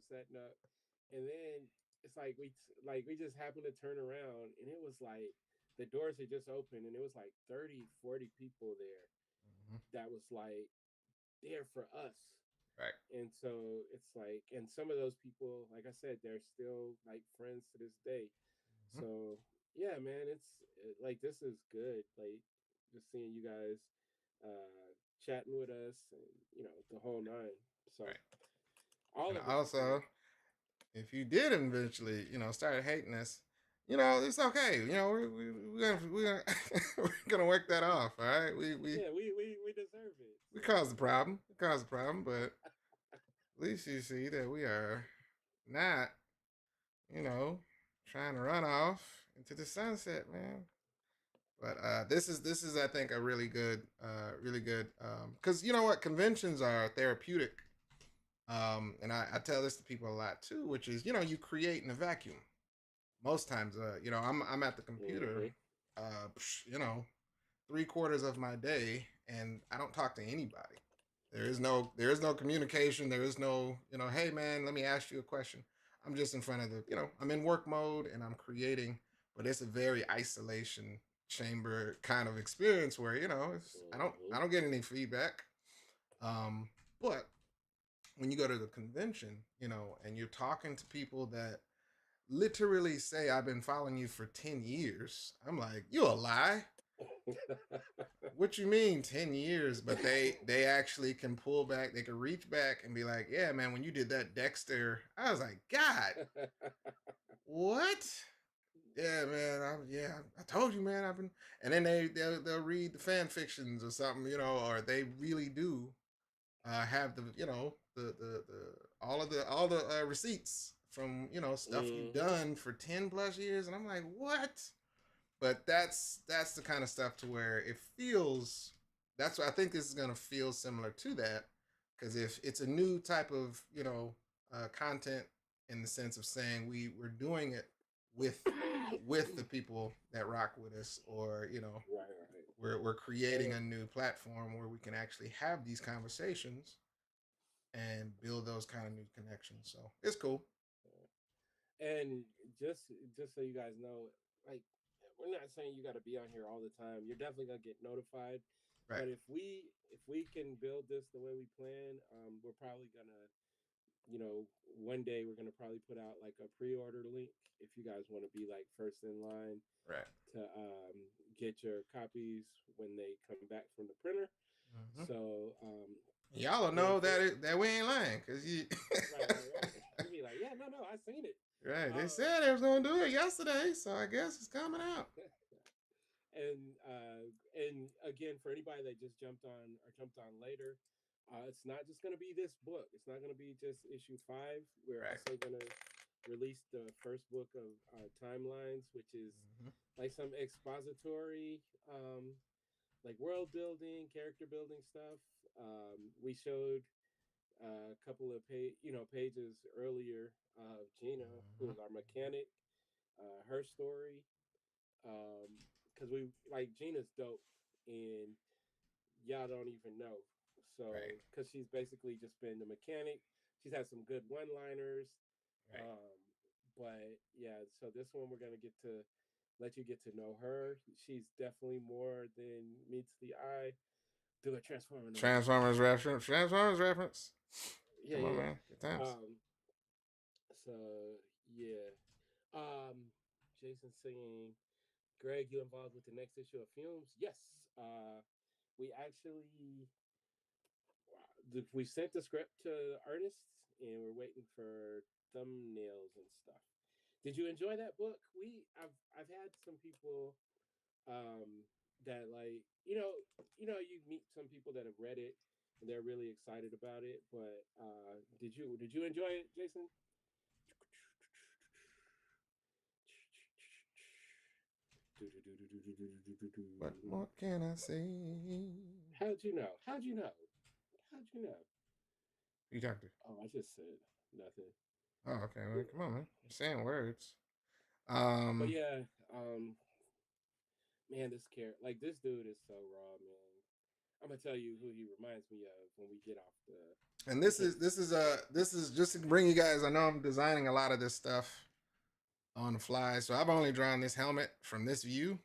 S2: and then it's like we just happened to turn around, and it was like the doors had just opened, and it was like 30, 40 people there
S1: Mm-hmm.
S2: that was like there for us.
S1: Right.
S2: And so it's like, and some of those people, like I said, they're still like friends to this day.
S1: Mm-hmm.
S2: So yeah, man, it's like this is good. Like just seeing you guys chatting with us, and the whole nine. So
S1: Right.
S2: all
S1: And
S2: of it is
S1: also,
S2: good.
S1: if you did eventually, start hating us, it's okay. We're gonna we're gonna work that off. All right.
S2: Yeah, we deserve it.
S1: We
S2: So
S1: caused the problem. We caused the problem, but at least you see that we are not, you know, trying to run off into the sunset, man. But this is I think a really good because you know what, conventions are therapeutic. And I tell this to people a lot too, which is you create in a vacuum. Most times, I'm at the computer,
S2: mm-hmm.
S1: uh, you know, 3/4 of my day, and I don't talk to anybody. There is no communication. There is no, hey man, let me ask you a question. I'm just in front of I'm in work mode and I'm creating, but it's a very isolation chamber kind of experience where I don't
S2: Mm-hmm.
S1: I don't get any feedback. Um, but when you go to the convention, and you're talking to people that literally say I've been following you for 10 years. I'm like, you a lie. What you mean 10 years? But they actually can pull back, they can reach back and be like, yeah, man, when you did that Dexter, I was like, God, what? yeah, man, I told you, man, I've been, and then they'll read the fan fictions or something, or they really do have the all the receipts from stuff you've
S2: Mm-hmm.
S1: done for 10 plus years, and I'm like, what? But that's the kind of stuff to where it feels. That's what I think this is gonna feel similar to that, because if it's a new type of content in the sense of saying we're doing it with the people that rock with us, or
S2: Right, right.
S1: we're creating
S2: And
S1: a new platform where we can actually have these conversations and build those kind of new connections. So it's cool.
S2: and just so you guys know, like we're not saying you got to be on here all the time. You're definitely gonna get notified.
S1: Right.
S2: But if we can build this the way we plan, we're probably gonna one day we're gonna probably put out like a pre-order link if you guys want to be like first in line
S1: Right.
S2: to get your copies when they come back from the printer.
S1: Mm-hmm.
S2: So
S1: Y'all will
S2: and
S1: know
S2: for
S1: that we ain't lying, because you.
S2: right, right, right, you'd be like, yeah, no, no, I seen it.
S1: Right. They
S2: Um,
S1: said they was gonna do it yesterday, so I guess it's coming out.
S2: and again, for anybody that just jumped on later, it's not just going to be this book. It's not going to be just issue 5. We're
S1: Right.
S2: also going to release the first book of timelines, which is
S1: Mm-hmm.
S2: like some expository, like world building, character building stuff. We showed a couple of pages earlier of Gina, who
S1: Mm-hmm.
S2: is our mechanic, her story, because we like Gina's dope, and y'all don't even know.
S1: Right.
S2: So, because she's basically just been the mechanic, she's had some good one-liners.
S1: Right.
S2: Um, but yeah, so this one we're gonna get to let you get to know her. She's definitely more than meets the eye. Do a transformer noise.
S1: Transformers reference. Transformers reference.
S2: Yeah,
S1: Come
S2: yeah,
S1: on,
S2: yeah.
S1: man. Good times.
S2: So yeah. Jason singing. Greg, you involved with the next issue of Fumes? Yes. We actually we sent the script to artists, and we're waiting for thumbnails and stuff. Did you enjoy that book? I've had some people that like you meet some people that have read it and they're really excited about it. But did you enjoy it, Jason?
S1: What more can I say?
S2: How'd you know? How'd you know? How'd you know?
S1: You talked to?
S2: Oh, I just said nothing.
S1: Oh, okay. Well, come on, man. You're saying words.
S2: But
S1: Um,
S2: yeah, man, this dude is so raw, man. I'm gonna tell you who he reminds me of when we get off the.
S1: and
S2: We
S1: this
S2: can.
S1: is this is this is just to bring you guys. I know I'm designing a lot of this stuff on the fly, so I've only drawn this helmet from this view.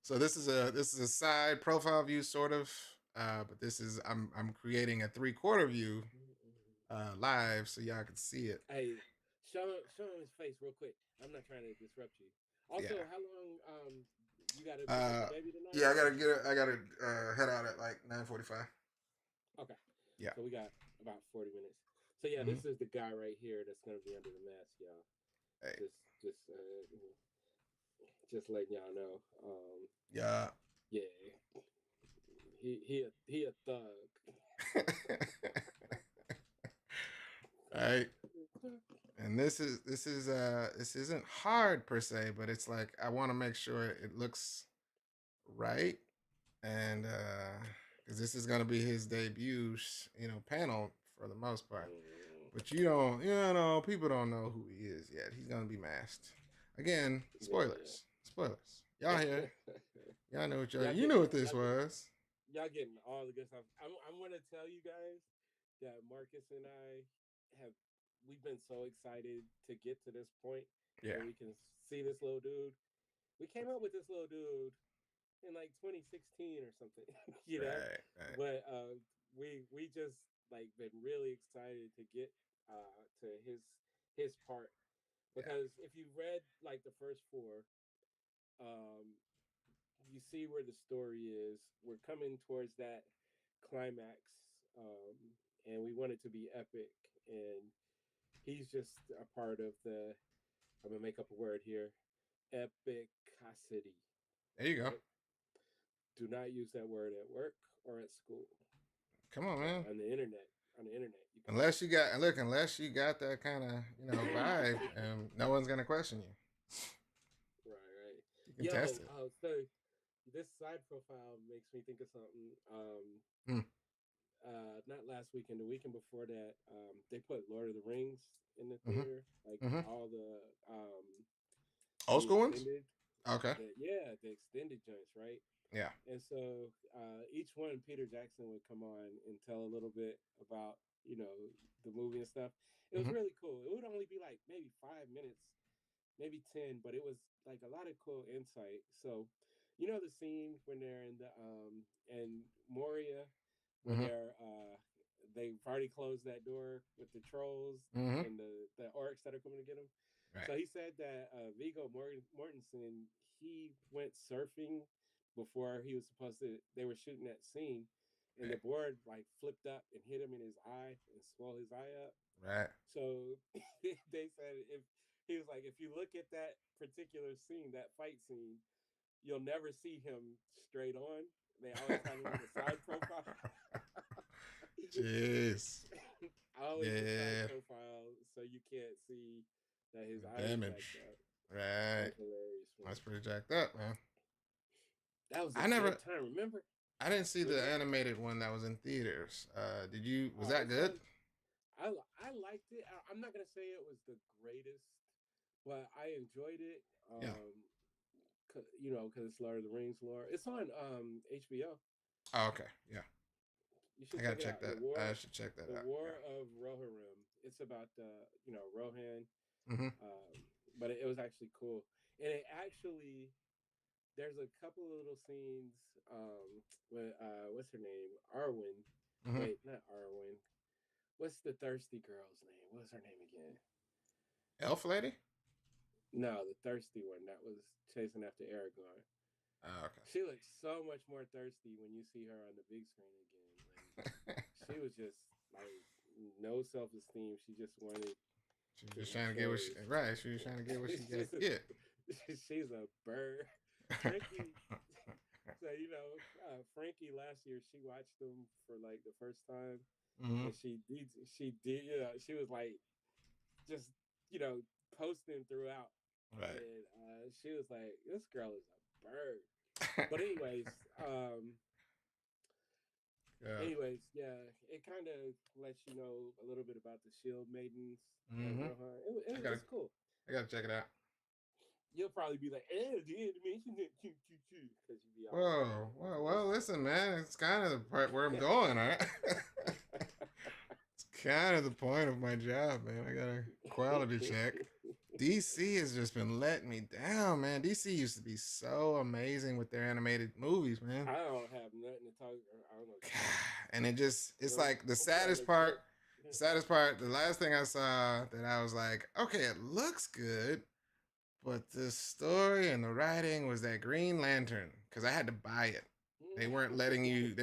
S1: So this is a side profile view, sort of, but this is I'm creating a 3/4 view live, so y'all can see it.
S2: Hey, show him his face real quick. I'm not trying to disrupt you.
S1: Yeah.
S2: Also, how long you got to pick up
S1: Uh,
S2: the baby tonight?
S1: yeah, I gotta head out at like 9:45.
S2: Okay,
S1: Yeah.
S2: so we got about 40 minutes. So yeah,
S1: Mm-hmm.
S2: this is the guy right here that's gonna be under the mask, y'all.
S1: Hey.
S2: Just letting y'all know.
S1: Yeah.
S2: Yeah, he a thug.
S1: All right. And this isn't hard per se, but it's like I want to make sure it looks right, and because this is gonna be his debut, panel for the most part. But people don't know who he is yet. He's gonna be masked. Again,
S2: Yeah,
S1: spoilers, spoilers. Y'all
S2: yeah.
S1: here? Y'all know what
S2: y'all
S1: you knew
S2: getting
S1: what this
S2: y'all get
S1: was.
S2: y'all getting all the good stuff. I'm gonna tell you guys that Marcus and I have we've been so excited to get to this point
S1: Yeah.
S2: where we can see this little dude. We came up with this little dude in like 2016 or something, you know.
S1: Right. Right.
S2: But we just like been really excited to get to his part
S1: Yeah.
S2: because if you read like the first 4, um, you see where the story is. We're coming towards that climax, um, and we want it to be epic. And he's just a part of I'm gonna make up a word here. Epicacity.
S1: There you go.
S2: Right. Do not use that word at work or at school
S1: Come on,
S2: or
S1: man.
S2: on the internet. On the internet, you can.
S1: Unless you got that kind of vibe, and no one's gonna question you.
S2: Right, right.
S1: You can test
S2: Yo,
S1: it.
S2: so this side profile makes me think of something.
S1: Hmm.
S2: Not last weekend, the weekend before that, they put Lord of the Rings in the
S1: Mm-hmm.
S2: theater, like
S1: Mm-hmm.
S2: all
S1: Old
S2: the
S1: school ones.
S2: extended,
S1: Okay.
S2: the extended joints, right?
S1: Yeah.
S2: And so each one, Peter Jackson would come on and tell a little bit about the movie and stuff. It was
S1: Mm-hmm.
S2: really cool. It would only be like maybe 5 minutes, maybe 10, but it was like a lot of cool insight. So, the scene when they're in the and Moria, when
S1: Mm-hmm.
S2: they've already closed that door with the trolls
S1: Mm-hmm.
S2: and the orcs that are coming to get them.
S1: Right.
S2: So he said that Viggo Mortensen, he went surfing before he was supposed to. They were shooting that scene, and
S1: Right.
S2: the board like flipped up and hit him in his eye and swelled his eye up.
S1: Right.
S2: So they said if he was like, if you look at that particular scene, that fight scene, you'll never see him straight on. They always have him in a side profile.
S1: Jeez.
S2: Always a side
S1: Yeah.
S2: profile, so you can't see that his eye is jacked
S1: Damage.
S2: up. That
S1: Right.
S2: was hilarious. Man.
S1: That's pretty jacked up, man.
S2: That was a
S1: I
S2: good
S1: never.
S2: time. Remember?
S1: I didn't see the
S2: Remember?
S1: animated one that was in theaters. Did you? Was
S2: Oh,
S1: that
S2: it's
S1: good?
S2: on. I liked it. I'm not gonna say it was the greatest, but I enjoyed it.
S1: Yeah.
S2: Because it's Lord of the Rings lore. It's on HBO.
S1: Oh, okay. Yeah.
S2: You
S1: I
S2: should
S1: gotta
S2: check it
S1: check
S2: out.
S1: that. I should check that
S2: The
S1: out.
S2: War
S1: Yeah.
S2: of Rohirrim. It's about Rohan,
S1: Mm-hmm.
S2: but it was actually cool, and it actually there's a couple of little scenes with what's her name, Arwen.
S1: Mm-hmm.
S2: Wait, not Arwen. What's the thirsty girl's name? What's her name again?
S1: Elf lady.
S2: No, the thirsty one that was chasing after Aragorn.
S1: Oh, okay.
S2: She looks so much more thirsty when you see her on the big screen again. Like she was just like no self esteem. She just wanted
S1: She was
S2: to
S1: just
S2: be
S1: trying to get what she
S2: cherished.
S1: right. She was trying to get what she got. Yeah.
S2: She's a bird. Frankie. So Frankie last year she watched them for like the first time,
S1: Mm-hmm.
S2: and she did she was like just posting throughout,
S1: Right.
S2: and she was like, "This girl is a bird." But
S1: Yeah.
S2: yeah, it kind of lets you know a little bit about the Shield Maidens of
S1: Mm-hmm.
S2: Rohan.
S1: I gotta.
S2: It's cool.
S1: I gotta check it out.
S2: You'll probably be like, "Eh, the animation didn't because you be all
S1: Whoa. Well. Listen, man. It's kind of the part where I'm going. All right. It's kind of the point of my job, man. I got a quality check. DC has just been letting me down, man. DC used to be so amazing with their animated movies, man.
S2: I don't have nothing to talk. I don't know.
S1: And it's like the
S2: Yeah.
S1: saddest part, the last thing I saw that I was like, okay, it looks good, but the story and the writing was that Green Lantern, because I had to buy it. They weren't letting you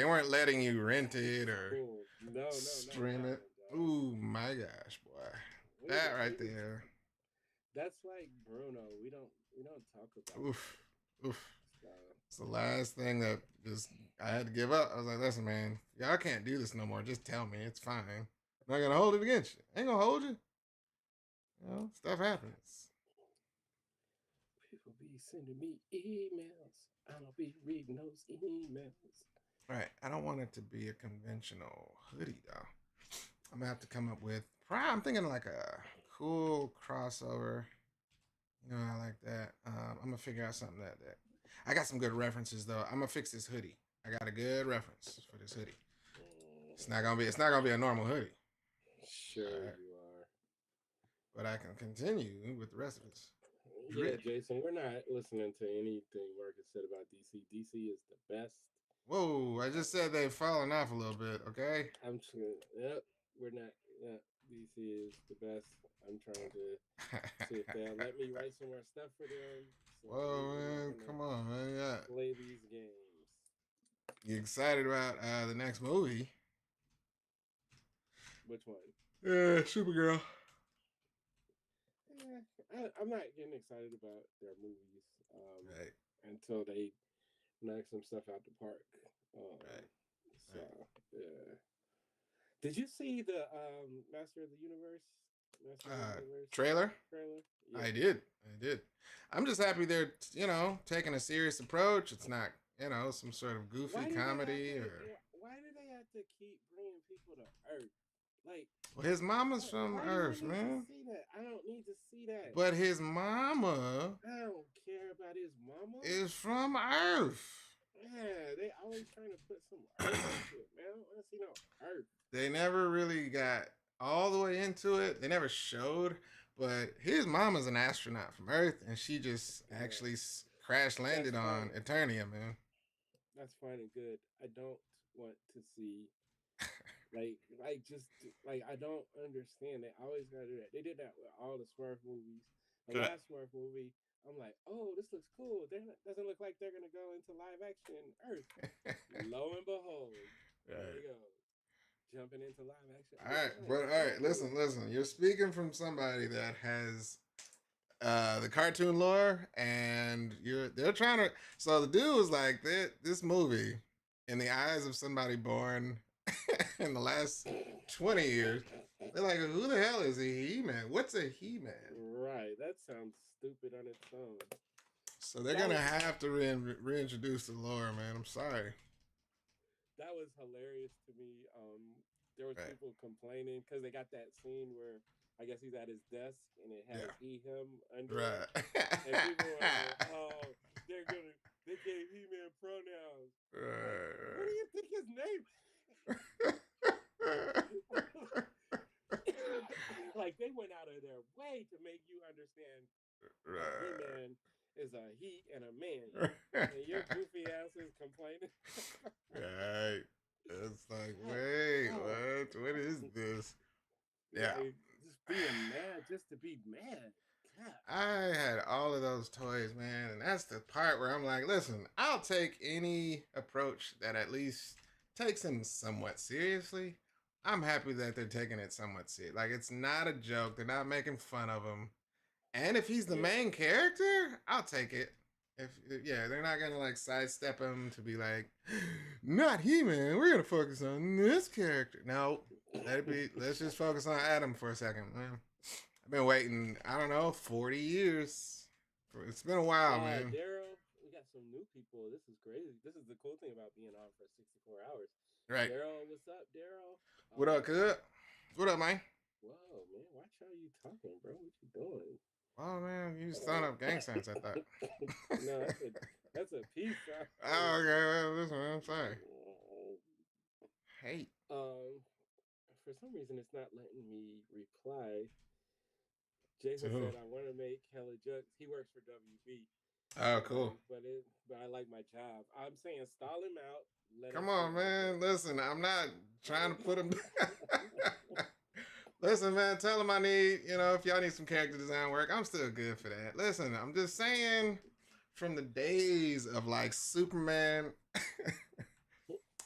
S1: rent it or
S2: No, not
S1: stream
S2: that
S1: it.
S2: one, dog.
S1: Ooh my gosh, boy. That right there.
S2: That's like Bruno. We don't talk about
S1: Oof. Oof.
S2: that.
S1: It's the last thing that just I had to give up. I was like, listen, man, y'all can't do this no more. Just tell me. It's fine. I'm not gonna hold it against you. I ain't gonna hold you. Stuff happens.
S2: People be sending me emails. I don't be reading those emails.
S1: Right. I don't want it to be a conventional hoodie though. I'm gonna have to come up with I'm thinking like a cool crossover. I like that. I'm gonna figure out something that I got some good references though. I'm gonna fix this hoodie. I got a good reference for this hoodie. It's not gonna be a normal hoodie.
S2: Sure you are.
S1: But I can continue with the rest of this.
S2: Yeah, Jason, we're not listening to anything Marcus said about DC. DC is the best.
S1: Whoa, I just said they've fallen off a little bit, okay?
S2: Yep, we're not. Yeah, DC is the best. I'm trying to see if they'll let me write some more stuff for them. So
S1: whoa, man, come on, man. Yeah.
S2: Play these games.
S1: You excited about the next movie?
S2: Which one?
S1: Yeah, Supergirl.
S2: I'm not getting excited about their movies
S1: Right,
S2: until they knock some stuff out the park. Um,
S1: right,
S2: so
S1: right.
S2: yeah. Did you see the Master of the Universe? Master of the Universe
S1: Trailer.
S2: trailer?
S1: I
S2: Yeah.
S1: did. I did. I'm just happy they're, taking a serious approach. It's not, some sort of goofy
S2: Why do they have
S1: comedy
S2: to?
S1: or.
S2: Why do they have to keep bringing people to Earth? Like,
S1: Well, his mama's from
S2: why do I
S1: Earth,
S2: need to
S1: man.
S2: see that? I don't need to see that.
S1: But his mama
S2: I don't care about his mama.
S1: is from Earth.
S2: Yeah, they always trying to put some Earth shit, man. I don't want to see no Earth.
S1: They never really got all the way into it. They never showed. But his mama's an astronaut from Earth, and she just
S2: Yeah,
S1: actually crash
S2: that's
S1: landed on
S2: fine.
S1: Eternia, man.
S2: That's fine and good. I don't want to see just like I don't understand. They always gotta do that. They did that with all the Smurf movies. The
S1: Right.
S2: last Smurf movie, I'm like, oh, this looks cool. Doesn't look like they're gonna go into live action Earth. Lo and behold, there they go, jumping into live action.
S1: All
S2: I'm like,
S1: right, but all right, listen, listen. You're speaking from somebody that has the cartoon lore, and they're trying to. So the dude was like, this movie, in the eyes of somebody born in the last 20 years, they're like, who the hell is a He-Man? What's a He-Man?
S2: Right, that sounds stupid on its own.
S1: So they're
S2: That
S1: gonna
S2: was
S1: have to reintroduce the lore, man. I'm sorry.
S2: that was hilarious to me. There was
S1: Right.
S2: people complaining because they got that scene where I guess he's at his desk and it has
S1: Yeah.
S2: he/him under it,
S1: Right.
S2: and people were like, "Oh, they gave He-Man pronouns." Like, what do
S1: Right.
S2: you think his name? Like they went out of their way to make you understand that He-Man is a he and a man, and your goofy ass is complaining.
S1: Right. It's like,
S2: Like,
S1: wait,
S2: oh,
S1: what? What is this? Yeah.
S2: like just being mad just to be mad. God.
S1: I had all of those toys, man, and that's the part where I'm like, listen, I'll take any approach that at least takes him somewhat seriously. I'm happy that they're taking it somewhat serious. Like, it's not a joke. They're not making fun of him. And if he's the
S2: Yeah,
S1: main character, I'll take it. Yeah, they're not gonna like sidestep him to be like, not he, man. We're gonna focus on this character. No, let it be. Let's just focus on Adam for a second, man. I've been waiting. I don't know, 40 years. It's been a while, man.
S2: Daryl, we got some new people. This is crazy. This is the cool thing about being on for 64 hours.
S1: Right.
S2: Daryl, what's up, Daryl?
S1: What up, kid? What up, man?
S2: Whoa, man, watch how you talking, bro. What you doing?
S1: Oh man, you just throwing up gang signs. I thought.
S2: No, that's a peace sign.
S1: Oh, okay, well, listen, man, I'm sorry. Hey.
S2: For some reason, it's not letting me reply. Jason
S1: So,
S2: said I want to make hella jokes. He works for WB.
S1: oh, cool.
S2: But I like my job. I'm saying stall him out. Let
S1: Come
S2: us see
S1: on,
S2: how it
S1: man.
S2: goes.
S1: Listen, I'm not trying to put him. Listen, man, tell him I need, if y'all need some character design work, I'm still good for that. Listen, I'm just saying, from the days of like Superman,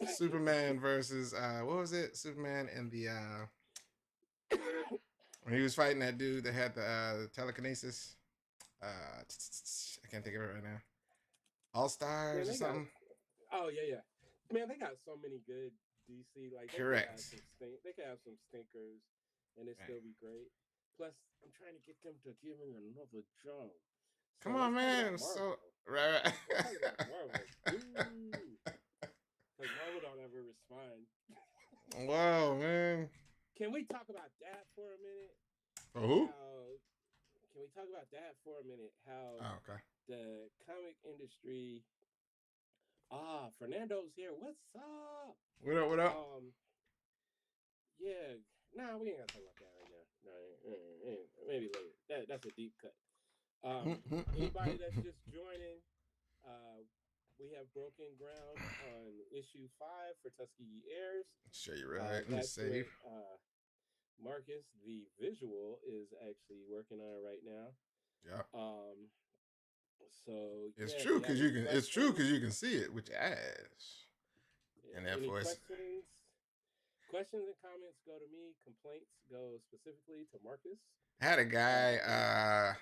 S1: Superman versus, what was it? Superman and the, when he was fighting that dude that had the telekinesis. I can't think of it right now. All
S2: Man,
S1: Stars or
S2: they got.
S1: something?
S2: Oh yeah. Man, they got so many good DC. Like
S1: Correct.
S2: They could have some stinkers, and it
S1: Right.
S2: still be great. Plus, I'm trying to get them to give me another job. So
S1: Come on,
S2: let's talk about
S1: man.
S2: Marvel.
S1: So, right.
S2: Let's talk about Marvel. Because Marvel don't ever respond.
S1: Whoa, man.
S2: Can we talk about that for a minute?
S1: For who?
S2: Can we talk about that for a minute? How
S1: Oh, okay.
S2: the comic industry. Fernando's here. What's up?
S1: What up? What up?
S2: Yeah. Nah, we ain't gonna talk about that right now. No, maybe later. That's a deep cut. Anybody that's just joining, we have broken ground on issue 5 for Tuskegee Heirs.
S1: Sure, you're right. Let me
S2: That's
S1: save.
S2: what Marcus, the visual, is actually working on it right now.
S1: Yeah.
S2: So
S1: It's
S2: yeah,
S1: true because you can. It's true
S2: questions?
S1: because you can see it with your eyes. And
S2: Any
S1: therefore, it's
S2: questions? Questions and comments go to me. Complaints go specifically to Marcus.
S1: I had a guy.
S2: Uh,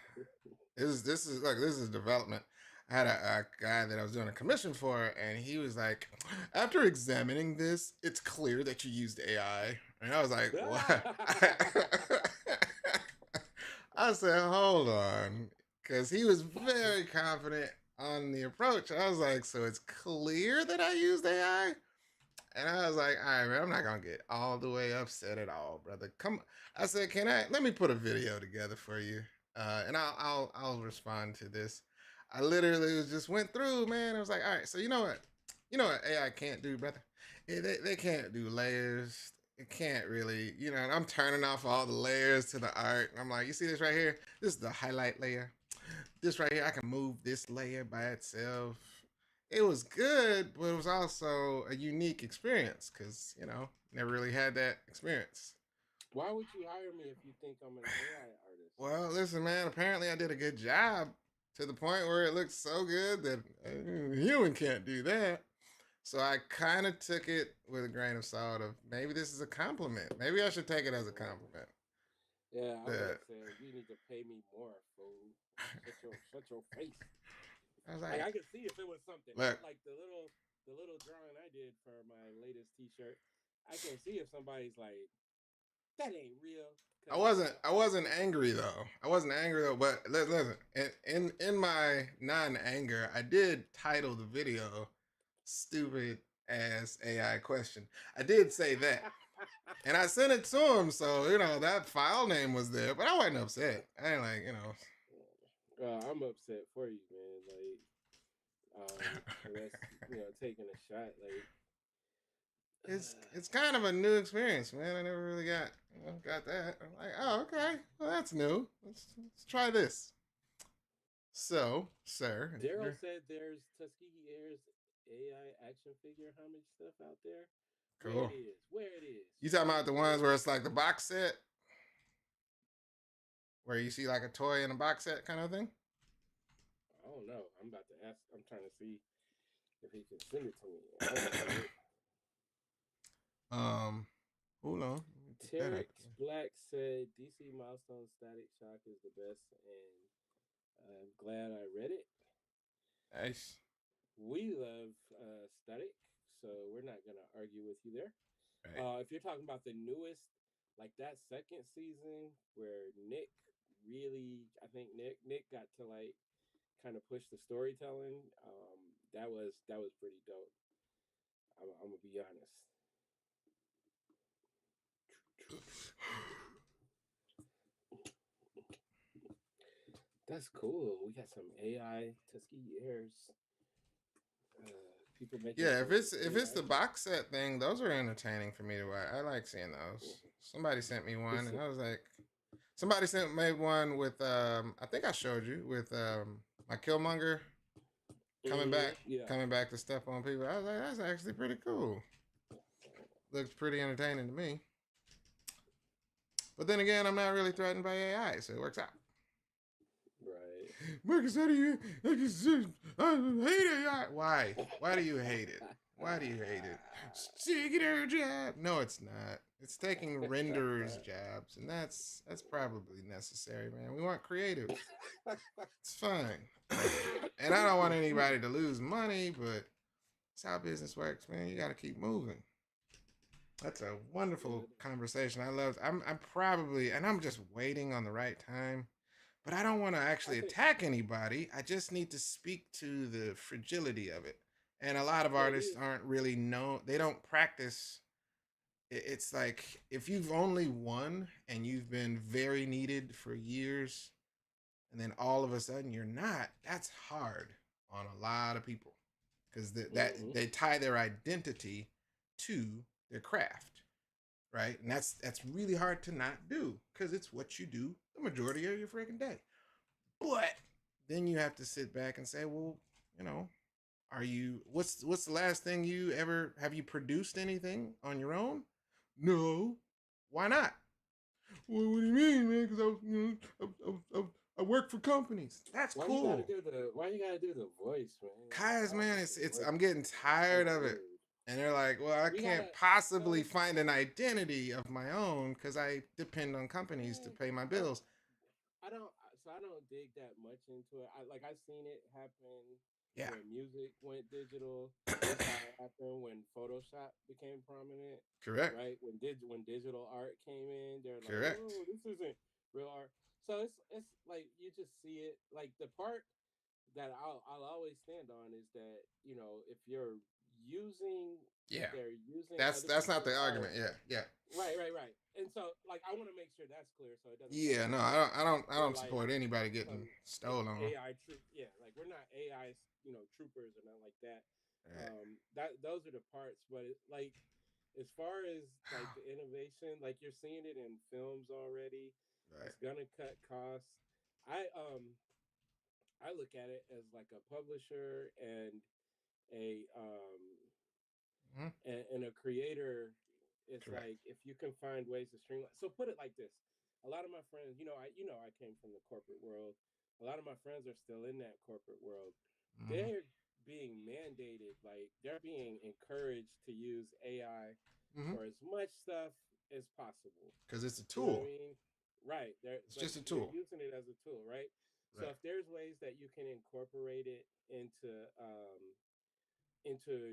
S1: This is development. I had a guy that I was doing a commission for, and he was like, "After examining this, it's clear that you used AI." And I was like, "What?" I said, "Hold on," because he was very confident on the approach. I was like, "So it's clear that I used AI?" And I was like, "All right, man, I'm not gonna get all the way upset at all, brother. Come." I said, "Can I? Let me put a video together for you, and I'll respond to this." I literally just went through, man. I was like, "All right, so you know what AI can't do, brother? They can't do layers. It can't really, you know." And I'm turning off all the layers to the art. And I'm like, "You see this right here? This is the highlight layer. This right here, I can move this layer by itself." It was good, but it was also a unique experience because, never really had that experience.
S2: Why would you hire me if you think I'm an AI artist?
S1: Well, listen, man, apparently I did a good job to the point where it looks so good that a human can't do that. So I kind of took it with a grain of salt of maybe this is a compliment. Maybe I should take it as a compliment.
S2: Yeah, I would
S1: That
S2: have said you need to pay me more, fool. Shut your face.
S1: I was
S2: Like
S1: like,
S2: I could see if it was something
S1: look,
S2: like the little drawing I did for my latest T-shirt. I can see if somebody's like, that ain't real. Cause
S1: I wasn't angry though. I wasn't angry though. But listen, in my non anger, I did title the video "Stupid Ass AI Question." I did say that, and I sent it to him. So that file name was there, but I wasn't upset. I ain't like
S2: I'm upset for you, man. Like, that's taking a shot. Like,
S1: It's kind of a new experience, man. I never really got that. I'm like, oh, okay, well that's new. Let's try this. So, sir,
S2: Daryl said there's Tuskegee Heirs AI action figure homage stuff out there. Where
S1: cool.
S2: it is? Where it is?
S1: You talking about the ones where it's like the box set, where you see like a toy in a box set kind of thing?
S2: I don't know. I'm about to ask. I'm trying to see if he can send it to me. I don't know.
S1: Hold on.
S2: Tarek Black said DC Milestone Static Shock is the best, and I'm glad I read it.
S1: Nice.
S2: We love Static, so we're not going to argue with you there.
S1: Right.
S2: If you're talking about the newest, like that second season where Nick really, I think Nick got to like kind of push the storytelling. That was pretty dope. I'm gonna be honest. That's cool. We got some AI Tuskegee Heirs. People making
S1: Yeah, if it's the box set thing, those are entertaining for me to watch. I like seeing those. Somebody sent me one, and I was like, somebody made one with I think I showed you with my Killmonger coming back to step on people. I was like, that's actually pretty cool. Looks pretty entertaining to me. But then again, I'm not really threatened by AI, so it works out.
S2: Right.
S1: Marcus, how do you? I hate AI. Why? Why do you hate it? Why do you hate it? It's taking our job. No, it's not. It's taking renderers' jobs, and that's probably necessary, man. We want creatives. It's fine. And I don't want anybody to lose money, but it's how business works, man. You got to keep moving. That's a wonderful conversation. I love. I'm probably, and I'm just waiting on the right time. But I don't want to actually attack anybody. I just need to speak to the fragility of it. And a lot of artists aren't really known. They don't practice. It's like if you've only won and you've been very needed for years, and then all of a sudden you're not. That's hard on a lot of people because they tie their identity to their craft, right? And that's really hard to not do because it's what you do the majority of your freaking day. But then you have to sit back and say, well, are you? What's the last thing you ever have you produced anything on your own? No. Why not? Well, what do you mean, man? Because I work for companies. That's cool.
S2: Why you gotta do the voice, man?
S1: Guys, man, it's I'm getting tired of it. And they're like, well, I
S2: We
S1: can't
S2: gotta.
S1: possibly
S2: So
S1: find an identity of my own because I depend on companies to
S2: eh,
S1: pay my
S2: I
S1: bills.
S2: I don't. So I don't dig that much into it. I've seen it happen
S1: Yeah.
S2: when music went digital. We saw it happen when Photoshop became prominent,
S1: Correct.
S2: right? When digital art came in, they're like,
S1: Correct.
S2: "Whoa, this isn't real art." So it's like you just see it. Like the part that I'll always stand on is that if you're using
S1: Yeah.
S2: they're using
S1: That's
S2: other
S1: not
S2: people's
S1: the
S2: art.
S1: argument. Yeah. Yeah.
S2: Right. And so, like, I want to make sure that's clear, so it doesn't come
S1: Yeah.
S2: off
S1: No,
S2: like
S1: I
S2: we're
S1: don't
S2: like
S1: support anybody
S2: some
S1: getting stolen on.
S2: AI troop. Yeah, like we're not AI, troopers or nothing like that.
S1: Right.
S2: That those are the parts, but like as far as like the innovation, like you're seeing it in films already.
S1: Right.
S2: It's gonna cut costs. I um I look at it as like a publisher a um
S1: Mm-hmm.
S2: and a creator. It's
S1: Correct.
S2: like if you can find ways to streamline. So put it like this: a lot of my friends, I came from the corporate world. A lot of my friends are still in that corporate world.
S1: Mm-hmm.
S2: They're being mandated, like they're being encouraged to use AI
S1: Mm-hmm.
S2: for as much stuff as possible.
S1: Because it's a
S2: You know what I
S1: tool.
S2: mean? Right.
S1: It's
S2: But
S1: just a
S2: they're
S1: tool.
S2: using it as a tool, right? So
S1: Right.
S2: if there's ways that you can incorporate it into
S1: The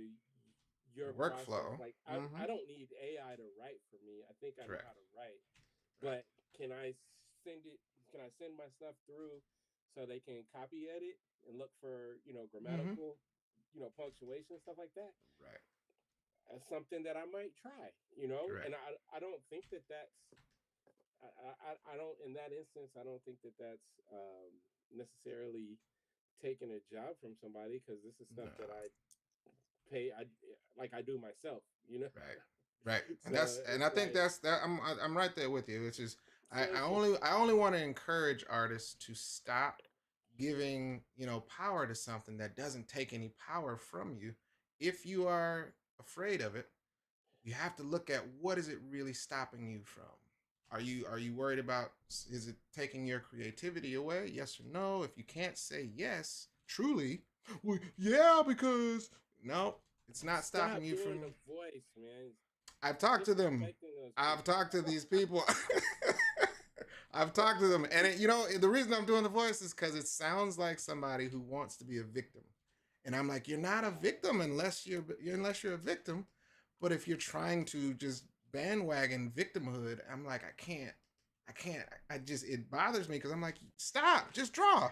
S2: your process,
S1: workflow.
S2: like
S1: Mm-hmm.
S2: I don't need AI to write for me. I think I know
S1: Correct.
S2: how to write,
S1: Right.
S2: but can I send it? Can I send my stuff through so they can copy edit and look for
S1: Mm-hmm.
S2: grammatical, punctuation stuff like that?
S1: Right.
S2: That's something that I might try,
S1: Correct.
S2: and I don't think that that's I don't in that instance I don't think that that's necessarily taking a job from somebody because this is stuff
S1: No.
S2: that I like I do myself,
S1: Right. Right. And
S2: So
S1: I
S2: it's
S1: think
S2: like
S1: that's that I'm right there with you. It's just
S2: so it's just
S1: I only want to encourage artists to stop giving, power to something that doesn't take any power from you. If you are afraid of it, you have to look at what is it really stopping you from. Are you worried about, is it taking your creativity away? Yes or no? If you can't say yes, truly, well, yeah, because no, it's not stopping
S2: stop
S1: you
S2: doing
S1: from.
S2: the voice, man.
S1: I've talked to them.
S2: Disrespecting those
S1: I've
S2: people.
S1: talked to these people. I've talked to them, and the reason I'm doing the voice is because it sounds like somebody who wants to be a victim, and I'm like, you're not a victim unless you're a victim, but if you're trying to just bandwagon victimhood, I'm like, I can't, I just it bothers me because I'm like, stop, just draw,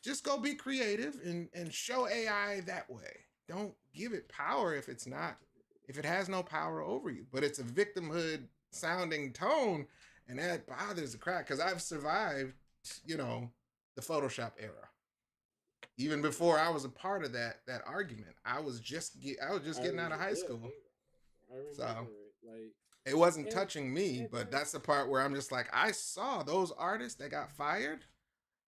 S1: just go be creative and show AI that way. Don't give it power if it has no power over you. But it's a victimhood sounding tone, and that bothers the crowd because I've survived, you know, the Photoshop era. Even before I was a part of that argument, I was just getting out of high
S2: Yeah,
S1: school,
S2: I remember
S1: so
S2: it. Like,
S1: it wasn't
S2: and
S1: touching me.
S2: and
S1: But
S2: that's
S1: that's the part where I'm just like, I saw those artists that got fired.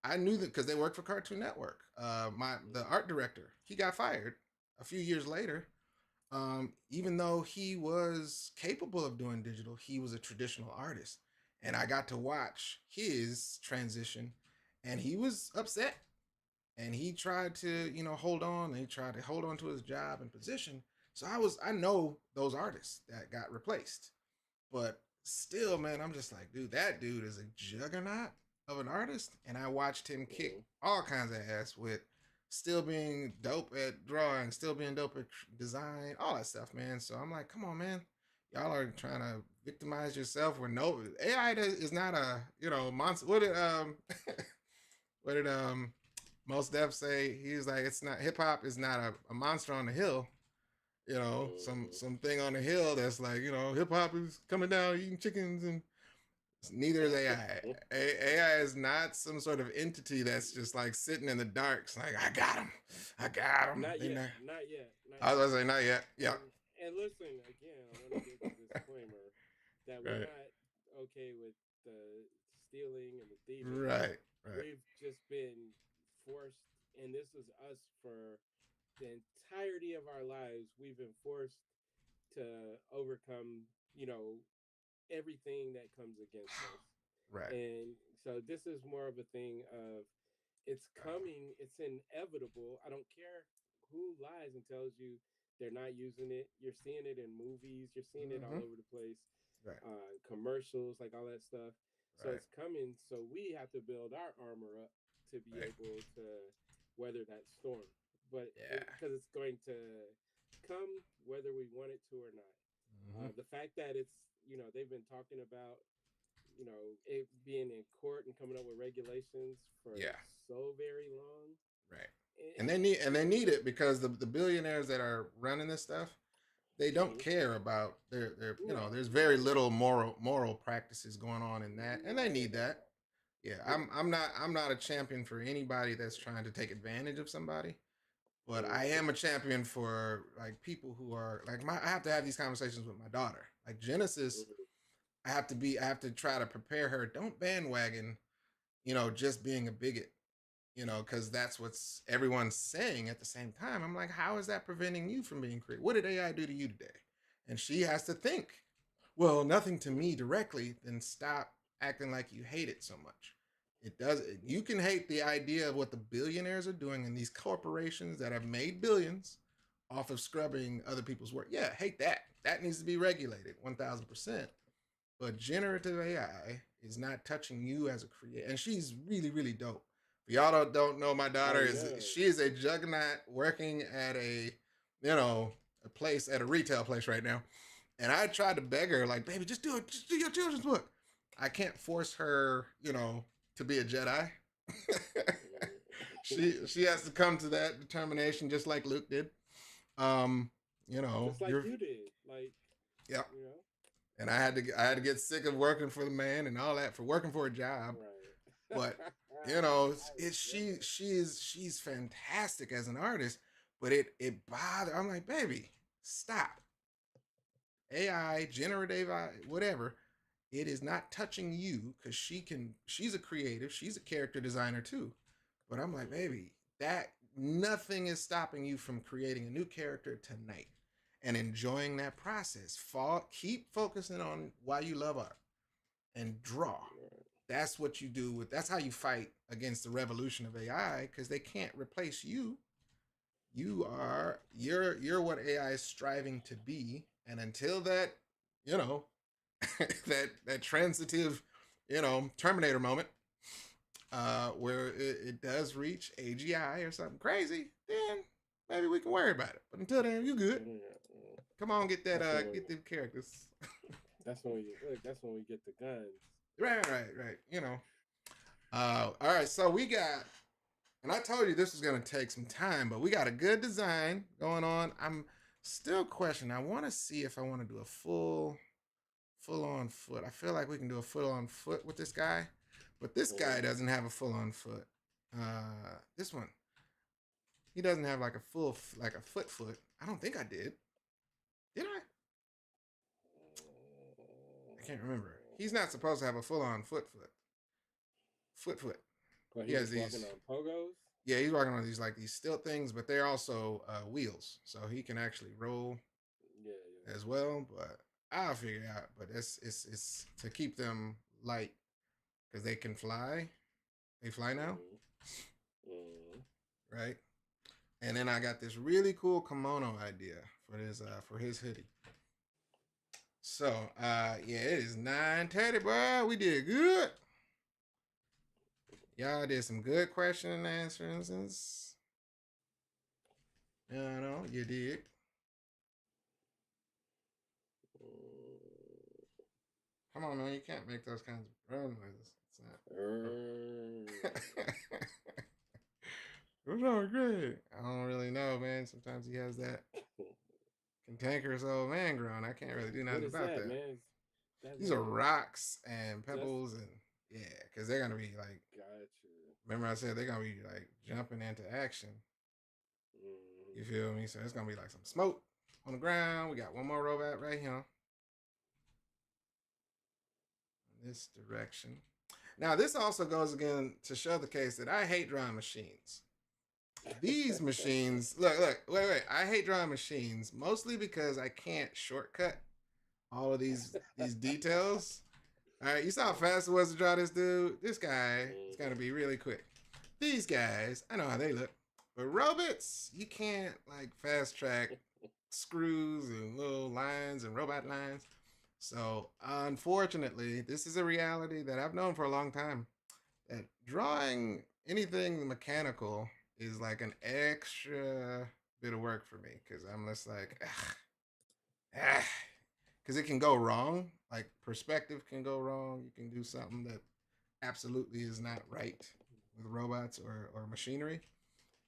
S1: I knew that because they worked for Cartoon Network. The art director, he got fired a few years later. Even though he was capable of doing digital, he was a traditional artist, and I got to watch his transition, and he was upset, and he tried to hold on, and he tried to hold on to his job and position. So I know those artists that got replaced, but still, man, I'm just like, dude, that dude is a juggernaut of an artist, and I watched him kick
S2: mm,
S1: all kinds of ass with still being dope at drawing, still being dope at design, all that stuff, man. So I'm like, come on, man, y'all are trying to victimize yourself. Where no AI is not a monster. What did Most Def say? He's like, it's not, hip hop is not a monster on the hill. Some thing on the hill that's like, hip hop is coming down eating chickens, and neither is AI. AI is not some sort of entity that's just like sitting in the dark. It's like, I got him.
S2: not
S1: They
S2: yet,
S1: not.
S2: not yet, not
S1: I was
S2: yet.
S1: gonna say not yet. Yeah.
S2: And listen again. I want to give the disclaimer that we're
S1: Right.
S2: not okay with the stealing and the thieving.
S1: Right. Right.
S2: We've just been forced, and this is us for the entirety of our lives. We've been forced to overcome, everything that comes against us.
S1: Right.
S2: And so this is more of a thing of it's coming, it's inevitable. I don't care who lies and tells you They're not using it. You're seeing it in movies. You're seeing it all
S1: Mm-hmm.
S2: over the place.
S1: Right.
S2: Commercials, like all that stuff. So
S1: Right.
S2: it's coming. So we have to build our armor up to be
S1: Right.
S2: able to weather that storm. But
S1: Yeah.
S2: because it's going to come whether we want it to or not.
S1: Mm-hmm.
S2: The fact that it's, they've been talking about, it being in court and coming up with regulations for
S1: Yeah.
S2: so very long.
S1: Right. And they need it because the billionaires that are running this stuff, they don't care about their there's very little moral practices going on in that, and they need that. Yeah, I'm not a champion for anybody that's trying to take advantage of somebody, but I am a champion for like people who are like I have to have these conversations with my daughter. Like Genesis, I have to try to prepare her. Don't bandwagon, just being a bigot, because that's what's everyone's saying at the same time. I'm like, how is that preventing you from being creative? What did AI do to you today? And she has to think, well, nothing to me directly. Then stop acting like you hate it so much. It does. You can hate the idea of what the billionaires are doing and these corporations that have made billions off of scrubbing other people's work. Yeah, hate that. That needs to be regulated 1,000%. But generative AI is not touching you as a creator, and she's really, really dope. If y'all don't know, my daughter she is a juggernaut working at a place at a retail place right now. And I tried to beg her, like, baby, just do it. Just do your children's book. I can't force her, to be a Jedi. she has to come to that determination, just like Luke did.
S2: Just like you did, like
S1: yeah. And I had to get sick of working for the man and all that for working for a job. Right. But she's fantastic as an artist, but it bothers. I'm like, baby, stop. AI, generative AI, whatever, it is not touching you because she's a creative, she's a character designer too. But I'm like, baby, that nothing is stopping you from creating a new character tonight and enjoying that process. Keep focusing on why you love art and draw. That's what you do that's how you fight against the revolution of AI, because they can't replace you. You're what AI is striving to be. And until that, that transitive, Terminator moment, where it does reach AGI or something crazy, then maybe we can worry about it. But until then, you good. Come on, get that get the characters.
S2: That's when we get the guns.
S1: Right. All right, so we got, and I told you this was gonna take some time, but we got a good design going on. I'm still questioning. I want to see if I want to do a full on foot. I feel like we can do a full on foot with this guy, but this guy doesn't have a full on foot. This one, he doesn't have like a full like a foot. I don't think I did. Did I? I can't remember. He's not supposed to have a full on foot.
S2: Well, he has these walking on pogos.
S1: Yeah, he's walking on these stilt things, but they're also wheels, so he can actually roll. Yeah. As well. But I'll figure it out. But it's to keep them light because they can fly. They fly now, right? And then I got this really cool kimono idea for his hoodie. So it is 9:30, boy. We did good. Y'all did some good question and answers. You did. Come on, man. You can't make those kinds of brown noises. It's all great. I don't really know, man. Sometimes he has that cantankerous old man grown. I can't really do nothing about that. Man? These are rocks and pebbles and yeah, because they're gonna be like. Gotcha. Remember I said they're gonna be like jumping into action. You feel me? So it's gonna be like some smoke on the ground. We got one more robot right here. In this direction. Now this also goes again to show the case that I hate drawing machines. These machines, look, wait. I hate drawing machines mostly because I can't shortcut all of these details. All right, you saw how fast it was to draw this dude? This guy is going to be really quick. These guys, I know how they look. But robots, you can't like fast track screws and little lines and robot lines. So, unfortunately, this is a reality that I've known for a long time. That drawing anything mechanical is like an extra bit of work for me because I'm just like, because it can go wrong. Like perspective can go wrong. You can do something that absolutely is not right with robots or machinery.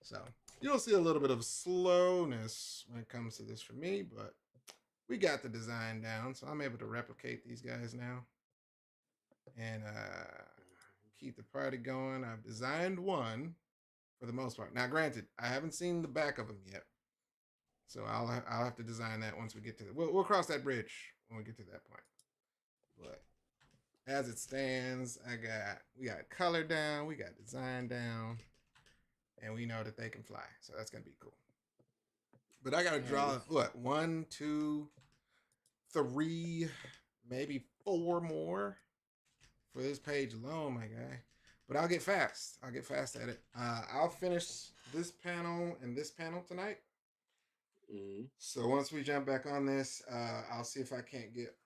S1: So you'll see a little bit of slowness when it comes to this for me, but we got the design down, so I'm able to replicate these guys now and keep the party going. I've designed one for the most part. Now, granted, I haven't seen the back of them yet, so I'll have to design that once we get to we'll cross that bridge when we get to that point. But as it stands, we got color down, we got design down, and we know that they can fly, so that's gonna be cool. But I gotta draw what 1, 2, 3, maybe 4 more for this page alone, my guy. But I'll get fast. I'll get fast at it. I'll finish this panel and this panel tonight.
S2: Mm-hmm.
S1: So once we jump back on this, I'll see if I can't get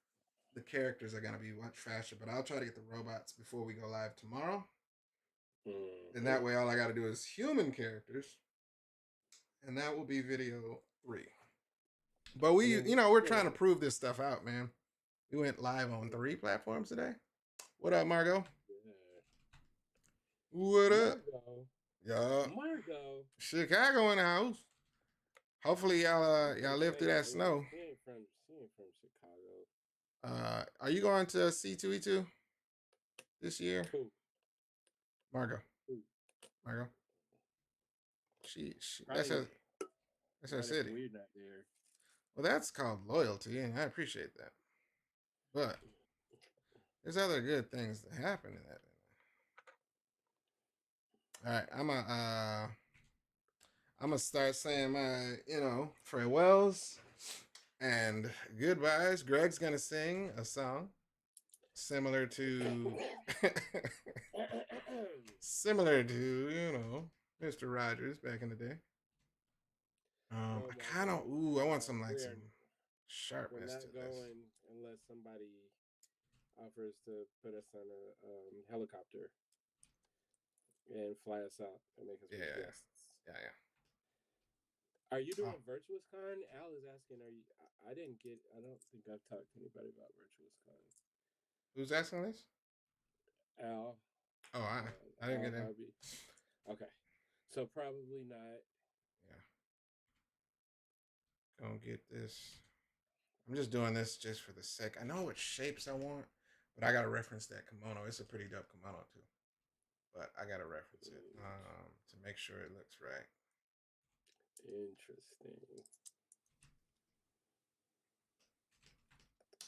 S1: the characters are gonna be much faster. But I'll try to get the robots before we go live tomorrow.
S2: Mm-hmm.
S1: And that way, all I got to do is human characters, and that will be video 3. But we're trying to prove this stuff out, man. We went live on 3 platforms today. What up, Margo? Yeah. What up? Yeah.
S2: Margo.
S1: Chicago in the house. Hopefully y'all live through that snow.
S2: She ain't from Chicago.
S1: Are you going to C2E2 this year?
S2: Who?
S1: Margo.
S2: Who?
S1: Margo. She that's her city.
S2: We're not there.
S1: Well, that's called loyalty, and I appreciate that. But there's other good things that happen in that. All right, I'm gonna start saying my farewells and goodbyes. Greg's gonna sing a song similar to Mr. Rogers back in the day. I want some sharpness to this.
S2: We're not going unless somebody offers to put us on a helicopter and fly us out and make us guests.
S1: Yeah.
S2: Are you doing VirtuousCon? Al is asking. I don't think I've talked to anybody about VirtuousCon.
S1: Who's asking this?
S2: Al.
S1: Oh, I didn't get it.
S2: Okay, so probably not.
S1: Yeah. Gonna get this. I'm just doing this just for the sake. I know what shapes I want, but I gotta reference that kimono. It's a pretty dope kimono too. But I gotta reference it to make sure it looks right.
S2: Interesting.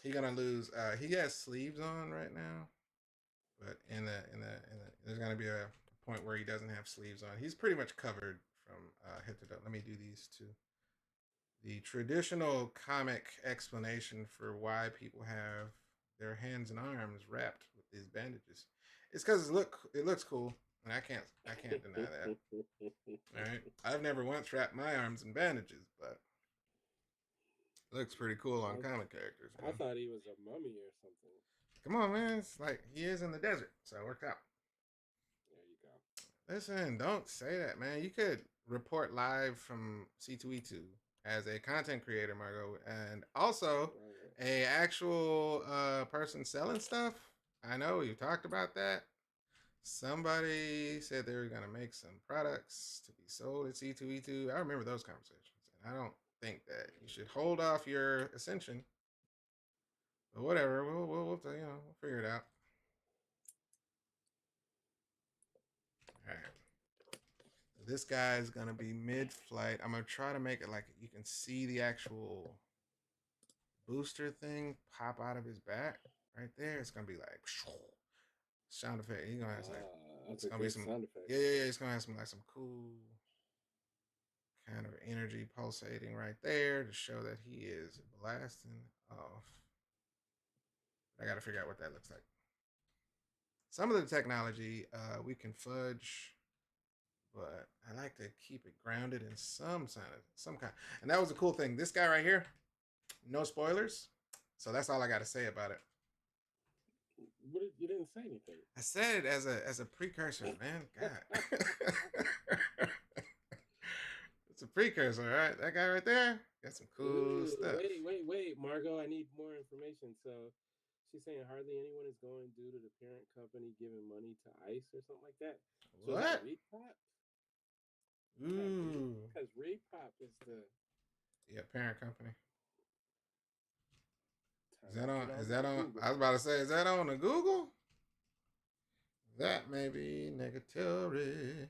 S1: He gonna lose. He has sleeves on right now, but in the there's gonna be a point where he doesn't have sleeves on. He's pretty much covered from head to toe. Let me do these two. The traditional comic explanation for why people have their hands and arms wrapped with these bandages. It's because it looks cool, and I can't deny that. All right, I've never once wrapped my arms in bandages, but it looks pretty cool on comic characters.
S2: I thought he was a mummy or something.
S1: Come on, man! It's like he is in the desert, so it worked out.
S2: There you go.
S1: Listen, don't say that, man. You could report live from C2E2 as a content creator, Margo, and also a actual person selling stuff. I know you talked about that. Somebody said they were going to make some products to be sold at C2E2. I remember those conversations, and I don't think that you should hold off your ascension. But whatever, we'll figure it out. All right. This guy's gonna be mid-flight. I'm gonna try to make it like you can see the actual booster thing pop out of his back right there. It's gonna be like sound effect. He's gonna have it's gonna be some sound effect. Yeah. It's gonna have some cool kind of energy pulsating right there to show that he is blasting off. I gotta figure out what that looks like. Some of the technology we can fudge but I like to keep it grounded in some kind. And that was a cool thing. This guy right here, no spoilers. So that's all I got to say about it.
S2: You didn't say anything.
S1: I said it as a precursor, man. God. It's a precursor, all right? That guy right there got some cool stuff.
S2: Wait, Margot, I need more information. So she's saying hardly anyone is going due to the parent company giving money to ICE or something like that. So is that
S1: What?
S2: Repop?
S1: Ooh.
S2: Because Repop is the
S1: Yeah, parent company. Is
S2: type
S1: that on?
S2: it
S1: Is that on?
S2: Google.
S1: I was about to say, is that on the Google? That may be negatory.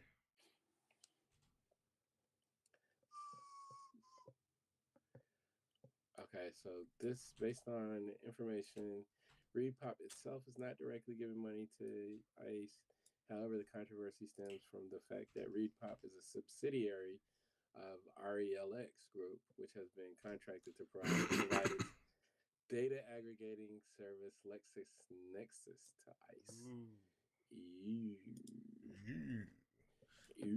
S2: Okay, so this based on information, Repop itself is not directly giving money to ICE. However, the controversy stems from the fact that Repop is a subsidiary of RELX Group, which has been contracted to provide its data aggregating service LexisNexis to ICE. Ew.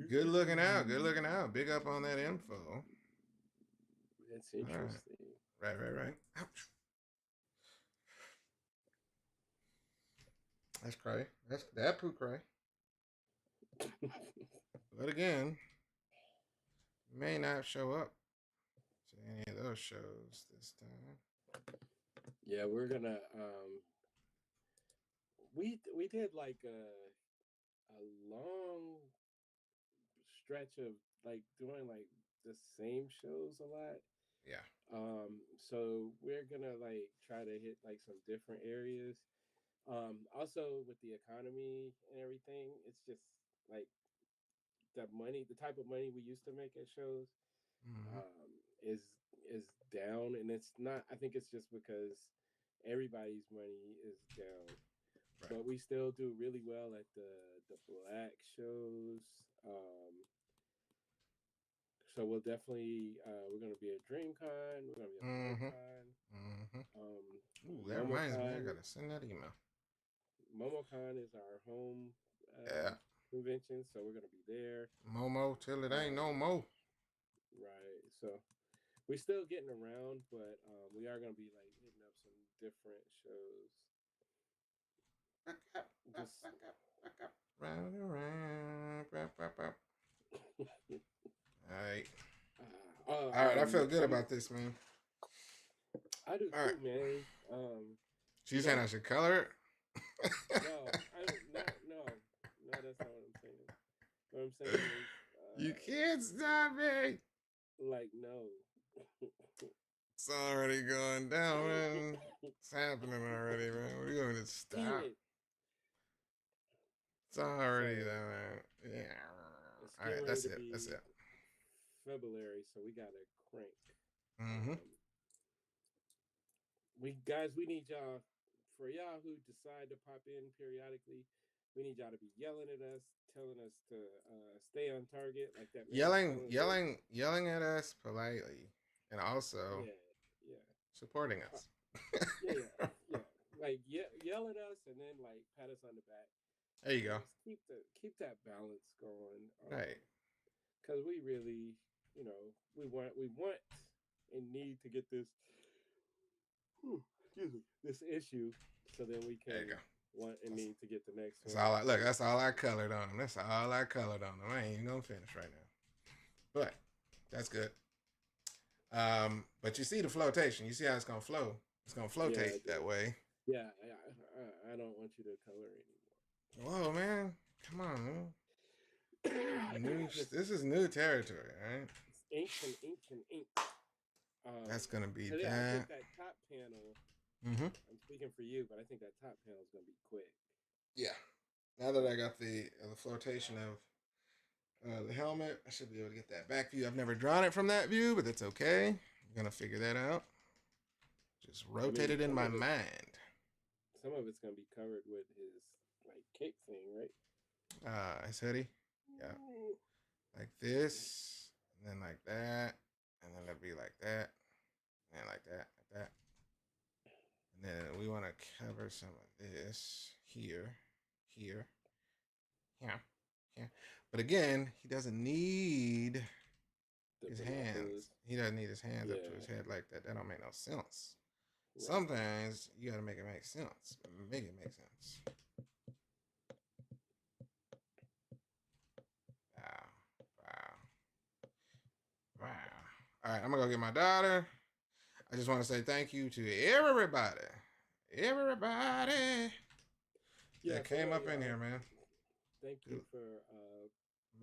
S1: Good looking out. Good looking out. Big up on that info.
S2: That's interesting.
S1: Right. Ouch. That's cray. That poo cray. But again, may not show up to any of those shows this time.
S2: Yeah, we're gonna we did like a long stretch of like doing like the same shows a lot.
S1: Yeah.
S2: So we're gonna like try to hit like some different areas. Also with the economy and everything, it's just like the type of money we used to make at shows,
S1: Mm-hmm.
S2: um, is is down, and it's not. I think it's just because everybody's money is down,
S1: Right.
S2: but we still do really well at the black shows. So we'll definitely we're gonna be at DreamCon. We're gonna be at
S1: Mm-hmm.
S2: MomoCon.
S1: Mm-hmm.
S2: Um,
S1: Ooh, that reminds me. I
S2: MomoCon.
S1: gotta send that email.
S2: MomoCon is our home
S1: Yeah.
S2: convention, so we're gonna be there.
S1: Momo till it ain't no mo.
S2: Right. So we're still getting around, but we are gonna be like hitting up some different shows. Just
S1: Back up. Round and round. All right. All right. I feel good about this, man.
S2: I do
S1: All
S2: too,
S1: right.
S2: man.
S1: So you saying I should color it?
S2: No, no, that's not what I'm saying. What I'm saying is,
S1: you can't stop me.
S2: like, no.
S1: It's already going down, man. It's happening already, man. We're going to stop.
S2: Damn it.
S1: It's already there, man. Yeah. All right, that's it. That's it.
S2: February, so we gotta crank.
S1: Mm-hmm.
S2: We need y'all, for y'all who decide to pop in periodically. We need y'all to be yelling at us, telling us to stay on target, like that.
S1: Yelling at us politely, and also supporting us.
S2: Yeah. Like yell at us, and then like pat us on the back.
S1: There you go.
S2: Just keep that balance going.
S1: Right.
S2: Because we really, we want and need to get this. This issue, so then we can want and need to get the next one.
S1: That's all I colored on them. I ain't even gonna finish right now, but that's good. But you see the flotation. You see how it's gonna flow. It's gonna flotate that way.
S2: Yeah, I don't want you to color anymore.
S1: Whoa, man! Come on, man. This is new territory, right?
S2: It's ink.
S1: That's gonna be that.
S2: I think that top panel.
S1: Mm-hmm.
S2: I'm speaking for you, but I think that top panel is gonna be quick.
S1: Yeah. Now that I got the flotation of the helmet, I should be able to get that back view. I've never drawn it from that view, but that's okay. I'm gonna figure that out. Just rotate it in my mind.
S2: Some of it's gonna be covered with his like cape thing, right?
S1: His hoodie. Yeah. Like this, and then like that, and then it'll be like that, and like that. And then we want to cover some of this here. Yeah. Yeah. But again, he doesn't need
S2: The
S1: his
S2: binoculars.
S1: hands. He doesn't need his hands up to his
S2: Yeah,
S1: head like that. That don't make no sense.
S2: right.
S1: Sometimes you gotta make it make sense. Make it make sense. Wow. Wow. Wow. All right, I'm gonna go get my daughter. I just want to say thank you to everybody. Everybody
S2: Yeah,
S1: that
S2: for
S1: came
S2: real,
S1: up in
S2: y'all.
S1: here, man.
S2: Thank you for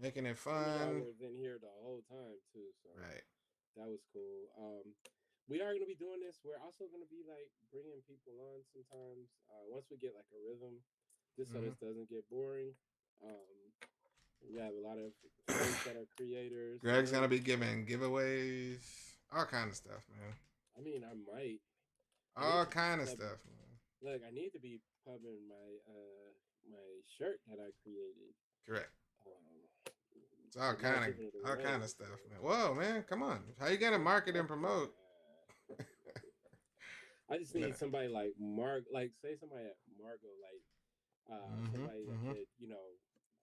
S1: Making it
S2: some of y'all
S1: fun.
S2: was in here the whole time too, so
S1: Right.
S2: that was cool. We are gonna be doing this. We're also gonna be like bringing people on sometimes. Once we get like a rhythm, just so
S1: Mm-hmm.
S2: this doesn't get boring. Um, we have a lot of friends that are creators.
S1: Greg's gonna
S2: And
S1: be giving giveaways, all kind of stuff, man.
S2: I mean, I might. I need
S1: All
S2: to be
S1: kind of
S2: pub.
S1: stuff, man.
S2: Look, I need to be pubbing my shirt that I created.
S1: Correct.
S2: Um,
S1: It's all
S2: but not
S1: kind of
S2: giving it
S1: all
S2: away.
S1: kind of
S2: So
S1: stuff, man. Whoa, man, come on. How you gonna
S2: just
S1: market and promote?
S2: FYI. I just need somebody like like say somebody at Margo, like somebody that
S1: Mm-hmm.
S2: could,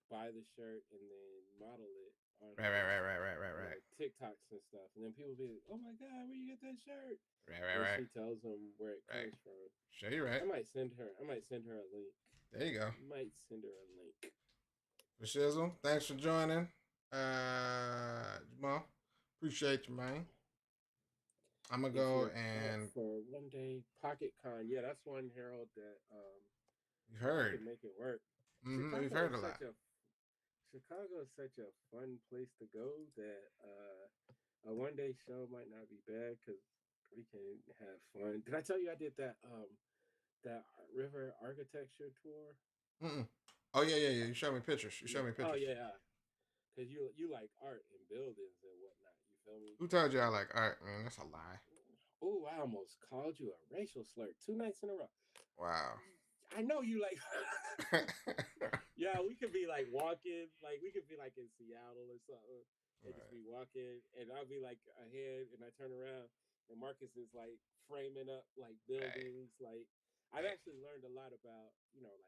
S2: buy the shirt and then model it on
S1: Right, right, right, right, right, right, right.
S2: TikToks and stuff, and then people be like, "Oh my god, where you get that shirt?"
S1: Right, right,
S2: And
S1: right.
S2: she tells them where it
S1: Right.
S2: comes from.
S1: Sure, you're right.
S2: I might send her. I might send her a link.
S1: There you go.
S2: Might send her a link.
S1: For Shizzle, thanks for joining. Jamal, appreciate you, man. I'm gonna
S2: If
S1: go
S2: you're up
S1: and
S2: for one day Pocket Con, yeah, that's one Harold that
S1: you've
S2: I
S1: heard.
S2: could make it work.
S1: Mm-hmm. We've
S2: Chicago
S1: heard
S2: is
S1: a lot.
S2: such a Chicago is such a fun place to go that a one day show might not be bad because we can have fun. Did I tell you I did that river architecture tour?
S1: Mm-mm. Oh yeah, yeah, yeah. You showed me pictures. You showed me
S2: Oh
S1: pictures.
S2: yeah, because you like art and buildings and whatnot. You feel me?
S1: Who told you I like art, man? That's a lie.
S2: Oh, I almost called you a racial slur 2 nights in a row.
S1: Wow.
S2: I know you like. Yeah, we could be like walking, like we could be like in Seattle or something, and just
S1: Right.
S2: be walking, and I'll be like ahead, and I turn around, and Marcus is like framing up like
S1: Right.
S2: buildings. Like I've
S1: Right.
S2: actually learned a lot about like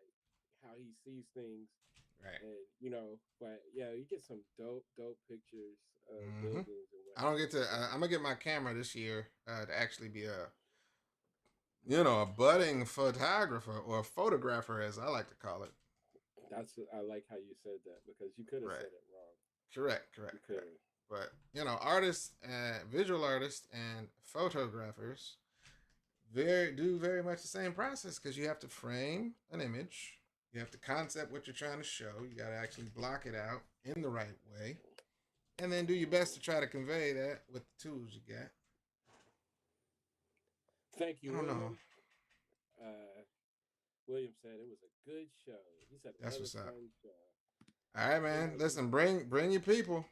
S2: how he sees things,
S1: Right.
S2: and but yeah, you get some dope pictures of
S1: Mm-hmm.
S2: buildings and
S1: I don't
S2: whatnot.
S1: get to.
S2: So that's
S1: I'm gonna get my camera this year to actually be a budding photographer or photographer, as I like to call it.
S2: I like how you said that because you could have
S1: Right.
S2: said it wrong.
S1: Correct.
S2: You
S1: Correct.
S2: could
S1: Correct.
S2: have.
S1: But artists, visual artists, and photographers do very much the same process because you have to frame an image, you have to concept what you're trying to show, you got to actually block it out in the right way, and then do your best to try to convey that with the tools you got.
S2: Thank you,
S1: I don't know.
S2: William. Uh, William said it was a good show. He said
S1: That's
S2: another
S1: what's up.
S2: fun show.
S1: All right,
S2: Hey
S1: man.
S2: man,
S1: Listen, bring your people,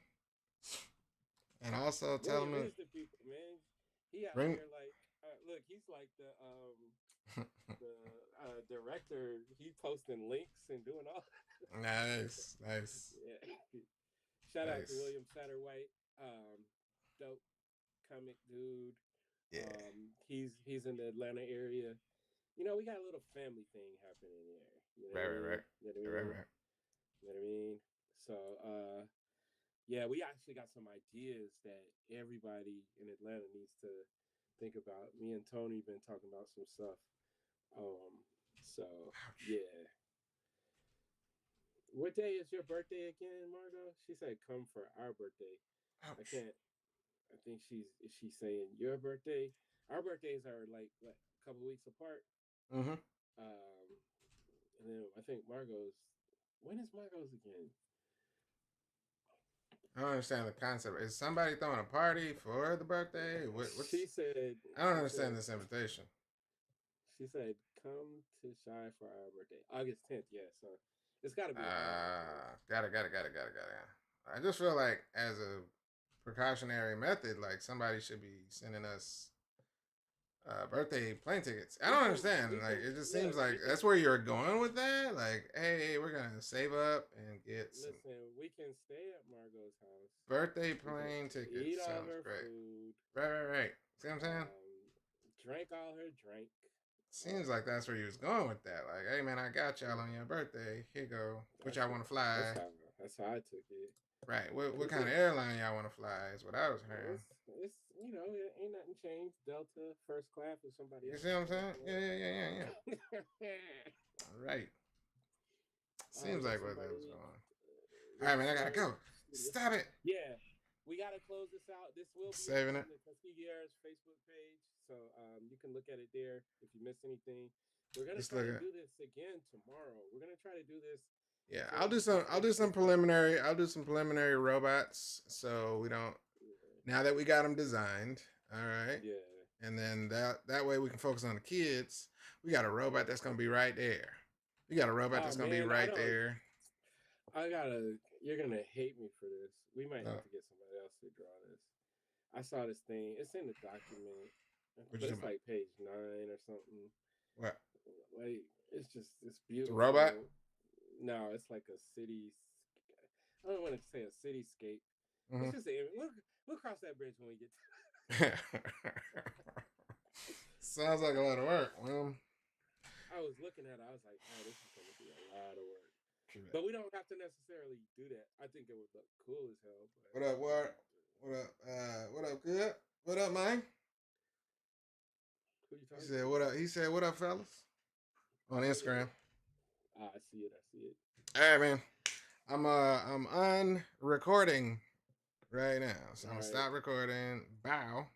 S1: and also tell
S2: William
S1: them
S2: is the people, man. He out
S1: bring.
S2: here like, look, he's like the director. He posting links and doing all.
S1: Nice, nice,
S2: Yeah. Shout out to
S1: nice.
S2: William Satterwhite, dope comic dude.
S1: Yeah.
S2: He's in the Atlanta area. We got a little family thing happening there. You know
S1: Right,
S2: what I
S1: right,
S2: mean?
S1: right,
S2: You know what I
S1: right,
S2: mean?
S1: right.
S2: You know what I mean? So, yeah, we actually got some ideas that everybody in Atlanta needs to think about. Me and Tony been talking about some stuff. So
S1: Ouch.
S2: yeah. What day is your birthday again, Margot? She said come for our birthday. I
S1: Ouch.
S2: can't. I think she's saying your birthday. Our birthdays are like what, a couple weeks apart.
S1: Mm-hmm.
S2: Um, and then I think Margot's. When is Margot's again?
S1: I don't understand the concept. Is somebody throwing a party for the birthday? What's?
S2: She said.
S1: I don't
S2: She said.
S1: understand this invitation.
S2: She said, "Come to Shy for our birthday, August 10th." Yeah, so it's got to be our birthday.
S1: Got it. I just feel like as a precautionary method, like somebody should be sending us birthday plane tickets. I
S2: We
S1: don't
S2: can,
S1: understand.
S2: we
S1: Like
S2: can,
S1: it just seems
S2: look,
S1: like
S2: we can
S1: that's where you're going with that. Like, hey, we're gonna save up and get some
S2: listen. We can stay at Margot's house.
S1: birthday
S2: We can
S1: plane
S2: eat
S1: tickets.
S2: all
S1: Sounds
S2: her
S1: great.
S2: food.
S1: Right, right, right. See what I'm saying?
S2: Drink all her drink.
S1: Seems like that's where you was going with that. Like, hey man, I got y'all on your birthday. Here you go. Which y'all want to fly?
S2: That's how I took it.
S1: Right. What kind of airline y'all want to fly? Is what I was hearing.
S2: It's it ain't nothing changed. Delta, first class, or somebody
S1: You
S2: else.
S1: see what I'm saying? Yeah. All right. Seems like where that was going. All right, man. I gotta go. Stop it.
S2: Yeah. We gotta close this out. This will be
S1: saving
S2: on the Tuskegee Heirs Facebook page, so you can look at it there if you missed anything. We're gonna try to do this again tomorrow. We're gonna try to do this.
S1: Yeah, I'll do some preliminary. I'll do some preliminary robots, so we don't. Now that we got them designed, all right.
S2: Yeah.
S1: And then that way we can focus on the kids. We got a robot that's gonna be right there. We got a robot that's gonna be right there.
S2: You're gonna hate me for this. We might have to get somebody else to draw this. I saw this thing. It's in the document, but it's like page 9 or something.
S1: What?
S2: Like it's beautiful.
S1: The robot?
S2: No, it's like a city. I don't want to say a cityscape. Mm-hmm. It's just we'll cross that bridge when we get to it.
S1: Sounds like a lot of work. Well,
S2: I was looking at it. I was like, oh, this is going to be a lot of work. But we don't have to necessarily do that. I think it would look cool as hell. But
S1: what up, Ward? What up? What up, good? What up, man?
S2: Who you talking
S1: He said, what up? He said, what up, fellas? On Instagram.
S2: I see it.
S1: All right, man. I'm on recording right now. So I'm gonna stop recording. Bow.